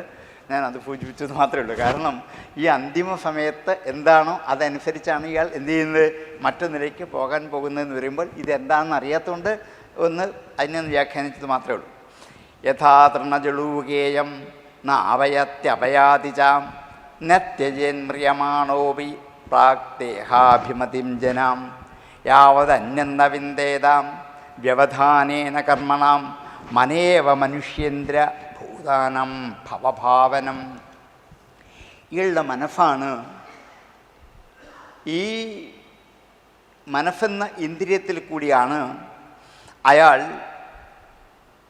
ഞാൻ അത് സൂചിപ്പിച്ചത് മാത്രമേ ഉള്ളൂ. കാരണം ഈ അന്തിമ സമയത്ത് എന്താണോ അതനുസരിച്ചാണ് ഇയാൾ എന്ത് ചെയ്യുന്നത്, മറ്റൊന്നിലേക്ക് പോകാൻ പോകുന്നതെന്ന് പറയുമ്പോൾ ഇതെന്താണെന്ന് അറിയാത്തതുകൊണ്ട് ഒന്ന് അതിനൊന്ന് വ്യാഖ്യാനിച്ചത് മാത്രമേ ഉള്ളൂ. യഥാ തൃണജളൂകേയം നാവയത്യപയാതിചാം നത്യജേന്മ്രിയമാണോപി പ്രാക്ദേഹാഭിമതിം ജനാം യാവതന്യന്ന വിന്ദേതാം വ്യവധാനേന കർമ്മണാം മനേവ മനുഷ്യേന്ദ്ര ഭൂതാനം ഭവഭാവനം. ഇയാളുടെ മനസ്സാണ്. ഈ മനസ്സെന്ന ഇന്ദ്രിയത്തിൽ കൂടിയാണ് അയാൾ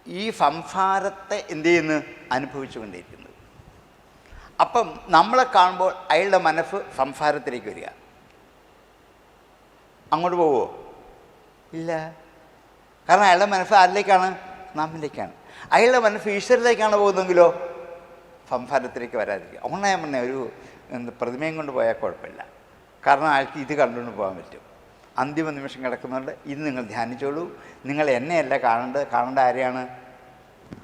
ഈ സംസാരത്തെ എന്ത് ചെയ്യുന്നു? അനുഭവിച്ചു കൊണ്ടിരിക്കുന്നത്. അപ്പം നമ്മളെ കാണുമ്പോൾ അയാളുടെ മനസ്സ് സംസാരത്തിലേക്ക് വരിക. അങ്ങോട്ട് പോവുമോ? ഇല്ല. കാരണം അയാളുടെ മനസ്സ് ആരിലേക്കാണ്? നമ്മിലേക്കാണ്. അയാളുടെ മനസ്സ് ഈശ്വരത്തിലേക്കാണ് പോകുന്നതെങ്കിലോ സംസാരത്തിലേക്ക് വരാതിരിക്കുക. അതുകൊണ്ട് ഞാൻ പറഞ്ഞ ഒരു പ്രതിമയും കൊണ്ട് പോയാൽ കുഴപ്പമില്ല. കാരണം അയാൾക്ക് ഇത് കണ്ടുകൊണ്ട് പോകാൻ പറ്റും. അന്തിമ നിമിഷം കിടക്കുന്നുണ്ട്. ഇത് നിങ്ങൾ ധ്യാനിച്ചോളൂ. നിങ്ങൾ എന്നെയല്ല കാണേണ്ട ആരെയാണ്?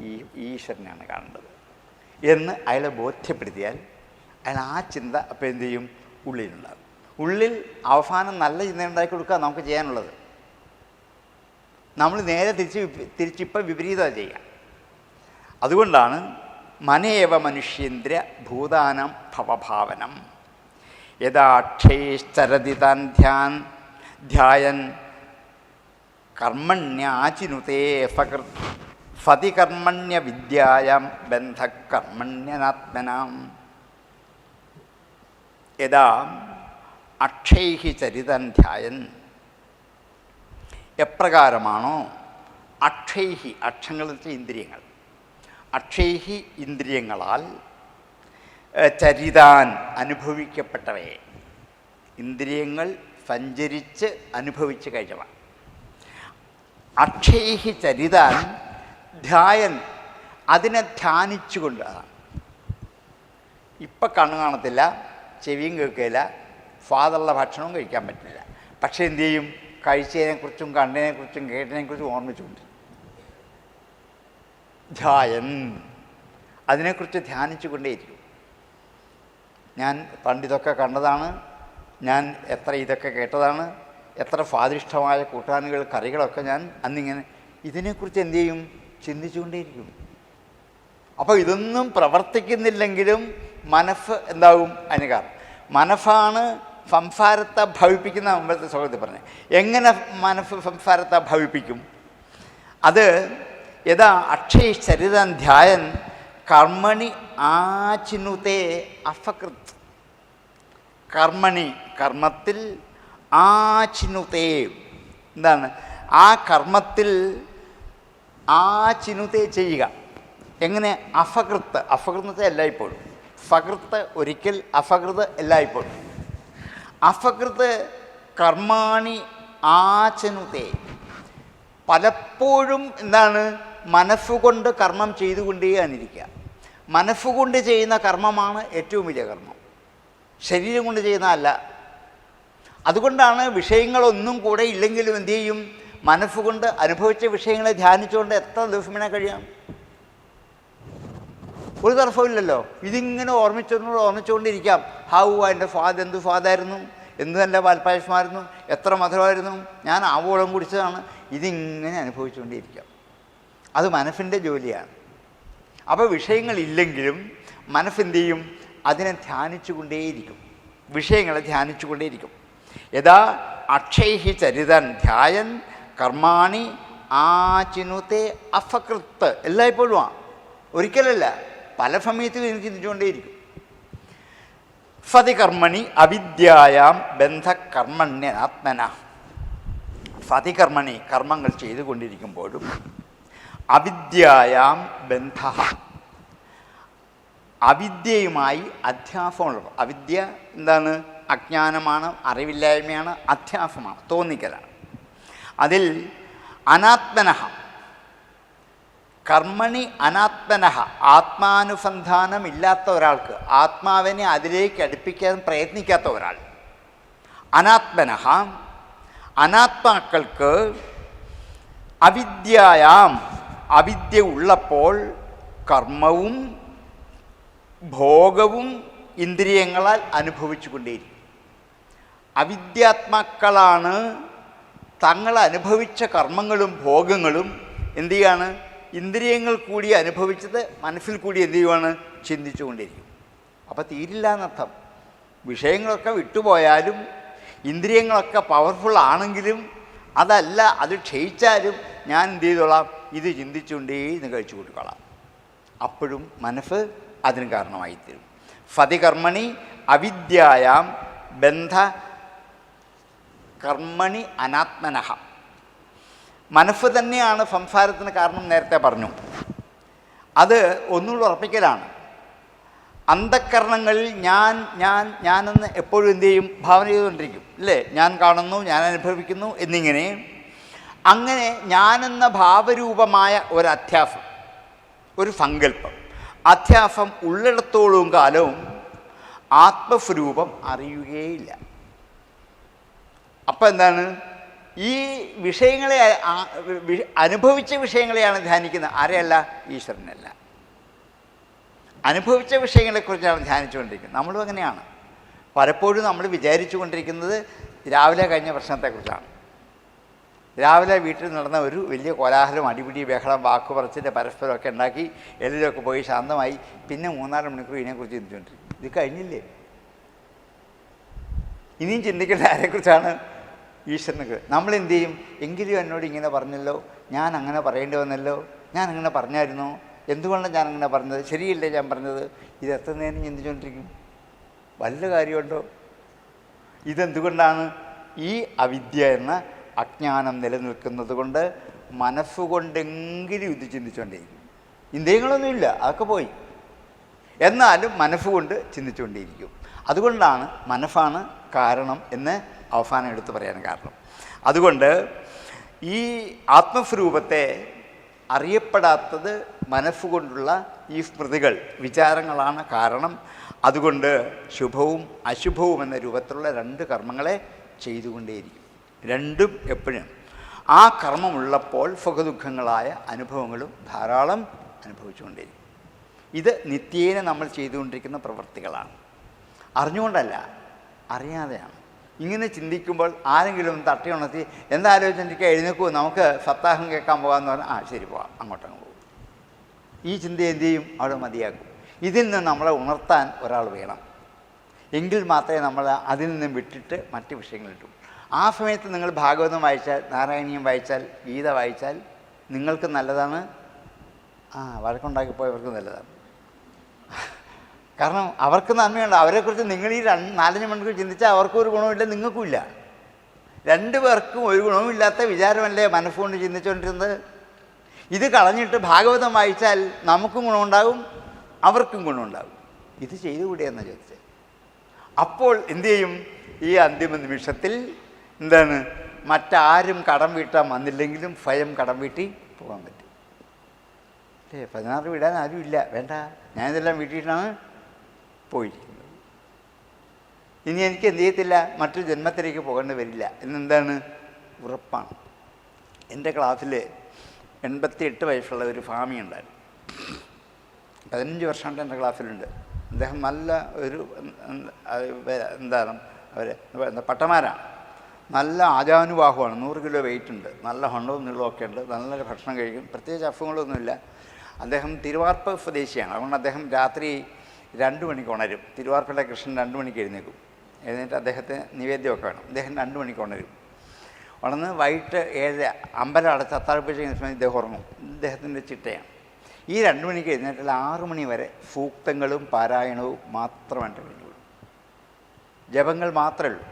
ഈ ഈശ്വരനെയാണ് കാണേണ്ടത് എന്ന് അയാളെ ബോധ്യപ്പെടുത്തിയാൽ അയാൾ ആ ചിന്ത അപ്പം എന്ത് ചെയ്യും? ഉള്ളിലുണ്ടാകും. ഉള്ളിൽ അവസാനം നല്ല ചിന്ത ഉണ്ടാക്കി കൊടുക്കുക നമുക്ക് ചെയ്യാനുള്ളത്. നമ്മൾ നേരെ തിരിച്ചിപ്പം വിപരീതം ചെയ്യാം. അതുകൊണ്ടാണ് മനേവ മനുഷ്യേന്ദ്ര ഭൂതാനം ഭവഭാവനം യഥാക്ഷേശ്ചരതി താൻ ധ്യായൻ കർമ്മണ്യാചിനുതേ സതി കർമ്മണ്യ വിദ്യായാം ബന്ധകർമ്മണ്യനാത്മനാം യഥാ അക്ഷൈഹി ചരിതൻ ധ്യായൻ. എപ്രകാരമാണോ അക്ഷൈഹി, അക്ഷങ്ങൾ ഇന്ദ്രിയങ്ങൾ, അക്ഷൈഹി ഇന്ദ്രിയങ്ങളാൽ ചരിതാൻ അനുഭവിക്കപ്പെട്ടവയെ, ഇന്ദ്രിയങ്ങൾ സഞ്ചരിച്ച് അനുഭവിച്ച് കഴിഞ്ഞവ. അക്ഷൈഹി ചരിതാൻ ധ്യായൻ, അതിനെ ധ്യാനിച്ചുകൊണ്ട്. അതാണ് ഇപ്പം കണ്ണു കാണത്തില്ല, ചെവിയും കേൾക്കില്ല, സ്വാദുള്ള ഭക്ഷണവും കഴിക്കാൻ പറ്റില്ല. പക്ഷെ എന്തു ചെയ്യും? കഴിച്ചതിനെക്കുറിച്ചും കണ്ടതിനെക്കുറിച്ചും കേട്ടതിനെക്കുറിച്ചും ഓർമ്മിച്ചുകൊണ്ട് ധ്യായൻ, അതിനെക്കുറിച്ച് ധ്യാനിച്ചു കൊണ്ടേയിരിക്കും. ഞാൻ പണ്ടിതൊക്കെ കണ്ടതാണ്, ഞാൻ എത്ര ഇതൊക്കെ കേട്ടതാണ്, എത്ര സ്വാദിഷ്ടമായ കൂട്ടാനുകൾ കറികളൊക്കെ ഞാൻ അന്നിങ്ങനെ ഇതിനെക്കുറിച്ച് എന്തു ചെയ്യും? ചിന്തിച്ചുകൊണ്ടേയിരിക്കും. അപ്പോൾ ഇതൊന്നും പ്രവർത്തിക്കുന്നില്ലെങ്കിലും മനസ്സ് എന്താവും? അതിന് കാരണം മനസ്സാണ് സംസാരത്തെ ഭവിപ്പിക്കുന്ന. മുമ്പത്തെ ശ്ലോകത്തിൽ പറഞ്ഞത് എങ്ങനെ മനസ്സ് സംസാരത്തെ ഭവിപ്പിക്കും? അത് യഥാ അക്ഷയ ചരിതൻ ധ്യായൻ കർമ്മണി ആചിനുതേ അഫകൃത്. കർമ്മണി, കർമ്മത്തിൽ, ആചിനുതേ, എന്താണ്? ആ കർമ്മത്തിൽ ആചിനുതേ ചെയ്യുക. എങ്ങനെ? അഫകൃത്ത്, അഫകൃത്തെ എല്ലായ്പ്പോഴും, ഫകൃത്ത് ഒരിക്കൽ, അഫകൃത് എല്ലായ്പ്പോഴും. അഫകൃത് കർമാണി ആചനുതേ, പലപ്പോഴും എന്താണ്? മനസ്സുകൊണ്ട് കർമ്മം ചെയ്തുകൊണ്ടേയാണിരിക്കുക. മനസ്സുകൊണ്ട് ചെയ്യുന്ന കർമ്മമാണ് ഏറ്റവും വലിയ കർമ്മം, ശരീരം കൊണ്ട് ചെയ്യുന്ന അല്ല. അതുകൊണ്ടാണ് വിഷയങ്ങളൊന്നും കൂടെ ഇല്ലെങ്കിലും എന്തു ചെയ്യും? മനസ്സുകൊണ്ട് അനുഭവിച്ച വിഷയങ്ങളെ ധ്യാനിച്ചുകൊണ്ട് എത്ര ദിവസം വേണേൽ കഴിയാം. ഒരു തടസ്സമില്ലല്ലോ. ഇതിങ്ങനെ ഓർമ്മിച്ചുകൊണ്ടിരിക്കാം. ഹാവു, അതിൻ്റെ സ്വാദ് എന്ത് സ്വാദായിരുന്നു, എന്ത് നല്ല പാൽപ്പായസമായിരുന്നു, എത്ര മധുരമായിരുന്നു, ഞാൻ ആവോളം കുടിച്ചതാണ്. ഇതിങ്ങനെ അനുഭവിച്ചുകൊണ്ടേയിരിക്കാം. അത് മനസ്സിൻ്റെ ജോലിയാണ്. അപ്പോൾ വിഷയങ്ങളില്ലെങ്കിലും മനസ്സെന്ത് ചെയ്യും? അതിനെ ധ്യാനിച്ചു കൊണ്ടേയിരിക്കും, വിഷയങ്ങളെ ധ്യാനിച്ചു കൊണ്ടേയിരിക്കും. യഥാ അക്ഷൈഹി ചരിതൻ ധ്യായൻ കർമാണി ആചിനുതേ അഫകൃത്ത്. എല്ലായ്പ്പോഴും ഒരിക്കലല്ല, പല സമയത്തും എനിക്ക് ചിന്തിച്ചുകൊണ്ടേയിരിക്കും. ഫതികർമ്മണി അവിദ്യായാം ബന്ധകർമ്മണ്യനാത്മന. ഫതികർമ്മണി കർമ്മങ്ങൾ ചെയ്തുകൊണ്ടിരിക്കുമ്പോഴും അവിദ്യായാം ബന്ധ അവിദ്യയുമായി അധ്യാസമുള്ളത്. അവിദ്യ എന്താണ്? അജ്ഞാനമാണ്, അറിവില്ലായ്മയാണ്, അധ്യാസമാണ്, തോന്നിക്കലാണ്. അതിൽ അനാത്മനഃ കർമ്മണി അനാത്മനഃ ആത്മാനുസന്ധാനമില്ലാത്ത ഒരാൾക്ക്, ആത്മാവിനെ അതിലേക്ക് അടുപ്പിക്കാൻ പ്രയത്നിക്കാത്ത ഒരാൾ, അനാത്മനഃ അനാത്മാക്കൾക്ക് അവിദ്യായാം അവിദ്യ ഉള്ളപ്പോൾ കർമ്മവും ഭോഗവും ഇന്ദ്രിയങ്ങളാൽ അനുഭവിച്ചു കൊണ്ടേയിരിക്കും. അവിദ്യാത്മാക്കളാണ് തങ്ങൾ അനുഭവിച്ച കർമ്മങ്ങളും ഭോഗങ്ങളും എന്തു ചെയ്യാണ്? ഇന്ദ്രിയങ്ങൾ കൂടി അനുഭവിച്ചത് മനസ്സിൽ കൂടി എന്തു ചെയ്യുവാണ്? ചിന്തിച്ചു കൊണ്ടിരിക്കും. അപ്പോൾ തീരില്ല എന്നർത്ഥം. വിഷയങ്ങളൊക്കെ വിട്ടുപോയാലും ഇന്ദ്രിയങ്ങളൊക്കെ പവർഫുൾ ആണെങ്കിലും അതല്ല, അത് ക്ഷയിച്ചാലും ഞാൻ എന്ത് ചെയ്തോളാം? ഇത് ചിന്തിച്ചുകൊണ്ടേ ഇന്ന് കഴിച്ചു കൊടുത്തോളാം. അപ്പോഴും മനസ്സ് അതിന് കാരണമായിത്തീരും. ഫതികർമ്മണി അവിദ്യായാം ബന്ധ കർമ്മണി അനാത്മനഃ. മനസ്സ് തന്നെയാണ് സംസാരത്തിന് കാരണം, നേരത്തെ പറഞ്ഞു. അത് ഒന്നുകൂടി ഉറപ്പിക്കലാണ്. അന്ധക്കരണങ്ങളിൽ ഞാനെന്ന് എപ്പോഴും എന്തു ചെയ്യും? ഭാവന ചെയ്തുകൊണ്ടിരിക്കും, അല്ലേ? ഞാൻ കാണുന്നു, ഞാൻ അനുഭവിക്കുന്നു എന്നിങ്ങനെ. അങ്ങനെ ഞാനെന്ന ഭാവരൂപമായ ഒരു അധ്യാസം, ഒരു സങ്കല്പം, അധ്യാസം ഉള്ളിടത്തോളം കാലവും ആത്മസ്വരൂപം അറിയുകയില്ല. അപ്പം എന്താണ്? ഈ വിഷയങ്ങളെ അനുഭവിച്ച വിഷയങ്ങളെയാണ് ധ്യാനിക്കുന്നത്, ആരെയല്ല? ഈശ്വരനല്ല. അനുഭവിച്ച വിഷയങ്ങളെക്കുറിച്ചാണ് ധ്യാനിച്ചുകൊണ്ടിരിക്കുന്നത്. നമ്മളും അങ്ങനെയാണ്. പലപ്പോഴും നമ്മൾ വിചാരിച്ചു കൊണ്ടിരിക്കുന്നത് രാവിലെ കഴിഞ്ഞ പ്രശ്നത്തെക്കുറിച്ചാണ്. രാവിലെ വീട്ടിൽ നടന്ന ഒരു വലിയ കോലാഹലം, അടിപിടി, ബഹളം, വാക്കുപറച്ചിൻ്റെ പരസ്പരമൊക്കെ ഉണ്ടാക്കി എല്ലാവരുമൊക്കെ പോയി ശാന്തമായി. പിന്നെ 3-4 മണിക്കൂർ ഇതിനെക്കുറിച്ച് ചിന്തിച്ചുകൊണ്ടിരിക്കും. ഇത് കഴിഞ്ഞില്ലേ? ഇനിയും ചിന്തിക്കേണ്ട ആരെക്കുറിച്ചാണ്? ഈശ്വരനൊക്കെ. നമ്മൾ എന്തു ചെയ്യും? എങ്കിലും എന്നോട് ഇങ്ങനെ പറഞ്ഞല്ലോ, ഞാൻ അങ്ങനെ പറയേണ്ടി വന്നല്ലോ, ഞാൻ അങ്ങനെ പറഞ്ഞായിരുന്നോ, എന്തുകൊണ്ടാണ് ഞാൻ അങ്ങനെ പറഞ്ഞത്, ശരിയല്ലേ ഞാൻ പറഞ്ഞത്? ഇത് എത്ര നേരം ചിന്തിച്ചുകൊണ്ടിരിക്കും? വല്ല കാര്യമുണ്ടോ? ഇതെന്തുകൊണ്ടാണ്? ഈ അവിദ്യ എന്ന അജ്ഞാനം നിലനിൽക്കുന്നത് കൊണ്ട് മനസ്സുകൊണ്ടെങ്കിലും ഇത് ചിന്തിച്ചുകൊണ്ടേയിരിക്കും. ഇന്ദ്രിയങ്ങളൊന്നുമില്ല, അതൊക്കെ പോയി, എന്നാലും മനസ്സുകൊണ്ട് ചിന്തിച്ചുകൊണ്ടേയിരിക്കും. അതുകൊണ്ടാണ് മനസ്സാണ് കാരണം എന്ന് അവസാനം എടുത്തു പറയാൻ കാരണം. അതുകൊണ്ട് ഈ ആത്മസ്വരൂപത്തെ അറിയപ്പെടാത്തത് മനസ്സുകൊണ്ടുള്ള ഈ സ്മൃതികൾ, വിചാരങ്ങളാണ് കാരണം. അതുകൊണ്ട് ശുഭവും അശുഭവും എന്ന രൂപത്തിലുള്ള 2 കർമ്മങ്ങളെ ചെയ്തുകൊണ്ടേയിരിക്കും. രണ്ടും എപ്പോഴും ആ കർമ്മമുള്ളപ്പോൾ സുഖദുഃഖങ്ങളായ അനുഭവങ്ങളും ധാരാളം അനുഭവിച്ചുകൊണ്ടേയിരിക്കും. ഇത് നിത്യേന നമ്മൾ ചെയ്തുകൊണ്ടിരിക്കുന്ന പ്രവൃത്തികളാണ്. അറിഞ്ഞുകൊണ്ടല്ല, അറിയാതെയാണ്. ഇങ്ങനെ ചിന്തിക്കുമ്പോൾ ആരെങ്കിലും ഒന്ന് തട്ടി ഉണർത്തി എന്താലോചിച്ചിരിക്കുക, എഴുന്നേക്കൂ, നമുക്ക് സപ്താഹം കേൾക്കാൻ പോകാമെന്ന് പറഞ്ഞാൽ ശരി പോകാം, അങ്ങോട്ടങ്ങ് പോകും. ഈ ചിന്ത എന്തു ചെയ്യും? അവിടെ മതിയാക്കും. ഇതിൽ നിന്ന് നമ്മളെ ഉണർത്താൻ ഒരാൾ വേണം. എങ്കിൽ മാത്രമേ നമ്മൾ അതിൽ നിന്നും വിട്ടിട്ട് മറ്റ് വിഷയങ്ങളിട്ടു. ആ സമയത്ത് നിങ്ങൾ ഭാഗവതം വായിച്ചാൽ, നാരായണീയം വായിച്ചാൽ, ഗീത വായിച്ചാൽ നിങ്ങൾക്ക് നല്ലതാണ്. വഴക്കുണ്ടാക്കിപ്പോയവർക്ക് നല്ലതാണ്. കാരണം അവർക്ക് നന്മയുണ്ട്. അവരെക്കുറിച്ച് നിങ്ങൾ ഈ 4-5 മണിക്കൂർ ചിന്തിച്ചാൽ അവർക്കും ഒരു ഗുണമില്ല, നിങ്ങൾക്കുമില്ല. 2 പേർക്കും ഒരു ഗുണവുമില്ലാത്ത വിചാരമല്ലേ മനസ്സുകൊണ്ട് ചിന്തിച്ചുകൊണ്ടിരുന്നത്. ഇത് കളഞ്ഞിട്ട് ഭാഗവതം വായിച്ചാൽ നമുക്കും ഗുണമുണ്ടാകും, അവർക്കും ഗുണമുണ്ടാകും. ഇത് ചെയ്തുകൂടിയെന്ന് ചോദിച്ചത്. അപ്പോൾ എന്തു ചെയ്യും? ഈ അന്തിമ നിമിഷത്തിൽ എന്താണ്? മറ്റാരും കടം വീട്ടാൻ വന്നില്ലെങ്കിലും സ്വയം കടം വീട്ടി പോകാൻ പറ്റും. 16 വിടാൻ ആരും ഇല്ല, വേണ്ട, ഞാനിതെല്ലാം വീട്ടിയിട്ടാണ് പോയിരിക്കുന്നത്. ഇനി എനിക്ക് എന്ത് ചെയ്യത്തില്ല, മറ്റൊരു ജന്മത്തിലേക്ക് പോകേണ്ടി വരില്ല എന്നെന്താണ്? ഉറപ്പാണ്. എൻ്റെ ക്ലാസ്സിൽ 88 വയസ്സുള്ള ഒരു സ്വാമി ഉണ്ടായിരുന്നു. 15 വർഷമായിട്ട് എൻ്റെ ക്ലാസ്സിലുണ്ട്. അദ്ദേഹം നല്ല ഒരു എന്താണ് പട്ടമാരാണ്. നല്ല ആചാനുബാഹുവാണ്. 100 കിലോ വെയിറ്റ് ഉണ്ട്, നല്ല ഹണ്ണവും നീളമൊക്കെ ഉണ്ട്, നല്ല ഭക്ഷണം കഴിക്കും, പ്രത്യേകിച്ച് അസുഖങ്ങളൊന്നുമില്ല. അദ്ദേഹം തിരുവാർപ്പ് സ്വദേശിയാണ്. അതുകൊണ്ട് അദ്ദേഹം രാത്രി 2 മണിക്ക് ഉണരും. തിരുവാർപ്പയുടെ കൃഷ്ണൻ 2 മണിക്ക് എഴുന്നേക്കും. എഴുന്നേറ്റ് അദ്ദേഹത്തിന് നിവേദ്യമൊക്കെ വേണം. അദ്ദേഹം 2 മണിക്ക് ഉണരും. ഉണർന്ന് വൈകിട്ട് 7 അമ്പലം അടച്ച് അത്താഴപ്പൂജ സമയം ഇദ്ദേഹം ഉറങ്ങും. ഇദ്ദേഹത്തിൻ്റെ ചിട്ടയാണ്. ഈ 2 മണിക്ക് എഴുന്നേറ്റിൽ 6 മണി വരെ സൂക്തങ്ങളും പാരായണവും മാത്രമായിട്ട് കഴിഞ്ഞുള്ളൂ. ജപങ്ങൾ മാത്രമേ ഉള്ളൂ.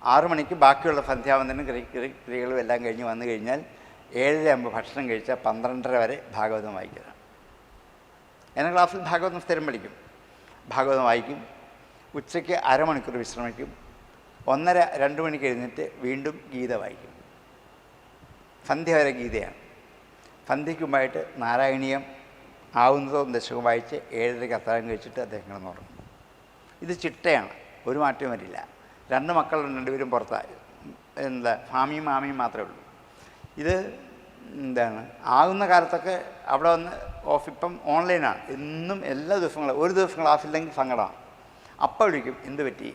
6 മണിക്ക് ബാക്കിയുള്ള സന്ധ്യാവന്തനും ക്രിയകളും എല്ലാം കഴിഞ്ഞ് വന്നു കഴിഞ്ഞാൽ 7:30 ഭക്ഷണം കഴിച്ചാൽ 12:30 വരെ ഭാഗവതം വായിക്കണം. എൻ്റെ ക്ലാസ്സിൽ ഭാഗവതം സ്ഥിരം പഠിക്കും. ഭാഗവതം വായിക്കും. ഉച്ചയ്ക്ക് അരമണിക്കൂർ വിശ്രമിക്കും. 1:30-2 മണിക്ക് എഴുന്നേറ്റ് വീണ്ടും ഗീത വായിക്കും. സന്ധ്യ വരെ ഗീതയാണ്. സന്ധ്യയ്ക്ക് മുമ്പായിട്ട് നാരായണീയം ആവുന്നതോ ദശകം വായിച്ച് 7:30 അത്താഴം കഴിച്ചിട്ട് അദ്ദേഹം കിടന്നുറങ്ങും. ഇത് ചിട്ടയാണ്, ഒരു മാറ്റവും വരില്ല. 2 മക്കളുണ്ട്, 2 പേരും പുറത്തായി. ഫാമിയും മാമിയും മാത്രമേ ഉള്ളൂ. ഇത് ആകുന്ന കാലത്തൊക്കെ അവിടെ വന്ന് ഇപ്പം ഓൺലൈനാണ്. എന്നും എല്ലാ ദിവസങ്ങളും ഒരു ദിവസം ക്ലാസ്സില്ലെങ്കിൽ സങ്കടമാണ്. അപ്പം വിളിക്കും, എന്ത് പറ്റി,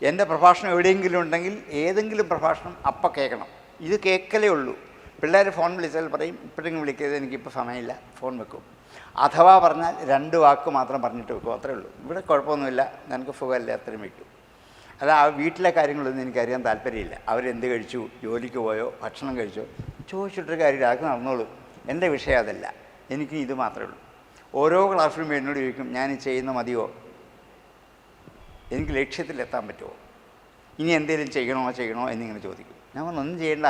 എൻ്റെ പ്രഭാഷണം എവിടെയെങ്കിലും ഉണ്ടെങ്കിൽ ഏതെങ്കിലും പ്രഭാഷണം അപ്പം കേൾക്കണം. ഇത് കേൾക്കലേ ഉള്ളൂ. പിള്ളേർ ഫോൺ വിളിച്ചാൽ പറയും, ഇപ്പോഴെങ്കിലും വിളിക്കരുത്, എനിക്കിപ്പോൾ സമയമില്ല, ഫോൺ വെക്കും. അഥവാ പറഞ്ഞാൽ 2 വാക്ക് മാത്രം പറഞ്ഞിട്ട് വെക്കും, അത്രേ ഉള്ളൂ. ഇവിടെ കുഴപ്പമൊന്നുമില്ല, നിനക്ക് സുഖമല്ലേ, അത്രയും വയ്ക്കും. അല്ല, ആ വീട്ടിലെ കാര്യങ്ങളൊന്നും എനിക്കറിയാൻ താല്പര്യമില്ല. അവരെന്ത് കഴിച്ചു, ജോലിക്ക് പോയോ, ഭക്ഷണം കഴിച്ചോ, ചോദിച്ചിട്ടൊരു കാര്യമില്ല, അതൊക്കെ നടന്നോളൂ. എൻ്റെ വിഷയം അതല്ല, എനിക്ക് ഇത് മാത്രമേ ഉള്ളൂ. ഓരോ ക്ലാസ്സിലും എന്നോട് ചോദിക്കും, ഞാൻ ചെയ്യുന്ന മതിയോ, എനിക്ക് ലക്ഷ്യത്തിലെത്താൻ പറ്റുമോ, ഇനി എന്തെങ്കിലും ചെയ്യണോ എന്നിങ്ങനെ ചോദിക്കും. ഞാൻ ഒന്നും ചെയ്യണ്ട,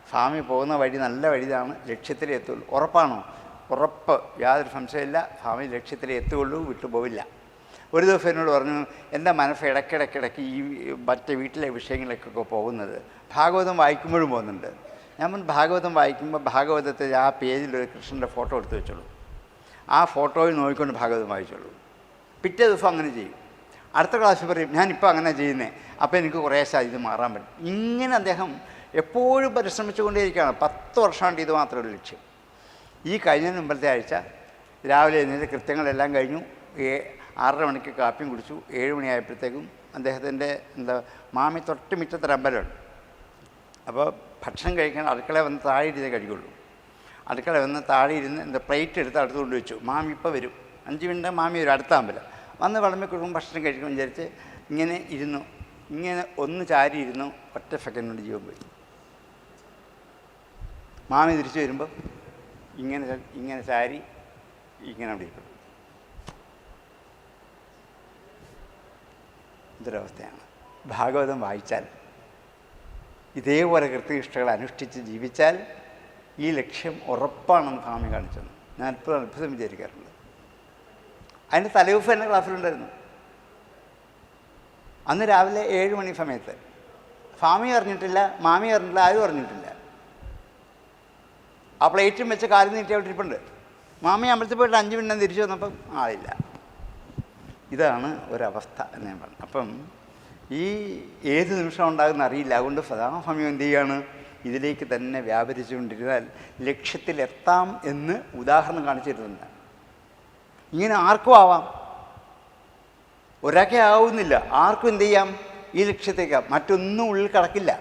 സ്വാമി പോകുന്ന വഴി നല്ല വഴിതാണ്, ലക്ഷ്യത്തിലേ എത്തുള്ളൂ. ഉറപ്പാണോ? ഉറപ്പ്, യാതൊരു സംശയമില്ല, സ്വാമി ലക്ഷ്യത്തിലേ എത്തുകയുള്ളൂ, വിട്ടുപോവില്ല. ഒരു ദിവസം എന്നോട് പറഞ്ഞു, എൻ്റെ മനസ്സ് ഇടയ്ക്കിടയ്ക്ക് ഈ മറ്റേ വീട്ടിലെ വിഷയങ്ങളിലേക്കൊക്കെ പോകുന്നത് ഭാഗവതം വായിക്കുമ്പോഴും പോകുന്നുണ്ട്. ഞാൻ ഭാഗവതം വായിക്കുമ്പോൾ ഭാഗവതത്തിൽ ആ പേജിലൊരു കൃഷ്ണൻ്റെ ഫോട്ടോ എടുത്ത് വെച്ചോളൂ. ആ ഫോട്ടോയിൽ നോക്കിക്കൊണ്ട് ഭാഗവതം വായിച്ചോളൂ. പിറ്റേ ദിവസം അങ്ങനെ ചെയ്യും. അടുത്ത ക്ലാസ്സിൽ പറയും, ഞാനിപ്പോൾ അങ്ങനെ ചെയ്യുന്നേ, അപ്പോൾ എനിക്ക് കുറേശ്ശെ ഇത് മാറാൻ പറ്റും. ഇങ്ങനെ അദ്ദേഹം എപ്പോഴും പരിശ്രമിച്ചുകൊണ്ടേയിരിക്കുകയാണ്. 10 വർഷമായിട്ട് ഇത് മാത്രമേ ലക്ഷ്യം. ഈ കഴിഞ്ഞ മുമ്പത്തെ ആഴ്ച രാവിലെ എഴുന്നേറ്റ് കൃത്യങ്ങളെല്ലാം കഴിഞ്ഞു. 6:30 മണിക്ക് കാപ്പിയും കുടിച്ചു. 7 മണിയായപ്പോഴത്തേക്കും അദ്ദേഹത്തിൻ്റെ മാമി തൊട്ട് മുറ്റത്തൊരു അമ്പലമുണ്ട്. അപ്പോൾ ഭക്ഷണം കഴിക്കാൻ അടുക്കള വന്ന് താഴെ ഇരുന്നേ കഴിയുള്ളൂ. അടുക്കള വന്ന് താഴെ ഇരുന്ന് പ്ലേറ്റ് എടുത്ത് അടുത്ത് കൊണ്ട് വെച്ചു. മാമി ഇപ്പോൾ വരും, 5 മിനിറ്റ് മാമി വരും, അടുത്ത അമ്പലം വന്ന് വിളമ്പി കൊടുക്കും. ഭക്ഷണം കഴിക്കുമ്പോൾ വിചാരിച്ച് ഇങ്ങനെ ഇരുന്നു, ഇങ്ങനെ ഒന്ന് ചാരി ഇരുന്നു. ഒറ്റ സെക്കൻഡ് കൊണ്ട് ജീവൻ പോയി. മാമി തിരിച്ചു വരുമ്പോൾ ഇങ്ങനെ ചാരി ഇങ്ങനെ അവിടെ ഇരിക്കും. ഇതൊരവസ്ഥയാണ്. ഭാഗവതം വായിച്ചാൽ, ഇതേപോലെ കൃത്യനിഷ്ഠകൾ അനുഷ്ഠിച്ച് ജീവിച്ചാൽ ഈ ലക്ഷ്യം ഉറപ്പാണെന്ന് സ്വാമി കാണിച്ചത് ഞാൻ എപ്പോഴും അത്ഭുതം വിചാരിക്കാറുണ്ട്. അതിൻ്റെ തലേദിവസം എൻ്റെ ക്ലാസ്സിലുണ്ടായിരുന്നു. അന്ന് രാവിലെ 7 മണി സമയത്ത് സ്വാമി അറിഞ്ഞിട്ടില്ല, മാമി അറിഞ്ഞിട്ടില്ല, ആരും അറിഞ്ഞിട്ടില്ല. ആ പ്ലേറ്റും വെച്ച് കാലിൽ നീട്ടി അവിടെ ഇരിപ്പുണ്ട്. മാമി അമ്പലത്തിൽ പോയിട്ട് 5 മിനിറ്റ് തിരിച്ചു വന്നപ്പം ആളില്ല. ഇതാണ് ഒരവസ്ഥ എന്ന് ഞാൻ പറഞ്ഞു. അപ്പം ഈ ഏത് നിമിഷം ഉണ്ടാകുന്ന അറിയില്ല. അതുകൊണ്ട് സദാസമയം എന്ത് ചെയ്യുകയാണ്, ഇതിലേക്ക് തന്നെ വ്യാപരിച്ചുകൊണ്ടിരുന്നാൽ ലക്ഷ്യത്തിലെത്താം എന്ന് ഉദാഹരണം കാണിച്ചിരുന്നുണ്ട്. ഇങ്ങനെ ആർക്കും ആവാം, ഒരാൾക്കേ ആവുന്നില്ല, ആർക്കും എന്ത് ചെയ്യാം, ഈ ലക്ഷ്യത്തേക്കാം. മറ്റൊന്നും ഉള്ളിൽ കിടക്കില്ല.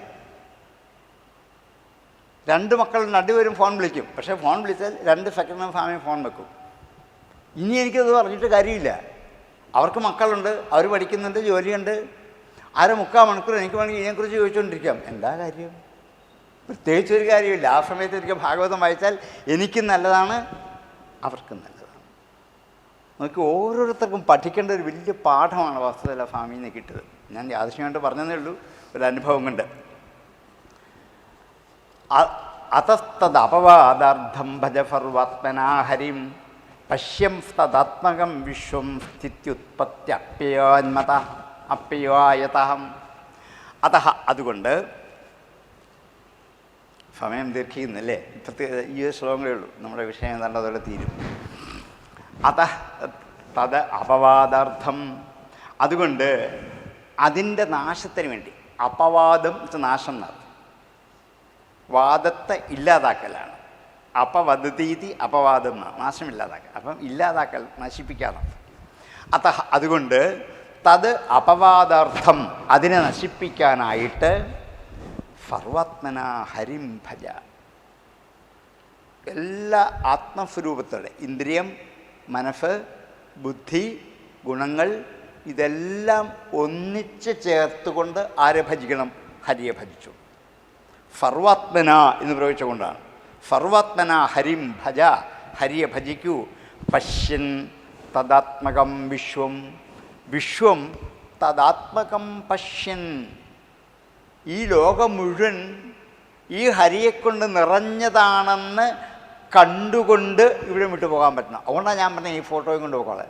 2 മക്കൾ നടുവരും ഫോൺ വിളിക്കും. പക്ഷേ ഫോൺ വിളിച്ചാൽ 2 സെക്കൻഡ് സമയം ഫോൺ വെക്കും. ഇനി എനിക്കത് പറഞ്ഞിട്ട് കാര്യമില്ല. അവർക്ക് മക്കളുണ്ട്, അവർ പഠിക്കുന്നുണ്ട്, ജോലിയുണ്ട്. 1/4 മണിക്കൂർ എനിക്ക് വേണമെങ്കിൽ ഇതിനെക്കുറിച്ച് ചോദിച്ചുകൊണ്ടിരിക്കാം. എന്താ കാര്യം? പ്രത്യേകിച്ചൊരു കാര്യമില്ല. ആ സമയത്ത് എനിക്ക് ഭാഗവതം വായിച്ചാൽ എനിക്കും നല്ലതാണ്, അവർക്കും നല്ലതാണ്. നമുക്ക് ഓരോരുത്തർക്കും പഠിക്കേണ്ട ഒരു വലിയ പാഠമാണ് വസ്തുതല സ്വാമിയിൽ നിന്ന് കിട്ടിയത്. ഞാൻ യാദൃശ്യമായിട്ട് പറഞ്ഞതേ ഉള്ളൂ, ഒരു അനുഭവം കൊണ്ട്. അതസ്തദപവാദാർത്ഥം ഭജ സർവാത്മനാ ഹരിം പശ്യം തദാത്മകം വിശ്വം സ്ഥിത്യുത്പത്യപ്യയോന്മതഃ. അതുകൊണ്ട് സമയം ദീർഘിക്കുന്നില്ലേ, പ്രത്യേക ഈ ഒരു ശ്ലോകങ്ങളേ ഉള്ളൂ, നമ്മുടെ വിഷയം ഏതാണ്ട് അതോടെ തീരും. തത് അപവാദാർത്ഥം, അതുകൊണ്ട് അതിൻ്റെ നാശത്തിന് വേണ്ടി. അപവാദം നാശം നടത്തും, വാദത്തെ ഇല്ലാതാക്കലാണ്. അപവദതീതി അപവാദം എന്നാണ്, നാശമില്ലാതാക്കൽ. അപ്പം ഇല്ലാതാക്കൽ, നശിപ്പിക്കാതെ. അതുകൊണ്ട് തത് അപവാദാർത്ഥം, അതിനെ നശിപ്പിക്കാനായിട്ട് സർവാത്മന ഹരിം ഭജ. എല്ലാ ആത്മസ്വരൂപത്തോടെ ഇന്ദ്രിയം, മനസ്സ്, ബുദ്ധി, ഗുണങ്ങൾ ഇതെല്ലാം ഒന്നിച്ച് ചേർത്തുകൊണ്ട് ആരെ ഭജിക്കണം? ഹരിയെ ഭജിച്ചു. സർവാത്മന എന്ന് പ്രയോഗിച്ചുകൊണ്ടാണ്. സർവാത്മന ഹരിം ഭജ, ഹരിയെ ഭജിക്കൂ. പശ്യൻ തദാത്മകം വിശ്വം, വിശ്വം തദാത്മകം പശ്യൻ. ഈ ലോകം മുഴുവൻ ഈ ഹരിയെക്കൊണ്ട് നിറഞ്ഞതാണെന്ന് കണ്ടുകൊണ്ട് ഇവിടെ വിട്ടു പോകാൻ പറ്റണം. അതുകൊണ്ടാണ് ഞാൻ പറഞ്ഞത് ഈ ഫോട്ടോയും കൊണ്ട് പോകാതെ.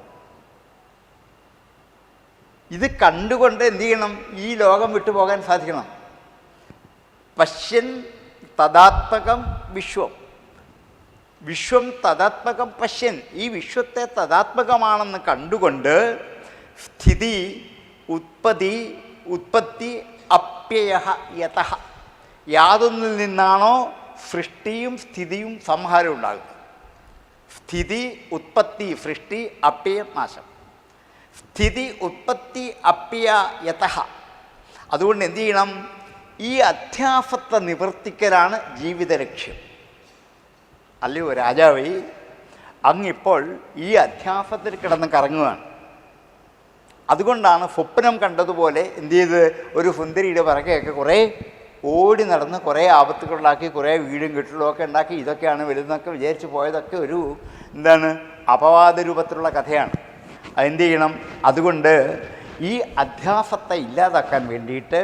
ഇത് കണ്ടുകൊണ്ട് എന്ത് ചെയ്യണം? ഈ ലോകം വിട്ടുപോകാൻ സാധിക്കണം. പശ്യൻ തദാത്മകം വിശ്വം. വിശ്വം തദാത്മകം പശ്യൻ. ഈ വിശ്വത്തെ തദാത്മകമാണെന്ന് കണ്ടുകൊണ്ട് സ്ഥിതി ഉത്പത്തി അപ്യയ യതഃ. യാതൊന്നിൽ നിന്നാണോ സൃഷ്ടിയും സ്ഥിതിയും സംഹാരവും ഉണ്ടാകുന്നത്. സ്ഥിതി ഉത്പത്തി സൃഷ്ടി അപ്യയം നാശം. സ്ഥിതി ഉത്പത്തി അപ്യ യതഃ. അതുകൊണ്ട് എന്തു ചെയ്യണം? ഈ അധ്യാസത്തെ നിവർത്തിക്കലാണ് ജീവിത ലക്ഷ്യം. അല്ലയോ രാജാവേ, അങ്ങിപ്പോൾ ഈ അധ്യാസത്തിൽ കിടന്ന് കറങ്ങുകയാണ്. അതുകൊണ്ടാണ് സ്വപ്നം കണ്ടതുപോലെ എന്ത് ചെയ്ത് ഒരു സുന്ദരിയുടെ പിറകെയൊക്കെ കുറേ ഓടി നടന്ന് കുറേ ആപത്തുകളുണ്ടാക്കി കുറേ വീടും കെട്ടിടമൊക്കെ ഉണ്ടാക്കി ഇതൊക്കെയാണ് വലുതെന്നൊക്കെ വിചാരിച്ച് പോയതൊക്കെ ഒരു അപവാദ രൂപത്തിലുള്ള കഥയാണ്. അതെന്ത് ചെയ്യണം? അതുകൊണ്ട് ഈ അധ്യാസത്തെ ഇല്ലാതാക്കാൻ വേണ്ടിയിട്ട്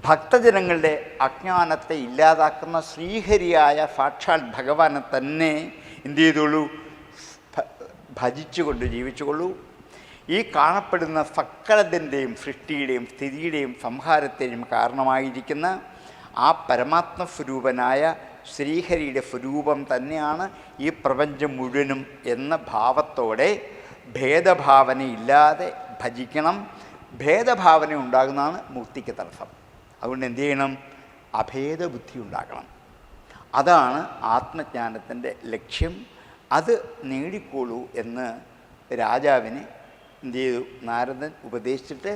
ഭക്തജനങ്ങളുടെ അജ്ഞാനത്തെ ഇല്ലാതാക്കുന്ന ശ്രീഹരിയായ സാക്ഷാൽ ഭഗവാനെ തന്നെ എന്ത് ചെയ്തോളൂ? ഭജിച്ചുകൊണ്ട് ജീവിച്ചുകൊള്ളൂ. ഈ കാണപ്പെടുന്ന സകലത്തിൻ്റെയും സൃഷ്ടിയുടെയും സ്ഥിതിയുടെയും സംഹാരത്തെയും കാരണമായിരിക്കുന്ന ആ പരമാത്മസ്വരൂപനായ ശ്രീഹരിയുടെ സ്വരൂപം തന്നെയാണ് ഈ പ്രപഞ്ചം മുഴുവനും എന്ന ഭാവത്തോടെ ഭേദഭാവനയില്ലാതെ ഭജിക്കണം. ഭേദഭാവന ഉണ്ടാകുന്നതാണ് മുക്തിക്ക് തടസ്സം. അതുകൊണ്ട് എന്തു ചെയ്യണം? അഭേദബുദ്ധി ഉണ്ടാക്കണം. അതാണ് ആത്മജ്ഞാനത്തിൻ്റെ ലക്ഷ്യം. അത് നേടിക്കോളൂ എന്ന് രാജാവിന് എന്ത് ചെയ്തു? നാരദൻ ഉപദേശിച്ചിട്ട്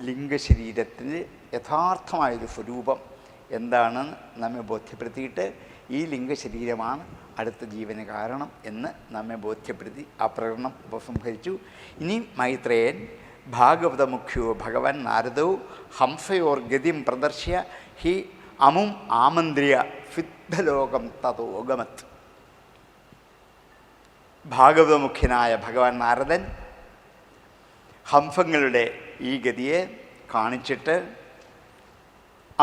ലിംഗശരീരത്തിൻ്റെ യഥാർത്ഥമായൊരു സ്വരൂപം എന്താണെന്ന് നമ്മെ ബോധ്യപ്പെടുത്തിയിട്ട് ഈ ലിംഗശരീരമാണ് അടുത്ത ജീവന് കാരണം എന്ന് നമ്മെ ബോധ്യപ്പെടുത്തി ആ പ്രകടനം ഉപസംഹരിച്ചു. ഇനി മൈത്രേയൻ ഭാഗവതമുഖ്യോ ഭഗവൻ നാരദോ ഹംസയോർ ഗതിം പ്രദർശ്യ ഹി അമും ആമന്ത്രിയ സിദ്ധലോകം തതോഗമത്. ഭാഗവതമുഖ്യനായ ഭഗവാൻ നാരദൻ ഹംസങ്ങളുടെ ഈ ഗതിയെ കാണിച്ചിട്ട്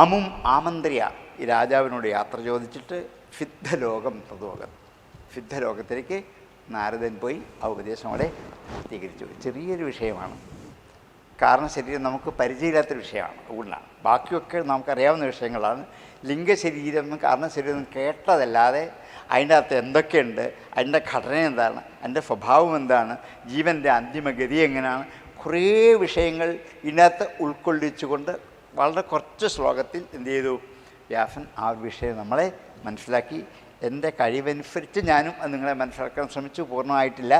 അമും ആമന്ത്രിയ ഈ രാജാവിനോട് യാത്ര ചോദിച്ചിട്ട് സിദ്ധലോകം തതോഗം. സിദ്ധലോകത്തിലേക്ക് നാരദൻ പോയി ആ ഉപദേശം അവിടെ പൂർത്തീകരിച്ചു. ചെറിയൊരു വിഷയമാണ്, കാരണം ശരീരം നമുക്ക് പരിചയമില്ലാത്ത വിഷയമാണ്. അതുകൊണ്ടാണ്. ബാക്കിയൊക്കെ നമുക്കറിയാവുന്ന വിഷയങ്ങളാണ്. ലിംഗശരീരം കാരണശരീരം കേട്ടതല്ലാതെ അതിൻ്റെ അകത്ത് എന്തൊക്കെയുണ്ട്, അതിൻ്റെ ഘടന എന്താണ്, അതിൻ്റെ സ്വഭാവം എന്താണ്, ജീവൻ്റെ അന്തിമഗതി എങ്ങനെയാണ്, കുറേ വിഷയങ്ങൾ ഇതിനകത്ത് ഉൾക്കൊള്ളിച്ചുകൊണ്ട് വളരെ കുറച്ച് ശ്ലോകത്തിൽ എന്ത് ചെയ്തു? വ്യാസൻ ആ വിഷയം നമ്മളെ മനസ്സിലാക്കി. എൻ്റെ കഴിവനുസരിച്ച് ഞാനും അത് നിങ്ങളെ മനസ്സിലാക്കാൻ ശ്രമിച്ചു. പൂർണ്ണമായിട്ടില്ല,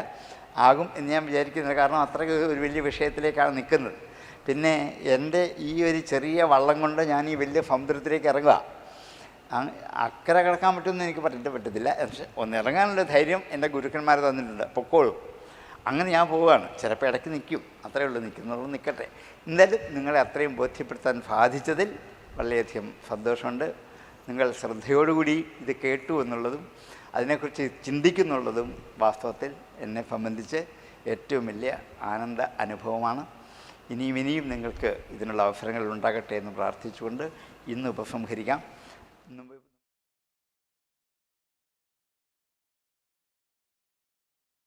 ആകും എന്ന് ഞാൻ വിചാരിക്കുന്നില്ല. കാരണം അത്രയ്ക്ക് ഒരു വലിയ വിഷയത്തിലേക്കാണ് നിൽക്കുന്നത്. പിന്നെ എൻ്റെ ഈ ഒരു ചെറിയ വള്ളം കൊണ്ട് ഞാൻ ഈ വലിയ സമുദ്രത്തിലേക്ക് ഇറങ്ങുക. അക്കരെ കിടക്കാൻ പറ്റുമെന്ന് എനിക്ക് പറ്റത്തില്ല. പക്ഷേ ഒന്നിറങ്ങാനുള്ള ധൈര്യം എൻ്റെ ഗുരുക്കന്മാർ തന്നിട്ടുണ്ട്. പൊക്കോളും. അങ്ങനെ ഞാൻ പോവുകയാണ്. ചിലപ്പോൾ ഇടയ്ക്ക് നിൽക്കും, അത്രയേ ഉള്ളൂ. നിൽക്കുന്നുള്ളൂ, നിൽക്കട്ടെ. എന്തായാലും നിങ്ങളെ അത്രയും ബോധ്യപ്പെടുത്താൻ സാധിച്ചതിൽ വളരെയധികം സന്തോഷമുണ്ട്. നിങ്ങൾ ശ്രദ്ധയോടുകൂടി ഇത് കേട്ടു എന്നുള്ളതും അതിനെക്കുറിച്ച് ചിന്തിക്കുന്നുള്ളതും വാസ്തവത്തിൽ എന്നെ സംബന്ധിച്ച് ഏറ്റവും വലിയ ആനന്ദ അനുഭവമാണ്. ഇനിയും നിങ്ങൾക്ക് ഇതിനുള്ള അവസരങ്ങൾ ഉണ്ടാകട്ടെ എന്ന് പ്രാർത്ഥിച്ചുകൊണ്ട് ഇന്ന് ഉപസംഹരിക്കാം.